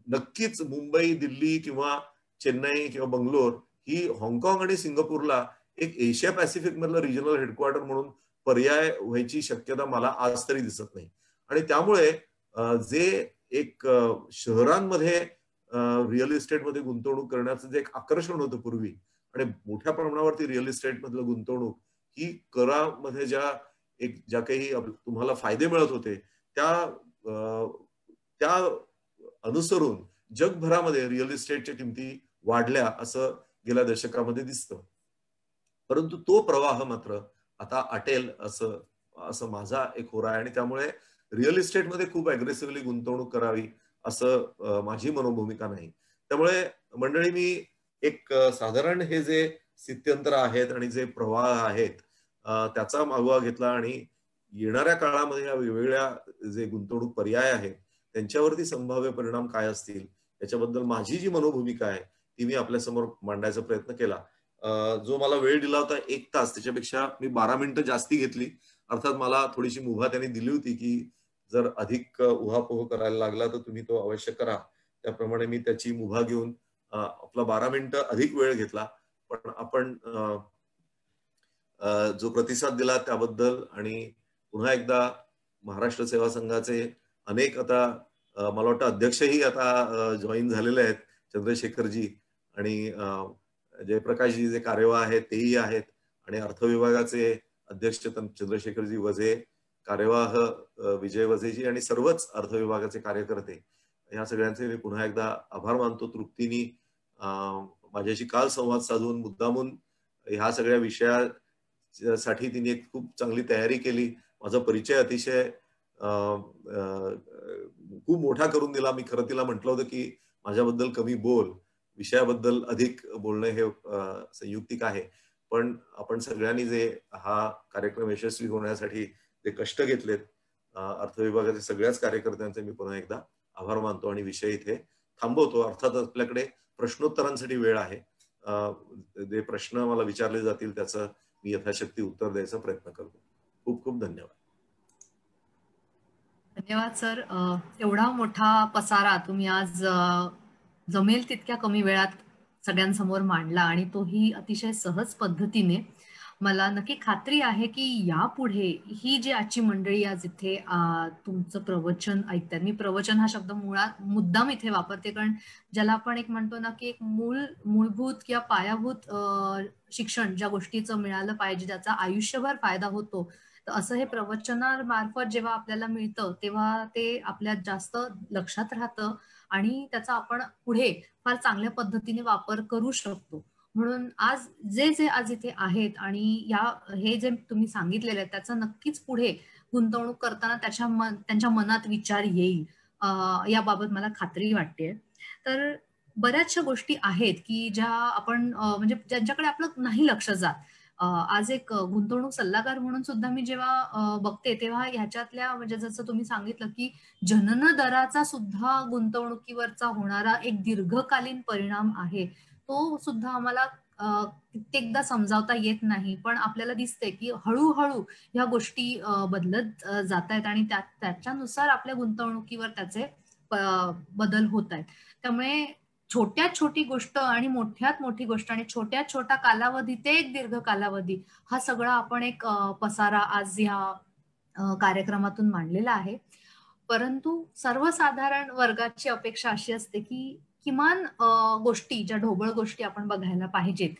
नक्कीच मुंबई, दिल्ली किंवा चेन्नई किंवा बंगलोर ही हाँगकाँग आणि सिंगापूरला एक एशिया पॅसिफिक मधलं रिजनल हेडक्वार्टर म्हणून पर्याय व्हायची शक्यता मला आज तरी दिसत नाही. आणि त्यामुळे जे एक शहरांमध्ये रिअल इस्टेटमध्ये गुंतवणूक करण्याचं जे एक आकर्षण होतं पूर्वी आणि मोठ्या प्रमाणावरती रिअल इस्टेट मधलं गुंतवणूक ही करामध्ये ज्या काही तुम्हाला फायदे मिळत होते त्या अनुसरून जगभरामध्ये रिअल इस्टेटच्या किमती वाढल्या असं गेल्या दशकामध्ये दिसतं. परंतु तो प्रवाह मात्र आता आटेल असं माझा एक होरा आहे. आणि त्यामुळे रिअल इस्टेटमध्ये खूप अग्रेसिव्हली गुंतवणूक करावी असं माझी मनोभूमिका नाही. त्यामुळे मंडळी मी एक साधारण हे जे स्थित्यंतर आहेत आणि जे प्रवाह आहेत त्याचा मागोवा घेतला आणि येणाऱ्या काळामध्ये या वेगवेगळ्या जे गुंतवणूक पर्याय आहेत त्यांच्यावरती संभाव्य परिणाम काय असतील याच्याबद्दल माझी जी मनोभूमिका आहे ती मी आपल्यासमोर मांडायचा प्रयत्न केला. जो मला वेळ दिला होता 1 तास, त्याच्यापेक्षा मी 12 मिनिटं जास्ती घेतली. अर्थात मला थोडीशी मुभा त्यांनी दिली होती की जर अधिक उहापोह करायला लागला तर तुम्ही तो अवश्य करा. त्याप्रमाणे मी त्याची मुभा घेऊन आपला 12 मिनिटं अधिक वेळ घेतला. पण आपण जो प्रतिसाद दिला त्याबद्दल आणि पुन्हा एकदा महाराष्ट्र सेवा संघाचे अनेक आता मला वाटतं अध्यक्षही आता जॉईन झालेले आहेत, चंद्रशेखरजी आणि जयप्रकाशजी जे कार्यवाह आहेत तेही आहेत आणि अर्थ विभागाचे अध्यक्ष चंद्रशेखरजी वझे, कार्यवाह विजय वझेजी आणि सर्वच अर्थ विभागाचे कार्यकर्ते, या सगळ्यांचे मी पुन्हा एकदा आभार मानतो. तृप्तीनी माझ्याशी काल संवाद साधून मुद्दामून ह्या सगळ्या विषयासाठी तिने एक खूप चांगली तयारी केली. माझा परिचय अतिशय खूप मोठा करून दिला. मी खरं तिला म्हटलं होतं की माझ्याबद्दल कमी बोल, विषयाबद्दल अधिक बोलणं हे संयुक्तिक आहे. पण आपण सगळ्यांनी जे हा कार्यक्रम यशस्वी होण्यासाठी जे कष्ट घेतलेत अर्थ विभागाच्या सगळ्याच कार्यकर्त्यांचे मी पुन्हा एकदा आभार मानतो आणि विषय इथे थांबवतो. अर्थात आपल्याकडे प्रश्नोत्तरांसाठी वेळ आहे. जे प्रश्न मला विचारले जातील त्याचं मी यथाशक्ती उत्तर द्यायचा प्रयत्न करतो. खूप खूप धन्यवाद. धन्यवाद सर. एवढा मोठा पसारा तुम्ही आज जमेल तितक्या कमी वेळात सगळ्यांसमोर मांडला आणि तोही अतिशय सहज पद्धतीने. मला नक्की खात्री आहे की यापुढे ही जी आजची मंडळी आज इथे तुमचं प्रवचन ऐकतात, मी प्रवचन हा शब्द मुद्दाम इथे वापरते कारण ज्याला आपण एक म्हणतो ना की एक मूलभूत किंवा पायाभूत शिक्षण ज्या गोष्टीचं मिळालं पाहिजे ज्याचा आयुष्यभर फायदा होतो, तर असं हे प्रवचनामार्फत जेव्हा आपल्याला मिळतं तेव्हा ते आपल्यात जास्त लक्षात राहतं आणि त्याचा आपण पुढे फार चांगल्या पद्धतीने वापर करू शकतो. म्हणून आज जे आज इथे आहेत आणि हे जे तुम्ही सांगितलेलं आहे त्याचं नक्कीच पुढे गुंतवणूक करताना त्यांच्या मनात विचार येईल याबाबत मला खात्री वाटते. तर बऱ्याचशा गोष्टी आहेत की ज्या आपण म्हणजे ज्यांच्याकडे आपलं नाही लक्ष जात. आज एक गुंतवणूक सल्लागार म्हणून सुद्धा मी जेव्हा बघते तेव्हा ह्याच्यातल्या म्हणजे जसं तुम्ही सांगितलं की जनन दराचा सुद्धा गुंतवणुकीवरचा होणारा एक दीर्घकालीन परिणाम आहे तो सुद्धा आम्हाला कित्येकदा समजावता येत नाही, पण आपल्याला दिसतंय की हळू-हळू ह्या गोष्टी बदलत जातायत आणि त्याच्यानुसार आपल्या गुंतवणुकीवर त्याचे बदल होत आहेत. त्यामुळे छोट्यात छोटी गोष्ट आणि मोठ्यात मोठी गोष्ट आणि छोट्यात छोटा कालावधी ते एक दीर्घ कालावधी हा सगळा आपण एक पसारा आज ह्या कार्यक्रमातून मांडलेला आहे. परंतु सर्वसाधारण वर्गाची अपेक्षा अशी असते की किमान गोष्टी ज्या ढोबळ गोष्टी आपण बघायला पाहिजेत,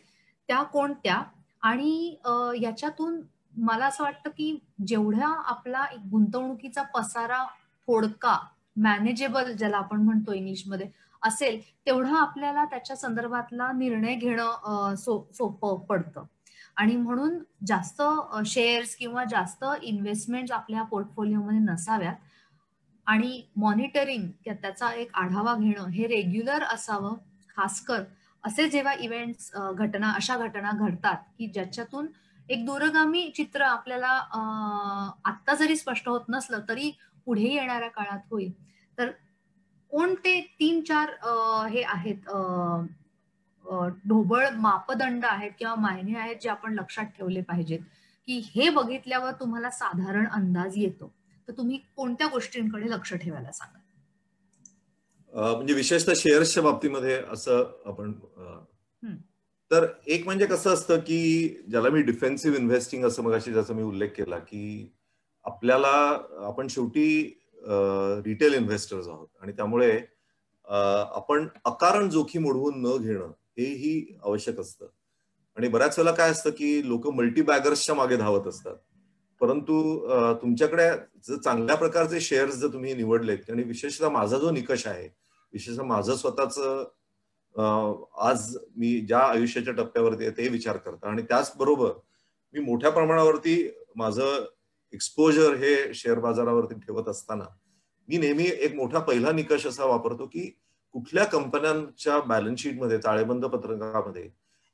त्या कोणत्या? आणि याच्यातून मला असं वाटतं की जेवढा आपला एक गुंतवणुकीचा पसारा थोडका, मॅनेजेबल ज्याला आपण म्हणतो इंग्लिशमध्ये असेल, तेवढं आपल्याला त्याच्या संदर्भातला निर्णय घेणं सोपं पडतं. आणि म्हणून जास्त शेअर्स किंवा जास्त इन्व्हेस्टमेंट्स आपल्या पोर्टफोलिओमध्ये नसाव्यात आणि मॉनिटरिंग त्याचा एक आढावा घेणं हे रेग्युलर असावं. खासकर असे जेव्हा इव्हेंट्स अशा घटना घडतात की ज्याच्यातून एक दूरगामी चित्र आपल्याला आत्ता जरी स्पष्ट होत नसलं तरी पुढे येणाऱ्या काळात होईल. तर कोणते 3-4 हे आहेत ढोबळ मापदंड आहेत किंवा मायने आहेत जे आपण लक्षात ठेवले पाहिजेत, की हे बघितल्यावर तुम्हाला साधारण अंदाज येतो. तर तुम्ही कोणत्या गोष्टींकडे लक्ष ठेवायला सांगाल? म्हणजे विशेषतः शेअर्सच्या बाबतीमध्ये असं आपण तर एक म्हणजे कसं असतं की ज्याला मी डिफेन्सिव्ह इन्व्हेस्टिंग असं मगाशी ज्याचा मी उल्लेख केला की आपल्याला आपण शेवटी रिटेल इन्व्हेस्टर्स आहोत आणि त्यामुळे आपण अकारण जोखीम ओढवून न घेणं हेही आवश्यक असतं. आणि बऱ्याच वेळेला काय असतं की लोक मल्टी बॅगर्सच्या मागे धावत असतात. परंतु तुमच्याकडे जर चांगल्या प्रकारचे शेअर्स जर तुम्ही निवडलेत आणि विशेषतः माझा जो निकष आहे, विशेषतः माझं स्वतःच आज मी ज्या आयुष्याच्या टप्प्यावरती आहे ते विचार करता आणि त्याचबरोबर मी मोठ्या प्रमाणावरती माझं एक्सपोजर हे शेअर बाजारावरती ठेवत असताना मी नेहमी एक मोठा पहिला निकष असा वापरतो की कुठल्या कंपन्यांच्या बॅलन्स शीटमध्ये ताळेबंद पत्रकामध्ये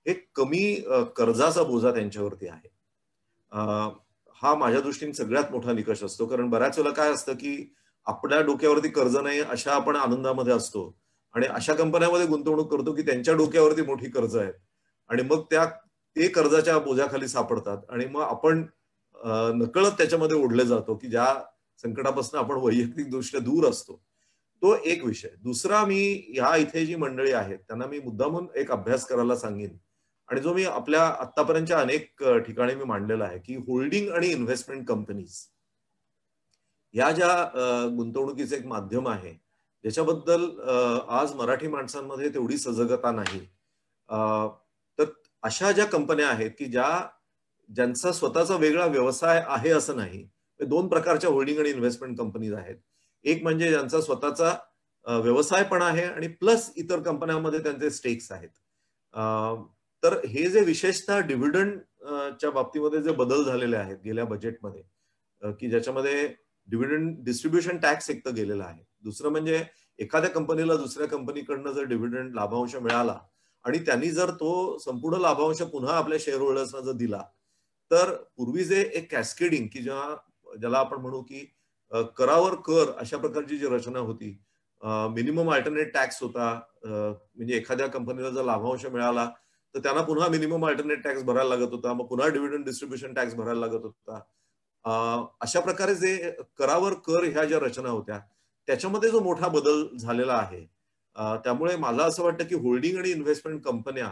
एक कमी कर्जाचा बोजा त्यांच्यावरती आहे. हा माझ्या दृष्टीने सगळ्यात मोठा निकष असतो. कारण बऱ्याच वेळेला काय असतं की आपल्या डोक्यावरती कर्ज नाही अशा आपण आनंदामध्ये असतो आणि अशा कंपन्यांमध्ये गुंतवणूक करतो की त्यांच्या डोक्यावरती मोठी कर्ज आहेत आणि मग ते कर्जाच्या बोजाखाली सापडतात आणि मग आपण नकळत त्याच्यामध्ये ओढले जातो की ज्या संकटापासून आपण वैयक्तिकदृष्ट्या दूर असतो. तो एक विषय. दुसरा मी ह्या इथे जी मंडळी आहेत त्यांना मी मुद्दामून एक अभ्यास करायला सांगेन आणि जो मी आपल्या आतापर्यंतच्या अनेक ठिकाणी मी मांडलेला आहे की होल्डिंग आणि इन्व्हेस्टमेंट कंपनीज या ज्या गुंतवणुकीचं एक माध्यम आहे ज्याच्याबद्दल आज मराठी माणसांमध्ये तेवढी सजगता नाही. तर अशा ज्या कंपन्या आहेत की ज्यांचा स्वतःचा वेगळा व्यवसाय आहे असं नाही. दोन प्रकारच्या होल्डिंग आणि इन्व्हेस्टमेंट कंपनीज आहेत. एक म्हणजे ज्यांचा स्वतःचा व्यवसाय पण आहे आणि प्लस इतर कंपन्यांमध्ये त्यांचे स्टेक्स आहेत. तर हे जे विशेषतः डिव्हिडंड च्या बाबतीमध्ये जे बदल झालेले आहेत गेल्या बजेटमध्ये की ज्याच्यामध्ये डिव्हिडंड डिस्ट्रीब्युशन टॅक्स एक तर गेलेला आहे. दुसरं म्हणजे एखाद्या कंपनीला दुसऱ्या कंपनीकडनं जर डिव्हिडंड लाभांश मिळाला आणि त्यांनी जर तो संपूर्ण लाभांश पुन्हा आपल्या शेअर होल्डर्सना जर दिला तर पूर्वी जे एक कॅस्केडिंग की ज्याला आपण म्हणू की करावर कर अशा प्रकारची जी रचना होती, मिनिमम अल्टरनेट टॅक्स होता, म्हणजे एखाद्या कंपनीला जर लाभांश मिळाला तर त्यांना पुन्हा मिनिमम अल्टरनेट टॅक्स भरायला लागत होता, मग पुन्हा डिव्हिडंड डिस्ट्रीब्युशन टॅक्स भरायला लागत होता. अशा प्रकारे जे करावर कर ह्या ज्या रचना होत्या त्याच्यामध्ये जो मोठा बदल झालेला आहे. त्यामुळे मला असं वाटतं की होल्डिंग आणि इन्व्हेस्टमेंट कंपन्या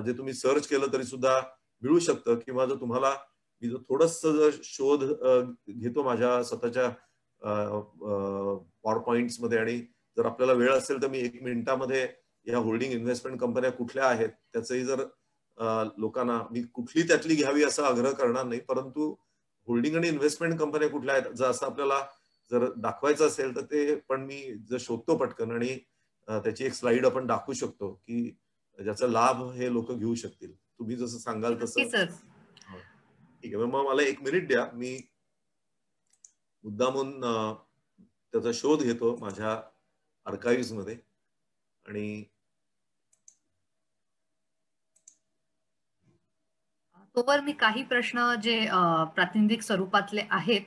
जे तुम्ही सर्च केलं तरी सुद्धा मिळू शकतं किंवा जर तुम्हाला मी जर थोडंसं जर शोध घेतो माझ्या स्वतःच्या पॉवर पॉइंट्स मध्ये आणि जर आपल्याला वेळ असेल तर मी 1 मिनिटामध्ये या होल्डिंग इन्व्हेस्टमेंट कंपन्या कुठल्या आहेत त्याचंही जर लोकांना मी कुठली त्यातली घ्यावी असा आग्रह करणार नाही, परंतु होल्डिंग आणि इन्व्हेस्टमेंट कंपन्या कुठल्या आहेत जर असं आपल्याला जर दाखवायचं असेल तर ते पण मी जर शोधतो पटकन आणि त्याची एक स्लाइड आपण दाखवू शकतो की ज्याचा लाभ हे लोक घेऊ शकतील. तुम्ही जसं सांगाल तसं. ठीक आहे, मग मला 1 मिनिट द्या, मी मुद्दामून त्याचा शोध घेतो माझ्या आर्काइव्ह्ज मध्ये आणि तोवर मी काही प्रश्न जे प्रातिनिधिक स्वरूपातले आहेत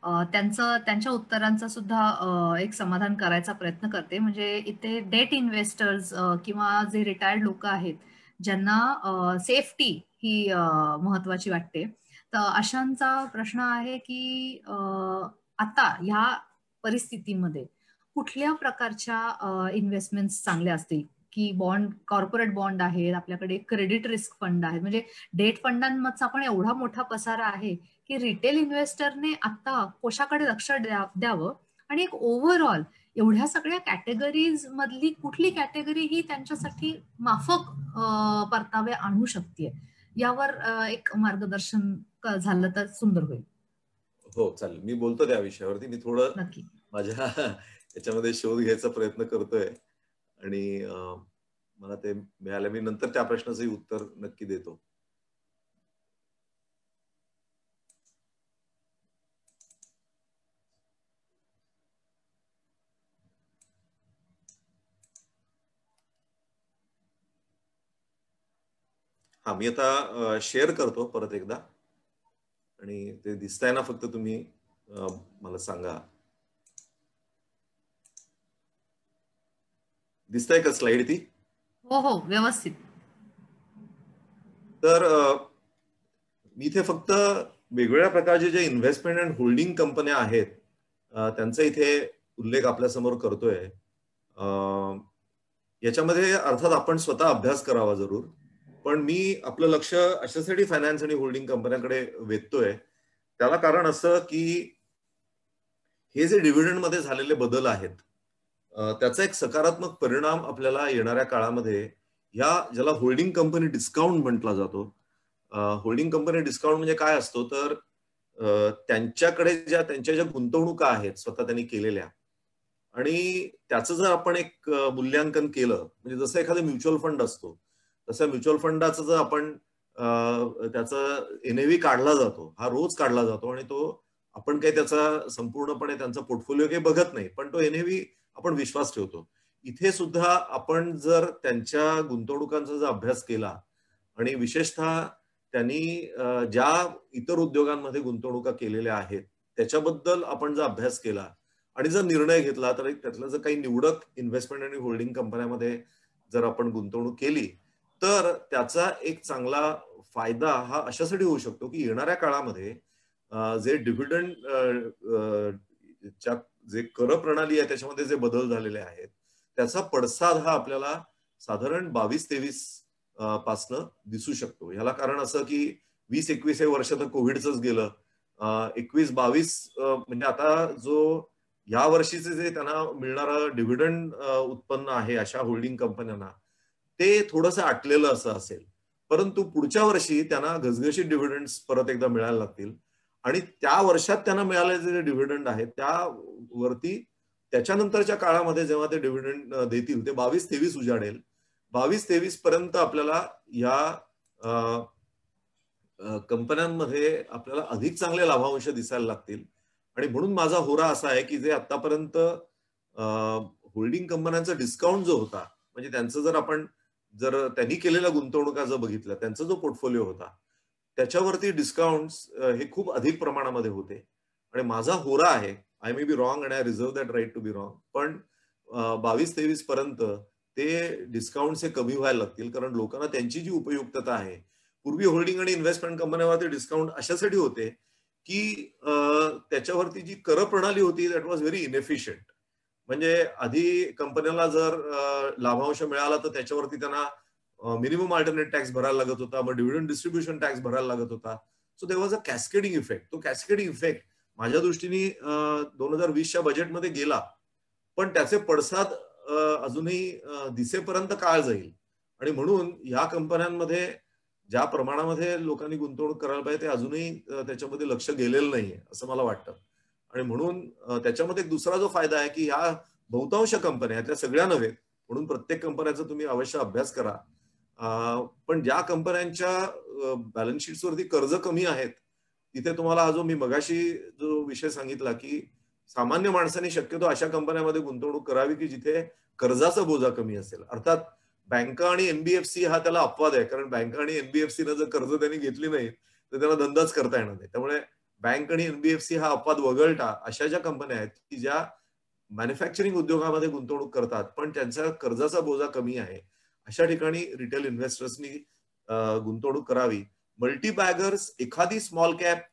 त्यांच्या उत्तरांचा सुद्धा एक समाधान करायचा प्रयत्न करते. म्हणजे इथे डेट इन्व्हेस्टर्स किंवा जे रिटायर्ड लोक आहेत ज्यांना सेफ्टी ही महत्वाची वाटते. तर अशांचा प्रश्न आहे की आता ह्या परिस्थितीमध्ये कुठल्या प्रकारच्या इन्व्हेस्टमेंट्स चांगल्या असतील, की बॉन्ड, कॉर्पोरेट बॉन्ड आहेत, आपल्याकडे क्रेडिट रिस्क फंड आहेत, म्हणजे डेट फंडांमधचा पण एवढा मोठा पसारा आहे की रिटेल इन्व्हेस्टरने आता कोशाकडे लक्ष द्यावं आणि एक ओव्हरऑल एवढ्या सगळ्या कॅटेगरीज मधली कुठली कॅटेगरी ही त्यांच्यासाठी माफक परतावे आणू शकते, यावर एक मार्गदर्शन झालं तर सुंदर होईल. हो चालेल, मी बोलतो त्या विषयावरती. मी थोडं नक्की. माझ्या याच्यामध्ये शोध घ्यायचा प्रयत्न करतोय आणि मला ते मिळालं, मी नंतर त्या प्रश्नाचंही उत्तर नक्की देतो. हा, मी आता शेअर करतो परत एकदा आणि ते दिसतंय ना, फक्त तुम्ही मला सांगा. दिसतंय का स्लाइड ती? हो हो, व्यवस्थित. तर मी इथे फक्त वेगवेगळ्या प्रकारचे जे इन्व्हेस्टमेंट अँड होल्डिंग कंपन्या आहेत त्यांचा इथे उल्लेख आपल्या समोर करतोय. याच्यामध्ये अर्थात आपण स्वतः अभ्यास करावा जरूर, पण मी आपलं लक्ष अशासाठी फायनान्स आणि होल्डिंग कंपन्यांकडे वेधतोय. त्याला कारण असं की हे जे डिव्हिडंड मध्ये झालेले बदल आहेत त्याचा एक सकारात्मक परिणाम आपल्याला येणाऱ्या काळामध्ये या ज्याला होल्डिंग कंपनी डिस्काउंट म्हटला जातो. होल्डिंग कंपनी डिस्काउंट म्हणजे काय असतो, तर त्यांच्याकडे त्यांच्या ज्या गुंतवणुका आहेत स्वतः त्यांनी केलेल्या, आणि त्याचं जर आपण एक मूल्यांकन केलं, म्हणजे जसं एखादा म्युच्युअल फंड असतो तसं म्युच्युअल फंडाचं जर आपण त्याचा एनएव्ही काढला जातो, हा रोज काढला जातो आणि तो आपण काही त्याचा संपूर्णपणे त्यांचा पोर्टफोलिओ काही बघत नाही, पण तो एनएव्ही आपण विश्वास ठेवतो. इथे सुद्धा आपण जर त्यांच्या गुंतवणुकांचा जर अभ्यास केला आणि विशेषतः त्यांनी ज्या इतर उद्योगांमध्ये गुंतवणुका केलेल्या आहेत त्याच्याबद्दल आपण जर अभ्यास केला आणि जर निर्णय घेतला, तर त्यातलं जर काही निवडक इन्व्हेस्टमेंट आणि होल्डिंग कंपन्यांमध्ये जर आपण गुंतवणूक केली, तर त्याचा एक चांगला फायदा हा अशासाठी होऊ शकतो की येणाऱ्या काळामध्ये जे डिव्हिडंड जे कर प्रणाली आहे त्याच्यामध्ये जे बदल झालेले आहेत त्याचा पडसाद हा आपल्याला साधारण 22-23 पासनं दिसू शकतो. ह्याला कारण असं की 20-21 हे वर्ष तर कोविडचंच गेलं. 21-22 म्हणजे आता जो या वर्षीचे जे त्यांना मिळणारं डिव्हिडंड उत्पन्न आहे अशा होल्डिंग कंपन्यांना, ते थोडंसं आटलेलं असं असेल. परंतु पुढच्या वर्षी त्यांना घसघशीत डिव्हिडंड्स परत एकदा मिळायला लागतील आणि त्या वर्षात त्यांना मिळालेले जे डिव्हिडंड आहेत त्यावरती त्याच्यानंतरच्या काळामध्ये जेव्हा ते डिव्हिडंड देतील ते 22-23 उजाडेल. 22-23 पर्यंत आपल्याला या कंपन्यांमध्ये आपल्याला अधिक चांगले लाभांश दिसायला लागतील. आणि म्हणून माझा होरा असा आहे की जे आतापर्यंत होल्डिंग कंपन्यांचा डिस्काउंट जो होता, म्हणजे त्यांचं जर त्यांनी केलेल्या गुंतवणुका जर बघितल्या, त्यांचा जो पोर्टफोलिओ होता त्याच्यावरती डिस्काउंट्स हे खूप अधिक प्रमाणामध्ये होते. आणि माझा होरा आहे, I may be wrong and I reserve that right to be wrong, पण 22-23 पर्यंत ते डिस्काउंट्स हे कमी व्हायला लागतील, कारण लोकांना त्यांची जी उपयुक्तता आहे, पूर्वी होल्डिंग आणि इन्व्हेस्टमेंट कंपन्यांवरती डिस्काउंट अशासाठी होते की त्याच्यावरती जी कर प्रणाली होती दॅट वॉज व्हेरी इनएफिशियंट. म्हणजे आधी कंपन्याला जर लाभांश मिळाला तर त्याच्यावरती त्यांना मिनिमम अल्टरनेट टॅक्स भरायला लागत होता, मग डिव्हिडंड डिस्ट्रीब्युशन टॅक्स भरायला लागत होता. So there was a cascading effect. तो कॅस्केडिंग इफेक्ट माझ्या दृष्टीने 2020च्या बजेटमध्ये गेला, पण त्याचे पडसाद अजूनही दिसेपर्यंत काळ जाईल. आणि म्हणून या कंपन्यांमध्ये ज्या प्रमाणामध्ये लोकांनी गुंतवणूक करायला पाहिजे ते अजूनही त्याच्यामध्ये लक्ष गेलेलं नाहीये असं मला वाटतं. आणि म्हणून त्याच्यामध्ये एक दुसरा जो फायदा आहे की ह्या बहुतांश कंपन्या, यातल्या सगळ्या नव्हे, म्हणून प्रत्येक कंपन्याचा तुम्ही अवश्य अभ्यास करा. पण ज्या कंपन्यांच्या बॅलन्स शीट्सवरती कर्ज कमी आहेत तिथे तुम्हाला हा जो मी मगाशी जो विषय सांगितला की सामान्य माणसाने शक्यतो अशा कंपन्यांमध्ये गुंतवणूक करावी की जिथे कर्जाचा बोजा कमी असेल. अर्थात बँका आणि एनबीएफसी हा त्याला अपवाद आहे, कारण बँका आणि एनबीएफसीनं जर कर्ज त्यांनी घेतली नाही तर त्यांना धंदाच करता येणार नाही. त्यामुळे बँक आणि एनबीएफसी हा अपवाद वगळता अशा ज्या कंपन्या आहेत की ज्या मॅन्युफॅक्चरिंग उद्योगामध्ये गुंतवणूक करतात पण त्यांचा कर्जाचा बोजा कमी आहे, अशा ठिकाणी रिटेल इन्व्हेस्टर्सनी गुंतवणूक करावी. मल्टी बॅगर्स एखादी स्मॉल कॅप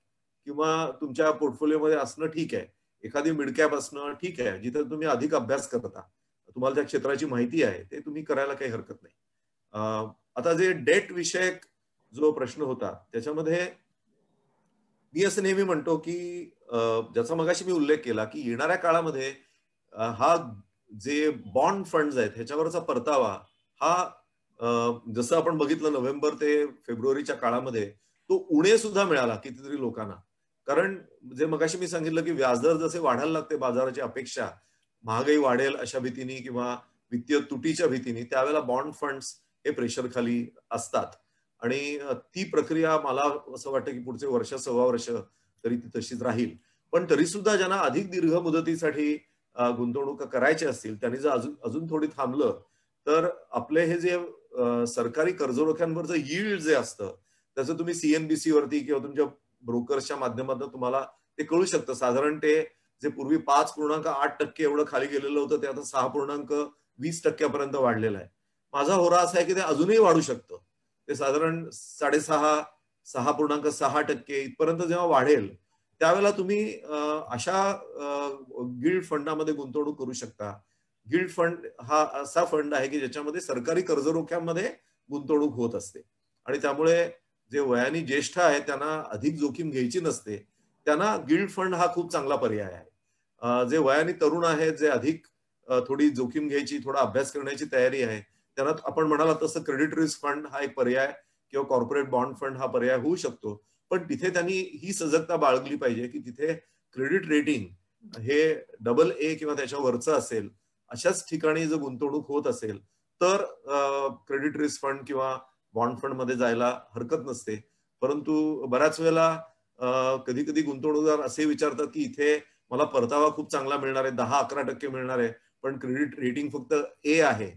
किंवा तुमच्या पोर्टफोलिओमध्ये असणं ठीक आहे, एखादी मिड कॅप असणं ठीक आहे, जिथे तुम्ही अधिक अभ्यास करता, तुम्हाला त्या क्षेत्राची माहिती आहे, ते तुम्ही करायला काही हरकत नाही. आता जे डेट विषयक जो प्रश्न होता त्याच्यामध्ये मी असं नेहमी म्हणतो की ज्याचा मगाशी मी उल्लेख केला की येणाऱ्या काळामध्ये हा जे बॉन्ड फंड्स आहेत ह्याच्यावरचा परतावा हा जसं आपण बघितलं नोव्हेंबर ते फेब्रुवारीच्या काळामध्ये तो उणे सुद्धा मिळाला कितीतरी लोकांना. कारण जे मगाशी मी सांगितलं की व्याजदर जसे वाढायला लागते बाजाराची अपेक्षा, महागाई वाढेल अशा भीतीने किंवा वित्तीय तुटीच्या भीतीने, त्यावेळेला बॉन्ड फंड्स हे प्रेशर खाली असतात. आणि ती प्रक्रिया मला असं वाटतं की पुढचे वर्ष सव्वा वर्ष तरी ती तशीच राहील. पण तरी सुद्धा ज्यांना अधिक दीर्घ मुदतीसाठी गुंतवणूक करायची असतील त्यांनी जर अजून अजून थोडी थांबलं तर आपले हे जे सरकारी कर्जरोख्यांवरचं यील्ड जे असतं त्याचं तुम्ही सीएनबीसी वरती किंवा तुमच्या ब्रोकर्सच्या माध्यमातून तुम्हाला ते कळू शकतं. साधारण ते जे पूर्वी 5.8% एवढं खाली गेलेलं होतं ते आता 6.20% वाढलेलं आहे. माझा होरा असा आहे की ते अजूनही वाढू शकतं. ते साधारण 6.5 6.6% इथपर्यंत जेव्हा वाढेल त्यावेळेला तुम्ही अशा गिल्ड फंडामध्ये गुंतवणूक करू शकता. गिल्ड फंड हा असा फंड आहे की ज्याच्यामध्ये सरकारी कर्जरोख्यांमध्ये गुंतवणूक होत असते आणि त्यामुळे जे वयाने ज्येष्ठ आहेत त्यांना अधिक जोखीम घ्यायची नसते, त्यांना गिल्ड फंड हा खूप चांगला पर्याय आहे. जे वयाने तरुण आहेत, जे अधिक थोडी जोखीम घ्यायची, थोडा अभ्यास करण्याची तयारी आहे, त्यांना आपण म्हणाला तसं क्रेडिट रिस्क फंड हा एक पर्याय किंवा कॉर्पोरेट बॉन्ड फंड हा पर्याय होऊ शकतो. पण तिथे त्यांनी ही सजगता बाळगली पाहिजे की तिथे क्रेडिट रेटिंग हे AA किंवा त्याच्या वरचं असेल. अशाच ठिकाणी जर गुंतवणूक होत असेल तर क्रेडिट रिस्क फंड किंवा बॉन्ड फंड मध्ये जायला हरकत नसते. परंतु बऱ्याच वेळेला कधी कधी गुंतवणूकदार असे विचारतात की इथे मला परतावा खूप चांगला मिळणार आहे, 10-11% मिळणार आहे, पण क्रेडिट रेटिंग फक्त A आहे.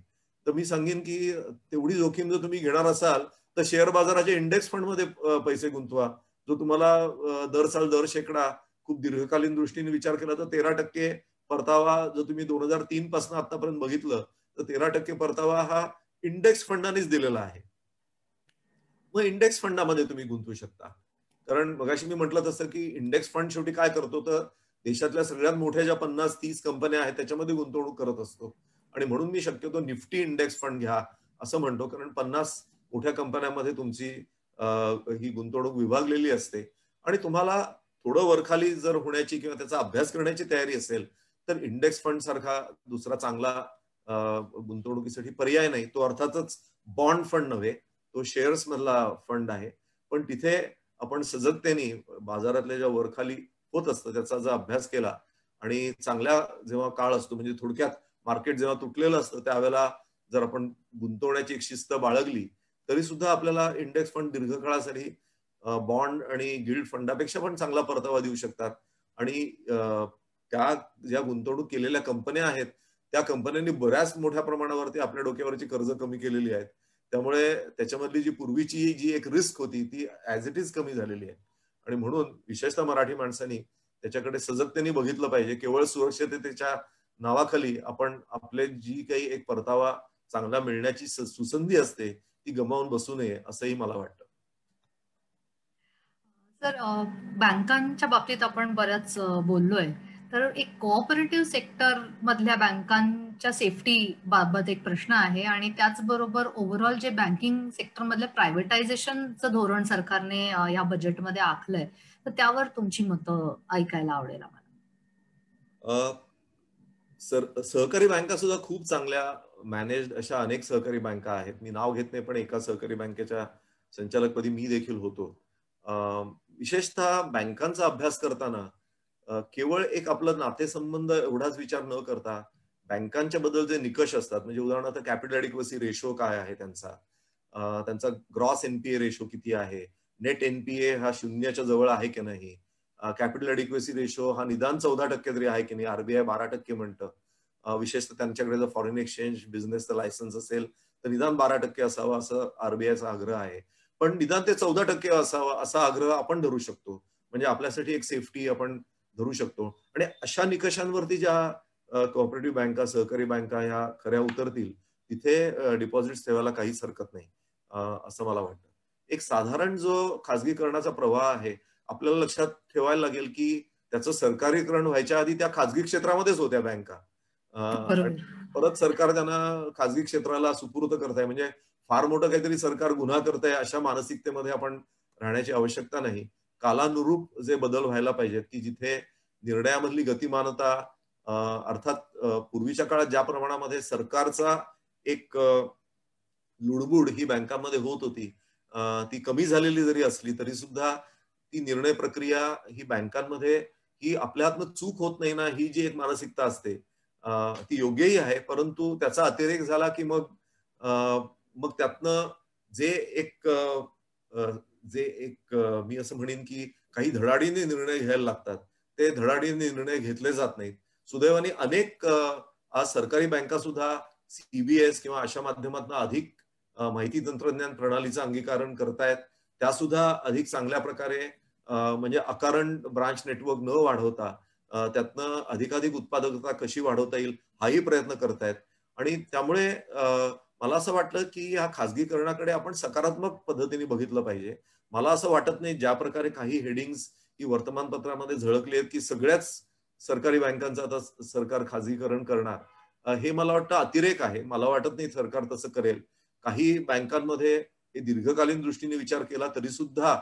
तर मी सांगेन की तेवढी जोखीम जर तुम्ही घेणार असाल तर शेअर बाजाराच्या इंडेक्स फंड मध्ये पैसे गुंतवा, जो तुम्हाला दर शेकडा खूप दीर्घकालीन दृष्टीने विचार केला तर 13% परतावा जर तुम्ही 2003 पासून आतापर्यंत बघितलं तर 13% परतावा हा इंडेक्स फंडानेच दिलेला आहे. मग इंडेक्स फंडामध्ये तुम्ही गुंतवू शकता. कारण मगाशी मी म्हटलं तसं की इंडेक्स फंड शेवटी काय करतो तर देशातल्या सगळ्यात मोठ्या ज्या 50-30 कंपन्या आहेत त्याच्यामध्ये गुंतवणूक करत असतो. आणि म्हणून मी शक्यतो निफ्टी इंडेक्स फंड घ्या असं म्हणतो, कारण 50 मोठ्या कंपन्यांमध्ये तुमची ही गुंतवणूक विभागलेली असते आणि तुम्हाला थोडं वरखाली जर होण्याची किंवा त्याचा अभ्यास करण्याची तयारी असेल तर इंडेक्स फंड सारखा दुसरा चांगला गुंतवणुकीसाठी पर्याय नाही. तो अर्थातच बॉन्ड फंड नव्हे, तो शेअर्स मधला फंड आहे. पण तिथे आपण सजगतेने बाजारातल्या ज्या वरखाली होत असतं त्याचा जर अभ्यास केला आणि चांगल्या जेव्हा काळ असतो म्हणजे थोडक्यात मार्केट जेव्हा तुटलेलं असतं त्यावेळेला जर आपण गुंतवण्याची एक शिस्त बाळगली तरी सुद्धा आपल्याला इंडेक्स फंड दीर्घकाळासाठी बॉन्ड आणि गिल्ड फंडापेक्षा पण चांगला परतावा देऊ शकतात. आणि त्या ज्या गुंतवणूक केलेल्या कंपन्या आहेत त्या कंपन्यांनी बऱ्याच मोठ्या प्रमाणावरती आपल्या डोक्यावरची कर्ज कमी केलेली आहेत. त्यामुळे त्याच्यामधली जी पूर्वीची जी एक रिस्क होती ती ऍज इट इज कमी झालेली आहे. आणि म्हणून विशेषतः मराठी माणसांनी त्याच्याकडे सजगतेने बघितलं पाहिजे. केवळ सुरक्षिततेच्या नावाखाली आपण आपले जी काही एक परतावा चांगला मिळण्याची सुसंधी असते ती गमावून बसू नये असंही मला वाटतं. सर, बँकांच्या बाबतीत आपण बऱ्याच बोललोय. तर एक कोऑपरेटिव्ह सेक्टर मधल्या बँकांच्या सेफ्टी बाबत एक प्रश्न आहे आणि त्याचबरोबर ओव्हरऑल जे बँकिंग सेक्टर मधलं प्रायव्हेटायझेशनचं धोरण सरकारने या बजेटमध्ये आखलंय, तर त्यावर तुमची मतं ऐकायला आवडेल आम्हाला. सहकारी बँका सुद्धा खूप चांगल्या मॅनेज्ड अशा अनेक सहकारी बँका आहेत. मी नाव घेत नाही पण एका सहकारी बँकेच्या संचालकपदी मी देखील होतो. विशेषतः बँकांचा अभ्यास करताना केवळ एक आपलं नातेसंबंध एवढाच विचार न करता बँकांच्या बद्दल जे निकष असतात म्हणजे उदाहरणार्थ कॅपिटल ॲडिक्वसी रेशो काय आहे त्यांचा ग्रॉस एनपीए रेशो किती आहे, नेट एनपीए हा 0च्या जवळ आहे की नाही, कॅपिटल ॲडिक्वसी रेशो हा निदान 14% तरी आहे की नाही, आरबीआय 12% म्हणतं. विशेषतः त्यांच्याकडे जर फॉरेन एक्सचेंज बिझनेसचं लायसन्स असेल तर निदान 12% असावं असं आरबीआयचा आग्रह आहे. पण निदान ते 14% असावं असा आग्रह आपण धरू शकतो. म्हणजे आपल्यासाठी एक सेफ्टी आपण धरू शकतो. आणि अशा निकषांवरती ज्या कोऑपरेटिव्ह बँका सहकारी बँका ह्या खऱ्या उतरतील तिथे डिपॉझिट्स ठेवायला काहीच हरकत नाही असं मला वाटतं. एक साधारण जो खाजगीकरणाचा प्रवाह आहे, आपल्याला लक्षात ठेवायला लागेल की त्याचं सरकारीकरण व्हायच्या आधी त्या खाजगी क्षेत्रामध्येच होत्या बँका. आणि बरोबर. परत सरकार त्यांना खाजगी क्षेत्राला सुपूर्द करताय, म्हणजे फार मोठं काहीतरी सरकार गुन्हा करताय अशा मानसिकतेमध्ये आपण राहण्याची आवश्यकता नाही. कालानुरूप जे बदल व्हायला पाहिजेत, की जिथे निर्णयामधली गतिमानता अर्थात पूर्वीच्या काळात ज्या प्रमाणामध्ये सरकारचा एक लुडबुड ही बँकांमध्ये होत होती, ती कमी झालेली जरी असली तरी सुद्धा ती निर्णय प्रक्रिया ही बँकांमध्ये ही आपल्या हातनं चूक होत नाही ना, ही जी एक मानसिकता असते ती योग्यही आहे, परंतु त्याचा अतिरेक झाला की मग त्यातनं जे एक अ, अ, जे एक मी असं म्हणेन की काही धडाडीने निर्णय घ्यायला लागतात, ते धडाडीने निर्णय घेतले जात नाहीत. सुदैवाने अनेक आज सरकारी बँका सुद्धा सीबीएस किंवा अशा माध्यमातून अधिक माहिती तंत्रज्ञान प्रणालीचं अंगीकरण करतायत. त्या सुद्धा अधिक चांगल्या प्रकारे म्हणजे अकारण ब्रांच नेटवर्क न वाढवता त्यातनं अधिकाधिक उत्पादकता कशी वाढवता येईल हाही प्रयत्न करतायत. आणि त्यामुळे मला असं वाटलं की ह्या खाजगीकरणाकडे आपण सकारात्मक पद्धतीने बघितलं पाहिजे. मला असं वाटत नाही ज्या प्रकारे काही हेडिंग्स ही वर्तमानपत्रामध्ये झळकली आहेत की सगळ्याच सरकारी बँकांचं आता सरकार खाजगीकरण करणार. हे मला वाटतं अतिरेक आहे. मला वाटत नाही सरकार तसं करेल. काही बँकांमध्ये हे दीर्घकालीन दृष्टीने विचार केला तरी सुद्धा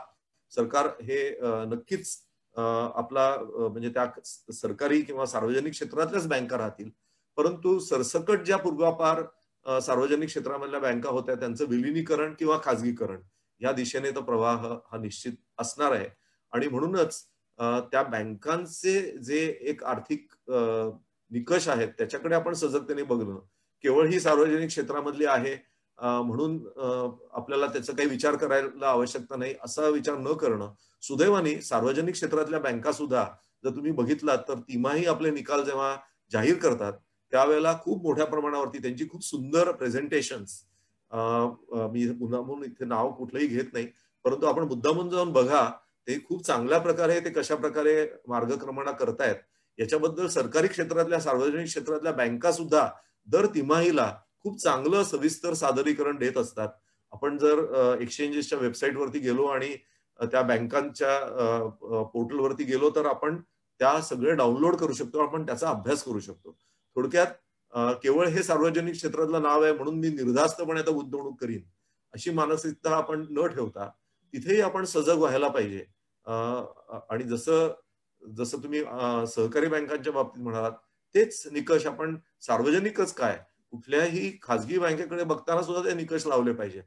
सरकार हे नक्कीच आपला म्हणजे त्या सरकारी किंवा सार्वजनिक क्षेत्रातल्याच बँका राहतील. परंतु सरसकट ज्या पूर्वापार सार्वजनिक क्षेत्रामधल्या बँका होत्या त्यांचं विलिनीकरण किंवा खाजगीकरण या दिशेने तो प्रवाह हा निश्चित असणार आहे. आणि म्हणूनच त्या बँकांचे जे एक आर्थिक निकष आहेत त्याच्याकडे आपण सजगतेने बघणं, केवळ ही सार्वजनिक क्षेत्रामधली आहे म्हणून आपल्याला त्याचा काही विचार करायला आवश्यकता नाही असा विचार न करणं. सुदैवाने सार्वजनिक क्षेत्रातल्या बँका सुद्धा जर तुम्ही बघितलात तर तिमाही आपले निकाल जेव्हा जाहीर करतात त्यावेळेला खूप मोठ्या प्रमाणावरती त्यांची खूप सुंदर प्रेझेंटेशन्स, मी पुन्हा म्हणून इथे नाव कुठलंही घेत नाही, परंतु आपण मुद्दामून जाऊन बघा, ते खूप चांगल्या प्रकारे ते कशा प्रकारे मार्गक्रमणा करतायत याच्याबद्दल सरकारी क्षेत्रातल्या सार्वजनिक क्षेत्रातल्या बँका सुद्धा दर तिमाहीला खूप चांगलं सविस्तर सादरीकरण देत असतात. आपण जर एक्सचेंजेसच्या वेबसाईटवरती गेलो आणि त्या बँकांच्या पोर्टलवरती गेलो तर आपण त्या सगळे डाउनलोड करू शकतो, आपण त्याचा अभ्यास करू शकतो. थोडक्यात केवळ हे सार्वजनिक क्षेत्रातलं नाव आहे म्हणून मी निर्धास्तपणे आता गुंतवणूक करीन अशी मानसिकता आपण न ठेवता तिथेही आपण सजग व्हायला पाहिजे. आणि जसं जसं तुम्ही सहकारी बँकांच्या बाबतीत म्हणालात तेच निकष आपण सार्वजनिकच काय कुठल्याही खाजगी बँकेकडे बघताना सुद्धा ते निकष लावले पाहिजे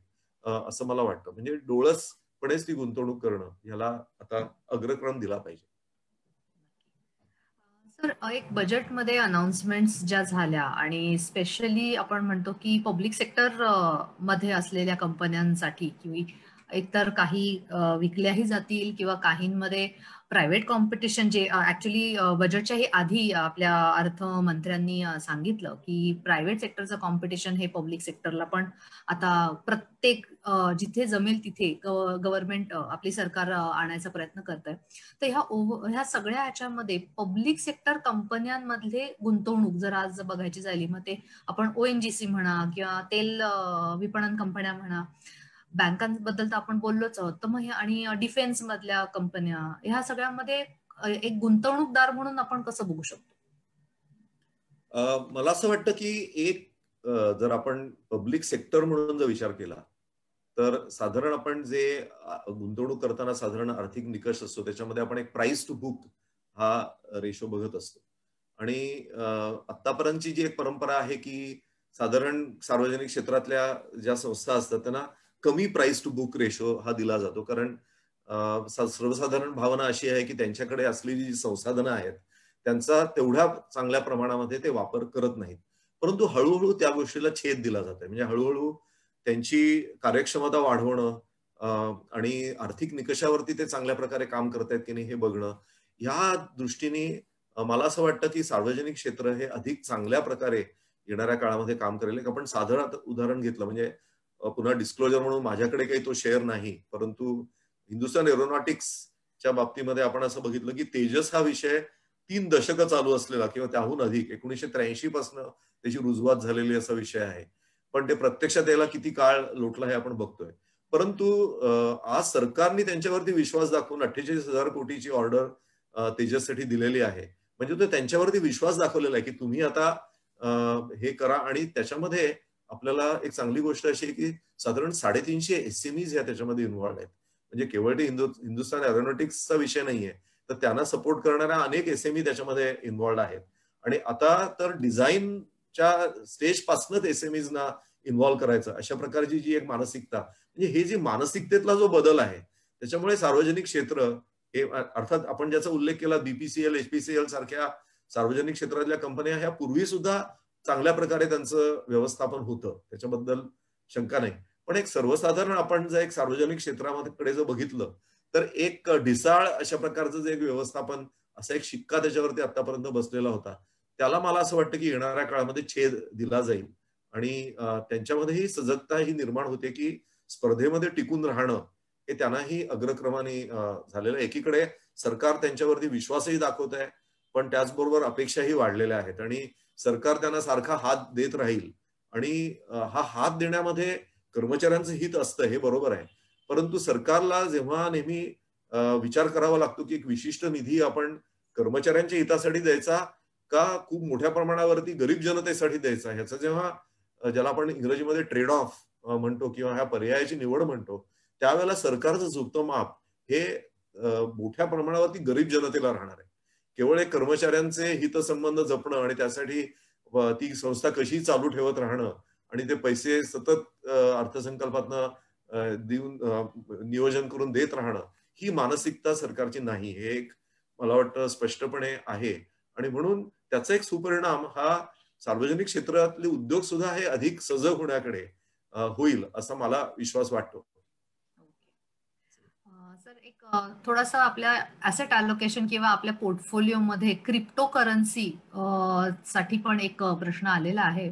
असं मला वाटतं. म्हणजे डोळसपणेच ती गुंतवणूक करणं याला आता अग्रक्रम दिला पाहिजे. सर, एक बजेटमध्ये अनाउन्समेंट्स ज्या झाल्या आणि स्पेशली आपण म्हणतो की पब्लिक सेक्टर मध्ये असलेल्या कंपन्यांसाठी किंवा एकतर काही विकल्याही जातील किंवा काहींमध्ये प्रायव्हेट कॉम्पिटिशन जे ऍक्च्युली बजेटच्याही आधी आपल्या अर्थमंत्र्यांनी सांगितलं की प्रायव्हेट सेक्टरचं कॉम्पिटिशन हे पब्लिक सेक्टरला पण आता प्रत्येक जिथे जमेल तिथे गव्हर्नमेंट आपली सरकार आणायचा प्रयत्न करत आहे. तर ह्या सगळ्या ह्याच्यामध्ये पब्लिक सेक्टर कंपन्यांमधले गुंतवणूक जर आज बघायची झाली, मग ते आपण ओएनजीसी म्हणा किंवा तेल विपणन कंपन्या म्हणा, बँकांबद्दल तर आपण बोललोच आहोत. तर मग आणि डिफेन्स मधल्या कंपन्या ह्या सगळ्यामध्ये एक गुंतवणूकदार म्हणून आपण कसं बघू शकतो? मला असं वाटतं की एक जर आपण पब्लिक सेक्टर म्हणून जर विचार केला तर साधारण आपण जे गुंतवणूक करताना साधारण आर्थिक निकष असतो त्याच्यामध्ये आपण एक प्राइस टू बुक हा रेशो बघत असतो. आणि आतापर्यंतची जी एक परंपरा आहे की साधारण सार्वजनिक क्षेत्रातल्या ज्या संस्था असतात त्यांना कमी प्राइस टू बुक रेशो हा दिला जातो. कारण सर्वसाधारण भावना अशी आहे की त्यांच्याकडे असलेली जी संसाधनं आहेत त्यांचा तेवढ्या चांगल्या प्रमाणामध्ये ते वापर करत नाहीत. परंतु हळूहळू त्या गोष्टीला छेद दिला जातोय. म्हणजे हळूहळू त्यांची कार्यक्षमता वाढवणं आणि आर्थिक निकषावरती ते चांगल्या प्रकारे काम करतायत की नाही हे बघणं, ह्या दृष्टीने मला असं वाटतं की सार्वजनिक क्षेत्र हे अधिक चांगल्या प्रकारे येणाऱ्या काळामध्ये काम करेल. एक आपण साधारण उदाहरण घेतलं म्हणजे पुन्हा डिस्क्लोजर म्हणून माझ्याकडे काही तो शेअर नाही, परंतु हिंदुस्थान एरोनॉटिक्सच्या बाबतीमध्ये आपण असं बघितलं की तेजस हा विषय 3 दशकं चालू असलेला किंवा त्याहून अधिक 1983 पासून त्याची रुजवात झालेली असा विषय आहे. पण ते प्रत्यक्षात यायला किती काळ लोटला हे आपण बघतोय. परंतु आज सरकारने त्यांच्यावरती विश्वास दाखवून 48,000 कोटीची ऑर्डर तेजससाठी दिलेली आहे. म्हणजे तो त्यांच्यावरती विश्वास दाखवलेला आहे की तुम्ही आता हे करा. आणि त्याच्यामध्ये आपल्याला एक चांगली गोष्ट अशी आहे की साधारण 350 एसएमईज या त्याच्यामध्ये इन्व्हॉल्ड आहेत. म्हणजे केवळ ते हिंदुस्थान एरोनॉटिक्सचा विषय नाहीये, तर त्यांना सपोर्ट करणाऱ्या अनेक एसएमई त्याच्यामध्ये इन्व्हॉल्ड आहेत. आणि आता तर डिझाईनच्या स्टेज पासूनच एसएमईजना इन्व्हॉल्व करायचं, अशा प्रकारची जी एक मानसिकता, म्हणजे हे जी मानसिकतेतला जो बदल आहे, त्याच्यामुळे सार्वजनिक क्षेत्र हे अर्थात आपण ज्याचा उल्लेख केला, बीपीसीएल, एचपीसीएल सारख्या सार्वजनिक क्षेत्रातल्या कंपन्या ह्या पूर्वी सुद्धा चांगल्या प्रकारे त्यांचं व्यवस्थापन होतं, त्याच्याबद्दल शंका नाही. पण एक सर्वसाधारण आपण जर एक सार्वजनिक क्षेत्राकडे जर बघितलं, तर एक ढिसाळ अशा प्रकारचं जे एक व्यवस्थापन, असा एक शिक्का त्याच्यावरती आतापर्यंत बसलेला होता. त्याला मला असं वाटतं की येणाऱ्या काळामध्ये छेद दिला जाईल. आणि त्यांच्यामध्येही सजगता ही निर्माण होते की स्पर्धेमध्ये टिकून राहणं हे त्यांनाही अग्रक्रमाने झालेलं आहे. एकीकडे सरकार त्यांच्यावरती विश्वासही दाखवत आहे, पण त्याचबरोबर अपेक्षाही वाढलेल्या आहेत. आणि सरकार त्यांना सारखा हात देत राहील. आणि हा हात देण्यामध्ये कर्मचाऱ्यांचं हित असतं, हे बरोबर आहे. परंतु सरकारला जेव्हा नेहमी विचार करावा लागतो की एक विशिष्ट निधी आपण कर्मचाऱ्यांच्या हितासाठी द्यायचा का खूप मोठ्या प्रमाणावरती गरीब जनतेसाठी द्यायचा, ह्याचा जेव्हा ज्याला आपण इंग्रजीमध्ये ट्रेड ऑफ म्हणतो किंवा ह्या पर्यायाची निवड म्हणतो, त्यावेळेला सरकारचं झुकतं माप हे मोठ्या प्रमाणावरती गरीब जनतेला राहणार आहे. केवळ एक कर्मचाऱ्यांचे हितसंबंध जपणं आणि त्यासाठी ती संस्था कशी चालू ठेवत राहणं आणि ते पैसे सतत अर्थसंकल्पातनं देऊन नियोजन करून देत राहणं, ही मानसिकता सरकारची नाही, हे एक मला वाटतं स्पष्टपणे आहे. आणि म्हणून त्याचा एक सुपरिणाम हा सार्वजनिक क्षेत्रातले उद्योग सुद्धा हे अधिक सजग होण्याकडे होईल, असा मला विश्वास वाटतो. सर, एक थोडासा आपल्या ॲसेट अलोकेशन किंवा आपल्या पोर्टफोलिओमध्ये क्रिप्टोकरन्सी साठी पण एक प्रश्न आलेला आहे.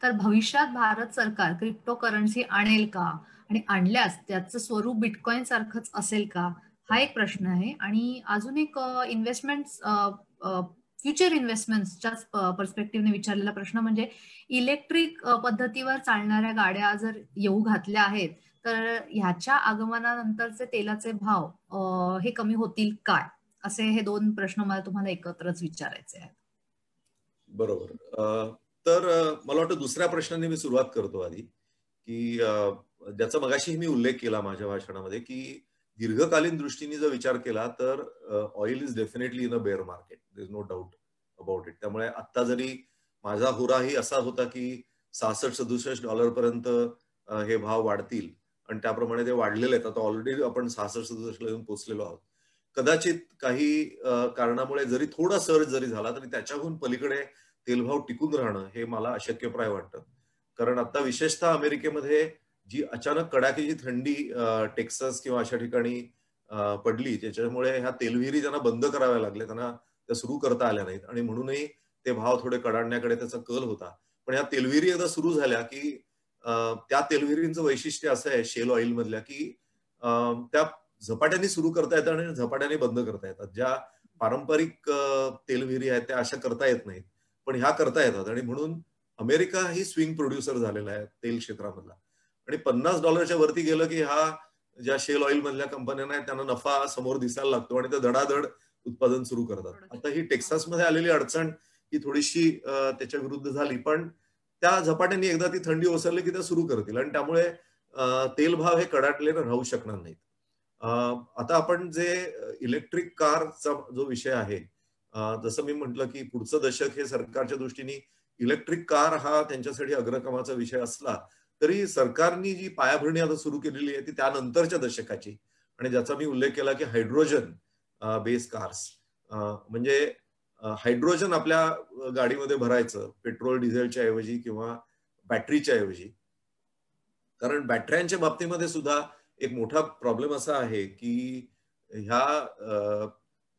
तर भविष्यात भारत सरकार क्रिप्टोकरन्सी आणेल का? आणि आणल्यास त्याचं स्वरूप बिटकॉइन सारखंच असेल का? हा एक प्रश्न आहे. आणि अजून एक इन्व्हेस्टमेंट्स फ्युचर इन्व्हेस्टमेंट्सच्या पर्स्पेक्टिव्हने विचारलेला प्रश्न म्हणजे इलेक्ट्रिक पद्धतीवर चालणाऱ्या गाड्या जर येऊ घातल्या आहेत, तर ह्याच्या आगमनानंतरचे तेलाचे भाव हे कमी होतील काय? असे हे 2 प्रश्न मला तुम्हाला एकत्रच विचारायचे आहेत. बरोबर. तर मला वाटतं दुसऱ्या प्रश्नाने मी सुरुवात करतो आधी, की ज्याचा मगाशीही मी उल्लेख केला माझ्या भाषणामध्ये, की दीर्घकालीन दृष्टीने जर विचार केला तर oil is definitely in a bear market. There is no doubt about it. त्यामुळे आता जरी माझा हुराही असा होता की $66-67 पर्यंत हे भाव वाढतील आणि त्याप्रमाणे ते वाढलेले आहेत. आता ऑलरेडी आपण 66-67 ला येऊन पोहोचलेलो आहोत. कदाचित काही कारणामुळे जरी थोडा सर्ज जरी झाला तरी त्याच्याहून पलीकडे तेलभाव टिकून राहणं हे मला अशक्यप्राय वाटतं. कारण आता विशेषतः अमेरिकेमध्ये जी अचानक कडाक्याची थंडी टेक्सास किंवा अशा ठिकाणी पडली, त्याच्यामुळे ह्या तेलविहिरी त्यांना बंद कराव्या लागल्या, त्यांना त्या सुरू करता आल्या नाहीत आणि म्हणूनही ते भाव थोडे कडाडण्याकडे त्याचा कल होता. पण ह्या तेलविहिरी एकदा सुरू झाल्या की त्या तेलविहिरींचं वैशिष्ट्य असं आहे शेल ऑइल मधल्या की त्या झपाट्याने सुरू करता येतात आणि झपाट्याने बंद करता येतात. ज्या पारंपरिक तेलविहिरी आहेत त्या अशा करता येत नाहीत, पण ह्या करता येतात. आणि म्हणून अमेरिका ही स्विंग प्रोड्युसर झालेला आहे तेल क्षेत्रामधला. आणि $50 वरती गेलं की हा ज्या शेल ऑइल मधल्या कंपन्यांना आहेत त्यांना नफा समोर दिसायला लागतो आणि ते धडाधड उत्पादन सुरू करतात. आता ही टेक्सासमध्ये आलेली अडचण ही थोडीशी त्याच्या विरुद्ध झाली, पण त्या झपाट्याने एकदा ती थंडी ओसरली की त्या सुरू करतील आणि त्यामुळे तेल भाव हे कडाडलेले राहू शकणार नाहीत. आता आपण जे इलेक्ट्रिक कारचा जो विषय आहे, जसं मी म्हटलं की पुढचं दशक हे सरकारच्या दृष्टीने इलेक्ट्रिक कार हा त्यांच्यासाठी अग्रक्रमाचा विषय असला तरी सरकारनी जी पायाभरणी आता सुरू केलेली आहे ती त्यानंतरच्या दशकाची, आणि ज्याचा मी उल्लेख केला की हायड्रोजन बेस कार्स, म्हणजे हायड्रोजन आपल्या गाडीमध्ये भरायचं पेट्रोल डिझेलच्या ऐवजी किंवा बॅटरीच्या ऐवजी. कारण बॅटऱ्यांच्या बाबतीमध्ये सुद्धा एक मोठा प्रॉब्लेम असा आहे की ह्या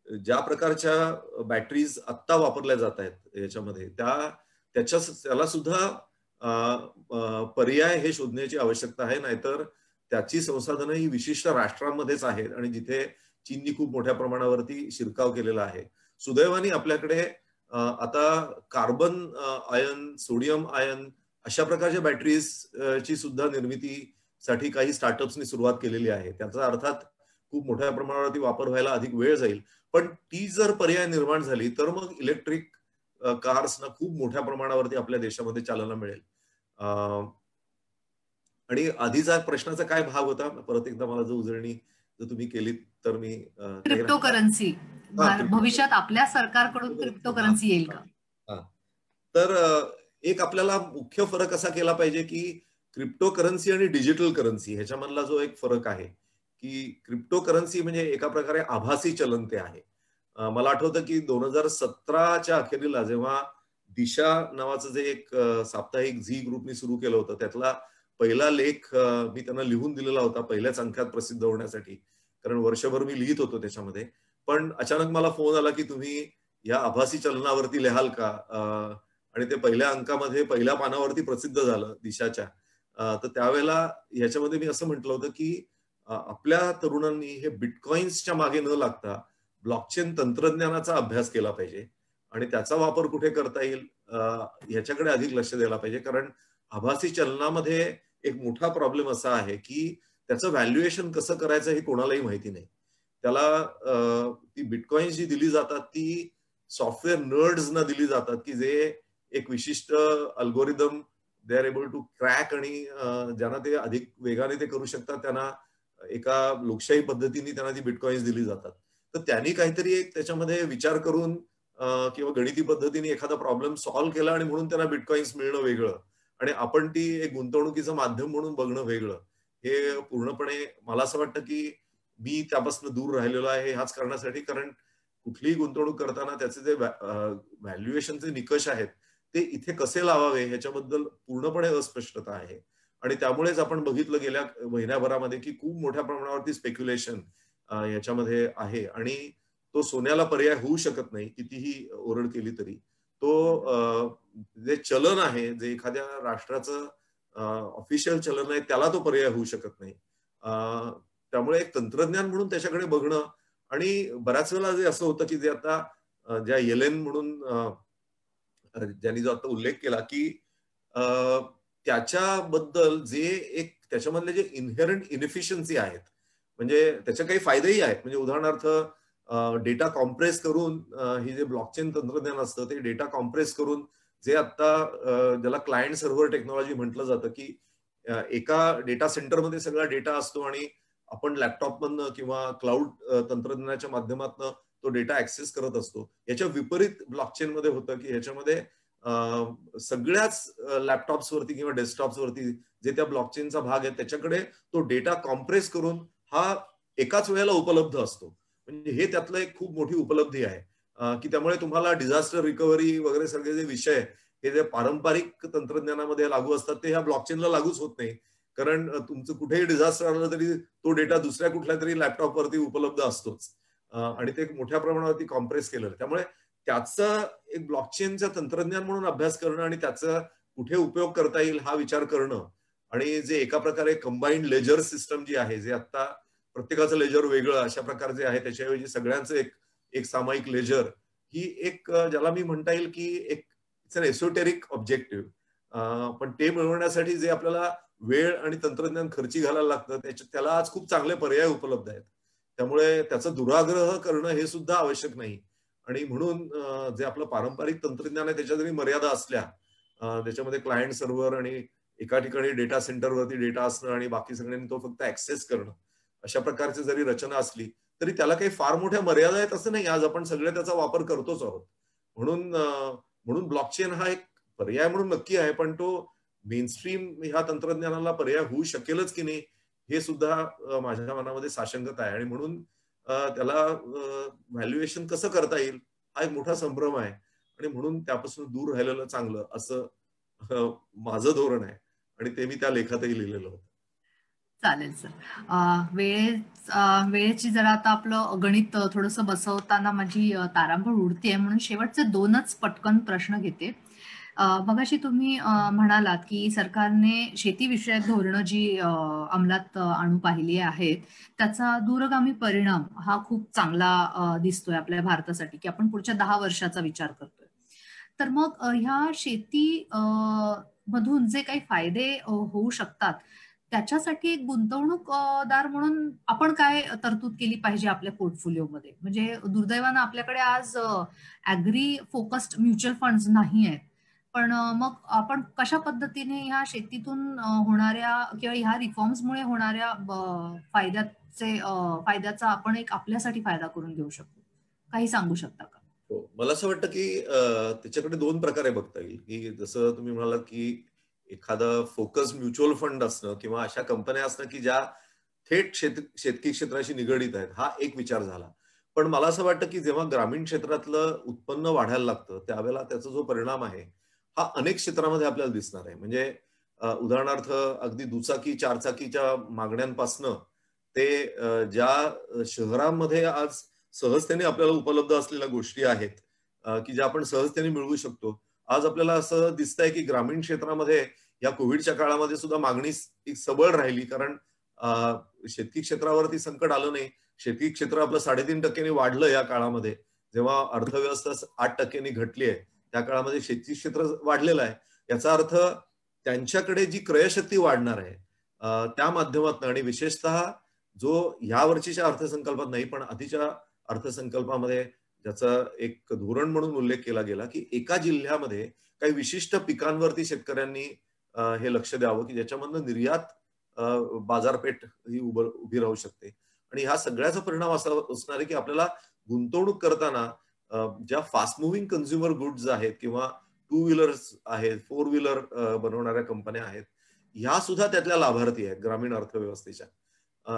ज्या प्रकारच्या बॅटरीज आत्ता वापरल्या जात आहेत याच्यामध्ये त्याला सुद्धा पर्याय हे शोधण्याची आवश्यकता आहे. नाहीतर त्याची संसाधनं ही विशिष्ट राष्ट्रांमध्येच आहेत आणि जिथे चीननी खूप मोठ्या प्रमाणावरती शिरकाव केलेला आहे. सुदैवाने आपल्याकडे आता कार्बन आयन, सोडियम आयन अशा प्रकारच्या बॅटरीज ची सुद्धा निर्मितीसाठी काही स्टार्टअप्सनी सुरुवात केलेली आहे. त्याचा अर्थात खूप मोठ्या प्रमाणावरती वापर व्हायला अधिक वेळ जाईल, पण ती जर पर्याय निर्माण झाली तर मग इलेक्ट्रिक कार्सना खूप मोठ्या प्रमाणावरती आपल्या देशामध्ये चालना मिळेल. आणि आधीचा प्रश्नाचा काय भाग होता परत एकदा मला जो उजळणी जर तुम्ही केली तर मी क्रिप्टोकरन्सी भविष्यात आपल्या सरकारकडून क्रिप्टोकरन्सी येईल का? तर एक आपल्याला मुख्य फरक असा केला पाहिजे की क्रिप्टोकरन्सी आणि डिजिटल करन्सी ह्याच्यामधला जो एक फरक आहे की क्रिप्टोकरन्सी म्हणजे एका प्रकारे आभासी चलन ते आहे. मला आठवतं की 2017च्या अखेरीला जेव्हा दिशा नावाचं जे एक साप्ताहिक झी ग्रुपनी सुरू केलं होतं त्यातला पहिला लेख मी त्यांना लिहून दिलेला होता पहिल्याच अंकात प्रसिद्ध होण्यासाठी, कारण वर्षभर मी लिहित होतो त्याच्यामध्ये. पण अचानक मला फोन आला की तुम्ही या आभासी चलनावरती लिहाल का, आणि ते पहिल्या अंकामध्ये पहिल्या पानावरती प्रसिद्ध झालं दिशाच्या. तर त्यावेळेला ह्याच्यामध्ये मी असं म्हटलं होतं की आपल्या तरुणांनी हे बिटकॉइन्सच्या मागे न लागता ब्लॉकचेन तंत्रज्ञानाचा अभ्यास केला पाहिजे आणि त्याचा वापर कुठे करता येईल ह्याच्याकडे अधिक लक्ष द्यायला पाहिजे. कारण आभासी चलनामध्ये एक मोठा प्रॉब्लेम असा आहे की त्याचं व्हॅल्युएशन कसं करायचं हे कोणालाही माहिती नाही. त्याला ती बिटकॉइन्स जी दिली जातात ती सॉफ्टवेअर नर्ड्सना दिली जातात की जे एक विशिष्ट algorithm they are able to crack आणि ज्यांना ते अधिक वेगाने ते करू शकतात त्यांना एका लोकशाही पद्धतीने त्यांना ती बिटकॉइन्स दिली जातात. तर त्यांनी काहीतरी एक त्याच्यामध्ये विचार करून किंवा गणिती पद्धतीने एखादा प्रॉब्लेम सॉल्व्ह केला आणि म्हणून त्यांना बिटकॉइन्स मिळणं वेगळं आणि आपण ती एक गुंतवणुकीचं माध्यम म्हणून बघणं वेगळं. हे पूर्णपणे मला असं वाटतं की मी त्यापासून दूर राहिलेलो आहे ह्याच कारणासाठी, कारण कुठलीही गुंतवणूक करताना त्याचे जे व्हॅल्युएशनचे निकष आहेत ते इथे कसे लावावे ह्याच्याबद्दल पूर्णपणे अस्पष्टता आहे. आणि त्यामुळेच आपण बघितलं गेल्या महिन्याभरामध्ये की खूप मोठ्या प्रमाणावरती स्पेक्युलेशन याच्यामध्ये आहे आणि तो सोन्याला पर्याय होऊ शकत नाही कितीही ओरड केली तरी. तो जे चलन आहे जे एखाद्या राष्ट्राचं ऑफिशियल चलन आहे त्याला तो पर्याय होऊ शकत नाही. त्यामुळे एक तंत्रज्ञान म्हणून त्याच्याकडे बघणं आणि बऱ्याच वेळेला जे असं होतं की जे आता ज्या येलेन म्हणून ज्यांनी जो आता उल्लेख केला की त्याच्याबद्दल जे एक त्याच्यामधले जे इनहेरंट इनएफिशियन्सी आहेत म्हणजे त्याचे काही फायदेही आहेत. म्हणजे उदाहरणार्थ डेटा कॉम्प्रेस करून ही जे ब्लॉकचेन तंत्रज्ञान असतं ते डेटा कॉम्प्रेस करून जे आता ज्याला क्लायंट सर्व्हर टेक्नॉलॉजी म्हटलं जातं की एका डेटा सेंटरमध्ये सगळा डेटा असतो आणि आपण लॅपटॉपमधनं किंवा क्लाउड तंत्रज्ञानाच्या माध्यमातून तो डेटा ऍक्सेस करत असतो. याच्या विपरीत ब्लॉकचेन मध्ये होतं की ह्याच्यामध्ये सगळ्याच लॅपटॉप्सवरती किंवा डेस्कटॉप्सवरती जे त्या ब्लॉकचेनचा भाग आहे त्याच्याकडे तो डेटा कॉम्प्रेस करून हा एकाच वेळेला उपलब्ध असतो. म्हणजे हे त्यातलं एक खूप मोठी उपलब्धी आहे की त्यामुळे तुम्हाला डिझास्टर रिकव्हरी वगैरे सगळे जे विषय हे जे पारंपरिक तंत्रज्ञानामध्ये लागू असतात ते ह्या ब्लॉकचेनला लागूच होत नाही. कारण तुमचं कुठेही डिझास्टर आलं तरी तो डेटा दुसऱ्या कुठल्या तरी लॅपटॉपवरती उपलब्ध असतोच आणि ते मोठ्या प्रमाणावरती कॉम्प्रेस केलेलं. त्यामुळे त्याचा एक ब्लॉकचेनचं तंत्रज्ञान म्हणून अभ्यास करणं आणि त्याचा कुठे उपयोग करता येईल हा विचार करणं आणि जे एका प्रकारे कंबाईंड लेजर सिस्टम जी आहे जे आता प्रत्येकाचं लेजर वेगळं अशा प्रकारचे आहे त्याच्याऐवजी सगळ्यांचं एक सामायिक लेजर ही एक ज्याला मी म्हणता येईल की एक इट्स अन एसोटेरिक ऑब्जेक्टिव्ह. पण ते मिळवण्यासाठी जे आपल्याला वेळ आणि तंत्रज्ञान खर्ची घालायला लागतं त्याला आज खूप चांगले पर्याय उपलब्ध आहेत. त्यामुळे त्याचा दुराग्रह करणं हे सुद्धा आवश्यक नाही. आणि म्हणून जे आपलं पारंपरिक तंत्रज्ञान आहे त्याच्या जरी मर्यादा असल्या त्याच्यामध्ये क्लायंट सर्व्हर आणि एका ठिकाणी डेटा सेंटरवरती डेटा असणं आणि बाकी सगळ्यांनी तो फक्त ऍक्सेस करणं अशा प्रकारची जरी रचना असली तरी त्याला काही फार मोठ्या मर्यादा आहेत असं नाही. आज आपण सगळे त्याचा वापर करतोच आहोत. म्हणून ब्लॉकचेन हा एक पर्याय म्हणून नक्की आहे, पण तो मेनस्ट्रीम ह्या तंत्रज्ञानाला पर्याय होऊ शकेलच की नाही हे सुद्धा माझ्या मनामध्ये साशंकता आहे. आणि म्हणून त्याला व्हॅल्युएशन कसं करता येईल हा एक मोठा संभ्रम आहे आणि म्हणून त्यापासून दूर राहिलेलं चांगलं असं माझं धोरण आहे आणि ते मी त्या लेखातही लिहिलेलं होतं. चालेल सर. वेळेची जरा आता आपलं गणित थोडंसं बसवताना माझी तारांबळ उडते म्हणून शेवटचे 2च पटकन प्रश्न घेते. मगाशी तुम्ही म्हणालात की सरकारने शेतीविषयक धोरणं जी अंमलात आणू पाहिली आहेत त्याचा दूरगामी परिणाम हा खूप चांगला दिसतोय आपल्या भारतासाठी की आपण पुढच्या 10 वर्षाचा विचार करतोय. तर मग ह्या शेती मधून जे काही फायदे होऊ शकतात, त्याच्यासाठी एक गुंतवणूकदार म्हणून आपण काय तरतूद केली पाहिजे आपल्या पोर्टफोलिओमध्ये? म्हणजे दुर्दैवानं आपल्याकडे आज ॲग्री फोकस्ड म्युच्युअल फंड्स नाही आहेत. पण मग आपण कशा पद्धतीने ह्या शेतीतून होणाऱ्या किंवा ह्या रिफॉर्म्समुळे होणाऱ्या फायद्याचा आपण एक आपल्यासाठी फायदा करून घेऊ शकतो? काही सांगू शकता का? हो. मला असं वाटतं, की त्याच्याकडे 2 प्रकारे बघता येईल, की जसं तुम्ही म्हणालात, की एखादं फोकस म्युच्युअल फंड असणं किंवा अशा कंपन्या असणं, की ज्या थेट शेतकी क्षेत्राशी निगडीत आहेत, हा एक विचार झाला. पण मला असं वाटतं, की जेव्हा ग्रामीण क्षेत्रातलं उत्पन्न वाढायला लागतं, त्यावेळेला त्याचा जो परिणाम आहे, हा अनेक क्षेत्रामध्ये आपल्याला दिसणार आहे. म्हणजे उदाहरणार्थ अगदी दुचाकी, चारचाकीच्या मागण्यांपासनं ते ज्या शहरांमध्ये आज सहजतेने आपल्याला उपलब्ध असलेल्या गोष्टी आहेत, की ज्या आपण सहजतेने मिळवू शकतो. आज आपल्याला असं दिसतंय, की ग्रामीण क्षेत्रामध्ये या कोव्हिडच्या काळामध्ये सुद्धा मागणी एक सबळ राहिली. कारण शेती क्षेत्रावरती संकट आलं नाही. शेती क्षेत्र आपलं 3.5% नी वाढलं या काळामध्ये. जेव्हा अर्थव्यवस्था 8% नी घटली आहे, त्या काळामध्ये शेती क्षेत्र वाढलेलं आहे. याचा अर्थ त्यांच्याकडे जी क्रयशक्ती वाढणार आहे, त्या माध्यमातून आणि विशेषतः जो ह्या वर्षीच्या अर्थसंकल्पात नाही, पण आधीच्या अर्थसंकल्पामध्ये ज्याचा एक धोरण म्हणून उल्लेख केला गेला, की एका जिल्ह्यामध्ये काही विशिष्ट पिकांवरती शेतकऱ्यांनी हे लक्ष द्यावं, की ज्याच्यामधनं निर्यात बाजारपेठ ही उभी राहू शकते. आणि ह्या सगळ्याचा परिणाम असा असणार आहे, की आपल्याला गुंतवणूक करताना ज्या फास्ट मूव्हिंग कन्झ्युमर गुड्स आहेत किंवा टू व्हीलर्स आहेत, फोर व्हीलर बनवणाऱ्या कंपन्या आहेत, ह्या सुद्धा त्यातल्या लाभार्थी आहेत ग्रामीण अर्थव्यवस्थेच्या.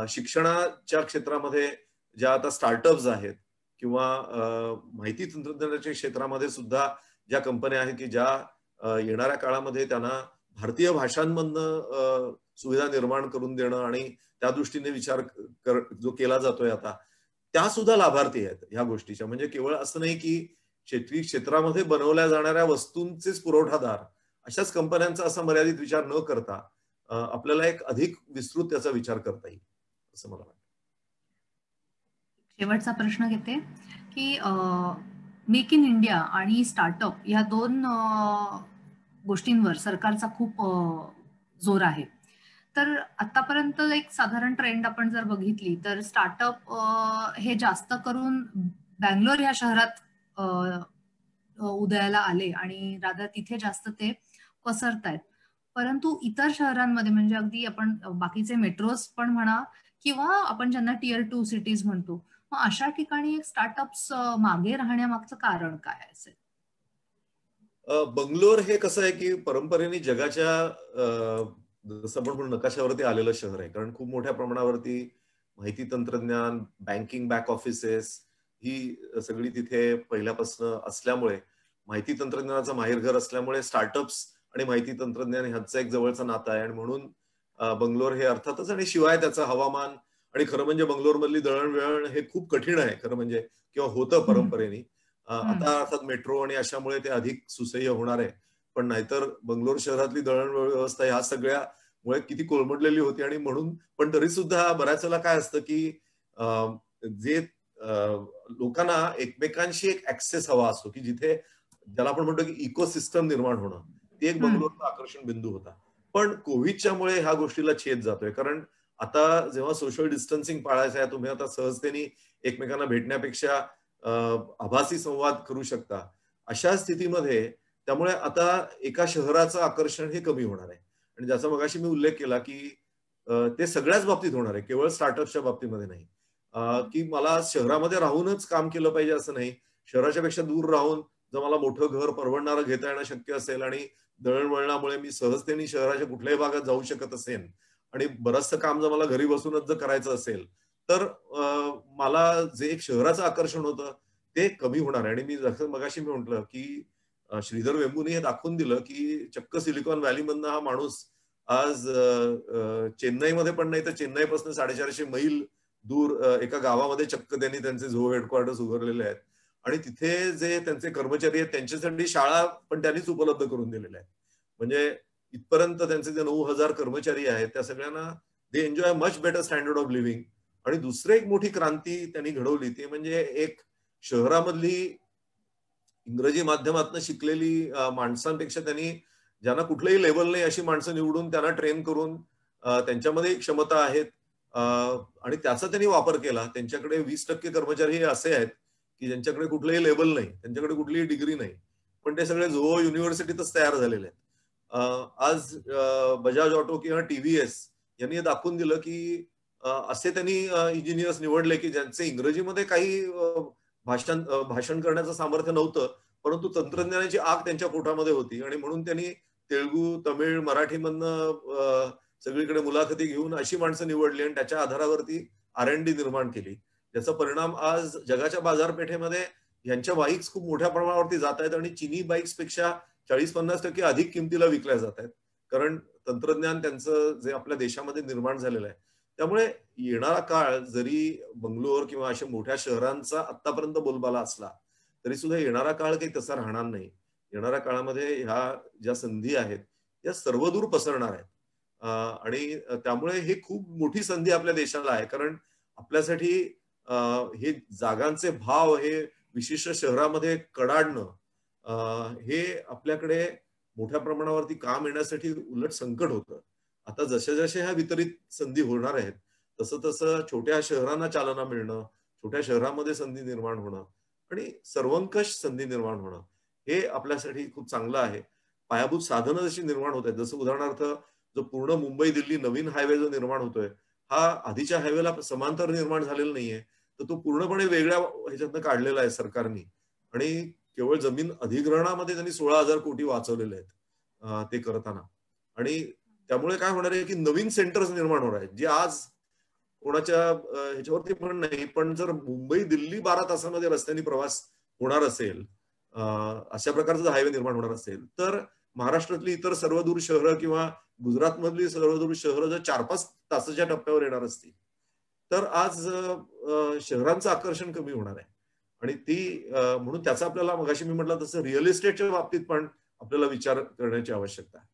शिक्षणाच्या क्षेत्रामध्ये ज्या आता स्टार्टअप्स आहेत किंवा माहिती तंत्रज्ञानाच्या क्षेत्रामध्ये सुद्धा ज्या कंपन्या आहेत, की ज्या येणाऱ्या काळामध्ये त्यांना भारतीय भाषांमधनं सुविधा निर्माण करून देणं आणि त्या दृष्टीने विचार जो केला जातोय आता, त्या सुद्धा लाभार्थी आहेत ह्या गोष्टीच्या. म्हणजे केवळ असं नाही, की शेती क्षेत्रामध्ये बनवल्या जाणाऱ्या वस्तूंचेच पुरवठादार, अशाच कंपन्यांचा असा मर्यादित विचार न करता आपल्याला एक अधिक विस्तृत त्याचा विचार करता येईल, असं मला वाटतं. शेवटचा प्रश्न घेते, की मेक इन इंडिया आणि स्टार्टअप या 2 गोष्टींवर सरकारचा खूप जोर आहे. तर आत्तापर्यंत एक साधारण ट्रेंड आपण जर बघितली, तर स्टार्टअप हे जास्त करून बंगलोर ह्या शहरात अ, उदयाला आले आणि रादर तिथे जास्त ते पसरतायत. परंतु इतर शहरांमध्ये म्हणजे अगदी आपण बाकीचे मेट्रोज पण म्हणा किंवा आपण ज्यांना टियर 2 सिटीज म्हणतो. मग अशा ठिकाणी स्टार्टअप्स मागे राहण्यामागचं कारण काय असेल? बंगलोर हे कसं आहे, की परंपरेने जगाच्या जसं आपण म्हणू नकाशावरती आलेलं शहर आहे. कारण खूप मोठ्या प्रमाणावरती माहिती तंत्रज्ञान, बँकिंग बॅक ऑफिसेस ही सगळी तिथे पहिल्यापासून असल्यामुळे, माहिती तंत्रज्ञानाचं माहेरघर असल्यामुळे स्टार्टअप्स आणि माहिती तंत्रज्ञान ह्यांचं एक जवळचं नातं आहे आणि म्हणून बंगलोर हे अर्थातच आणि शिवाय त्याचं हवामान आणि खरं म्हणजे बंगलोरमधली दळणवळण हे खूप कठीण आहे खरं म्हणजे किंवा होतं हं, परंपरेने. हं. आता अर्थात मेट्रो आणि अशामुळे ते अधिक सुसह्य होणार आहे. पण नाहीतर बंगलोर शहरातली दळणवळण व्यवस्था ह्या सगळ्यामुळे किती कोलमडलेली होती आणि म्हणून पण तरी सुद्धा बऱ्याच वेळेला काय असतं, की अ, जे लोकांना एकमेकांशी एक ऍक्सेस हवा असतो, की जिथे ज्याला आपण म्हणतो, की इकोसिस्टम निर्माण होणं. ते एक हं. बंगलोरचा आकर्षण बिंदू होता. पण कोव्हिडच्यामुळे ह्या गोष्टीला छेद जातोय. कारण आता जेव्हा सोशल डिस्टन्सिंग पाळायचं आहे, तुम्ही आता सहजतेने एकमेकांना भेटण्यापेक्षा आभासी संवाद करू शकता. अशा स्थितीमध्ये त्यामुळे आता एका शहराचं आकर्षण हे कमी होणार आहे. आणि ज्याचा मगाशी मी उल्लेख केला, की ते सगळ्याच बाबतीत होणार आहे. केवळ स्टार्टअप्सच्या बाबतीमध्ये नाही. की मला शहरामध्ये राहूनच काम केलं पाहिजे असं नाही. शहराच्या पेक्षा दूर राहून जर मला मोठं घर परवडणारं घेता येणं शक्य असेल आणि दळणवळणामुळे मी सहजतेने शहराच्या कुठल्याही भागात जाऊ शकत असेन आणि बरचसं काम जर मला घरी बसूनच जर करायचं असेल, तर मला जे एक शहराचं आकर्षण होतं, ते कमी होणार आहे. आणि मी जसं मगाशी मी म्हटलं, की श्रीधर वेंबूनी हे दाखवून दिलं, की चक्क सिलिकॉन व्हॅलीमधनं हा माणूस आज चेन्नईमध्ये पण नाही तर चेन्नईपासून 450 मैल दूर एका गावामध्ये चक्क त्यांनी त्यांचे झो हेडक्वार्टर्स उभारलेले आहेत. आणि तिथे जे त्यांचे कर्मचारी आहेत त्यांच्यासाठी शाळा पण त्यांनीच उपलब्ध करून दिलेल्या आहेत. म्हणजे इथपर्यंत त्यांचे जे 9,000 कर्मचारी आहेत त्या सगळ्यांना they enjoy much better standard of living. आणि दुसरी एक मोठी क्रांती त्यांनी घडवली ती म्हणजे एक शहरामधली इंग्रजी माध्यमातून शिकलेली माणसांपेक्षा त्यांनी ज्यांना कुठलंही लेवल नाही अशी माणसं निवडून त्यांना ट्रेन करून त्यांच्यामध्ये क्षमता आहेत आणि त्याचा त्यांनी वापर केला. त्यांच्याकडे 20% कर्मचारी हे असे आहेत, की ज्यांच्याकडे कुठलंही लेवल नाही, त्यांच्याकडे कुठलीही डिग्री नाही. पण ते सगळे झोहो युनिव्हर्सिटीतच तयार झालेले आहेत. आज बजाज ऑटो किंवा टीव्हीएस यांनी हे दाखवून दिलं, की असे त्यांनी इंजिनिअर्स निवडले, की ज्यांचे इंग्रजीमध्ये काही भाषण करण्याचं सामर्थ्य नव्हतं, परंतु तंत्रज्ञानाची आग त्यांच्या पोटामध्ये होती आणि म्हणून त्यांनी तेलुगू, तमिळ, मराठीमधनं सगळीकडे मुलाखती घेऊन अशी माणसं निवडली आणि त्याच्या आधारावरती R&D निर्माण केली. ज्याचा परिणाम आज जगाच्या बाजारपेठेमध्ये यांच्या बाईक्स खूप मोठ्या प्रमाणावरती जात आहेत आणि चिनी बाईक्सपेक्षा 40-50% अधिक किमतीला विकल्या जात आहेत. कारण तंत्रज्ञान त्यांचं जे आपल्या देशामध्ये निर्माण झालेलं आहे. त्यामुळे येणारा काळ जरी बंगलोर किंवा अशा मोठ्या शहरांचा आतापर्यंत बोलबाला असला, तरी सुद्धा येणारा काळ काही तसा राहणार नाही. येणाऱ्या काळामध्ये ह्या ज्या संधी आहेत, त्या सर्वदूर पसरणार आहेत. आणि त्यामुळे हे खूप मोठी संधी आपल्या देशाला आहे. कारण आपल्यासाठी हे जागांचे भाव हे विशिष्ट शहरामध्ये कडाडणं हे आपल्याकडे मोठ्या प्रमाणावरती काम येण्यासाठी उलट संकट होतं. आता जसे ह्या वितरित संधी होणार आहेत, तसं छोट्या शहरांना चालना मिळणं, छोट्या शहरामध्ये संधी निर्माण होणं आणि सर्वंकष संधी निर्माण होणं, हे आपल्यासाठी खूप चांगलं आहे. पायाभूत साधनं जशी निर्माण होत आहेत, जसं उदाहरणार्थ जो पूर्ण मुंबई-दिल्ली नवीन हायवे जो निर्माण होतोय, हा आधीच्या हायवेला समांतर निर्माण झालेला नाहीये. तर तो पूर्णपणे वेगळ्या ह्याच्यातनं काढलेला आहे सरकारनी आणि केवळ जमीन अधिग्रहणामध्ये त्यांनी 16,000 कोटी वाचवलेले आहेत ते करताना. आणि त्यामुळे काय होणार आहे, की नवीन सेंटर्स निर्माण होणार आहेत, जे आज कोणाच्या ह्याच्यावरती पण नाही. पण जर मुंबई-दिल्ली 12 तासामध्ये रस्त्याने प्रवास होणार असेल, अशा प्रकारचा हायवे निर्माण होणार असेल, तर महाराष्ट्रातली इतर सर्वदूर शहरं किंवा गुजरातमधली सर्वदूर शहरं जर 4-5 तासाच्या टप्प्यावर येणार असतील, तर आज शहरांचं आकर्षण कमी होणार आहे. आणि ती म्हणून त्याचा आपल्याला मगाशी मी म्हटलं तसं रिअल इस्टेटच्या बाबतीत पण आपल्याला विचार करण्याची आवश्यकता आहे.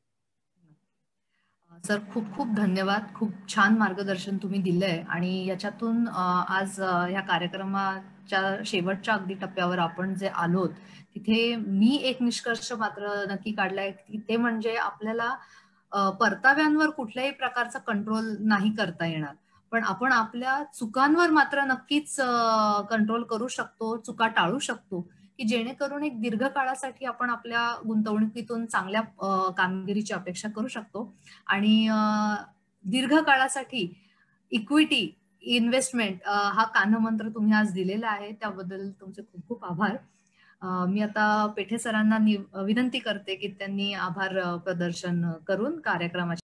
सर खूप खूप धन्यवाद. खूप छान मार्गदर्शन तुम्ही दिलंय आणि याच्यातून आज ह्या कार्यक्रमाच्या शेवटच्या अगदी टप्प्यावर आपण जे आलोत, तिथे मी एक निष्कर्ष मात्र नक्की काढलाय, की ते म्हणजे आपल्याला परताव्यांवर कुठल्याही प्रकारचा कंट्रोल नाही करता येणार. पण आपण आपल्या चुकांवर मात्र नक्कीच कंट्रोल करू शकतो, चुका टाळू शकतो, की जेणेकरून एक दीर्घकाळासाठी आपण आपल्या गुंतवणुकीतून चांगल्या कामगिरीची अपेक्षा करू शकतो. आणि दीर्घकाळासाठी इक्विटी इन्व्हेस्टमेंट हा कानमंत्र तुम्ही आज दिलेला आहे, त्याबद्दल तुमचे खूप खूप आभार. मी आता पेठे सरांना विनंती करते की त्यांनी आभार प्रदर्शन करून कार्यक्रमाची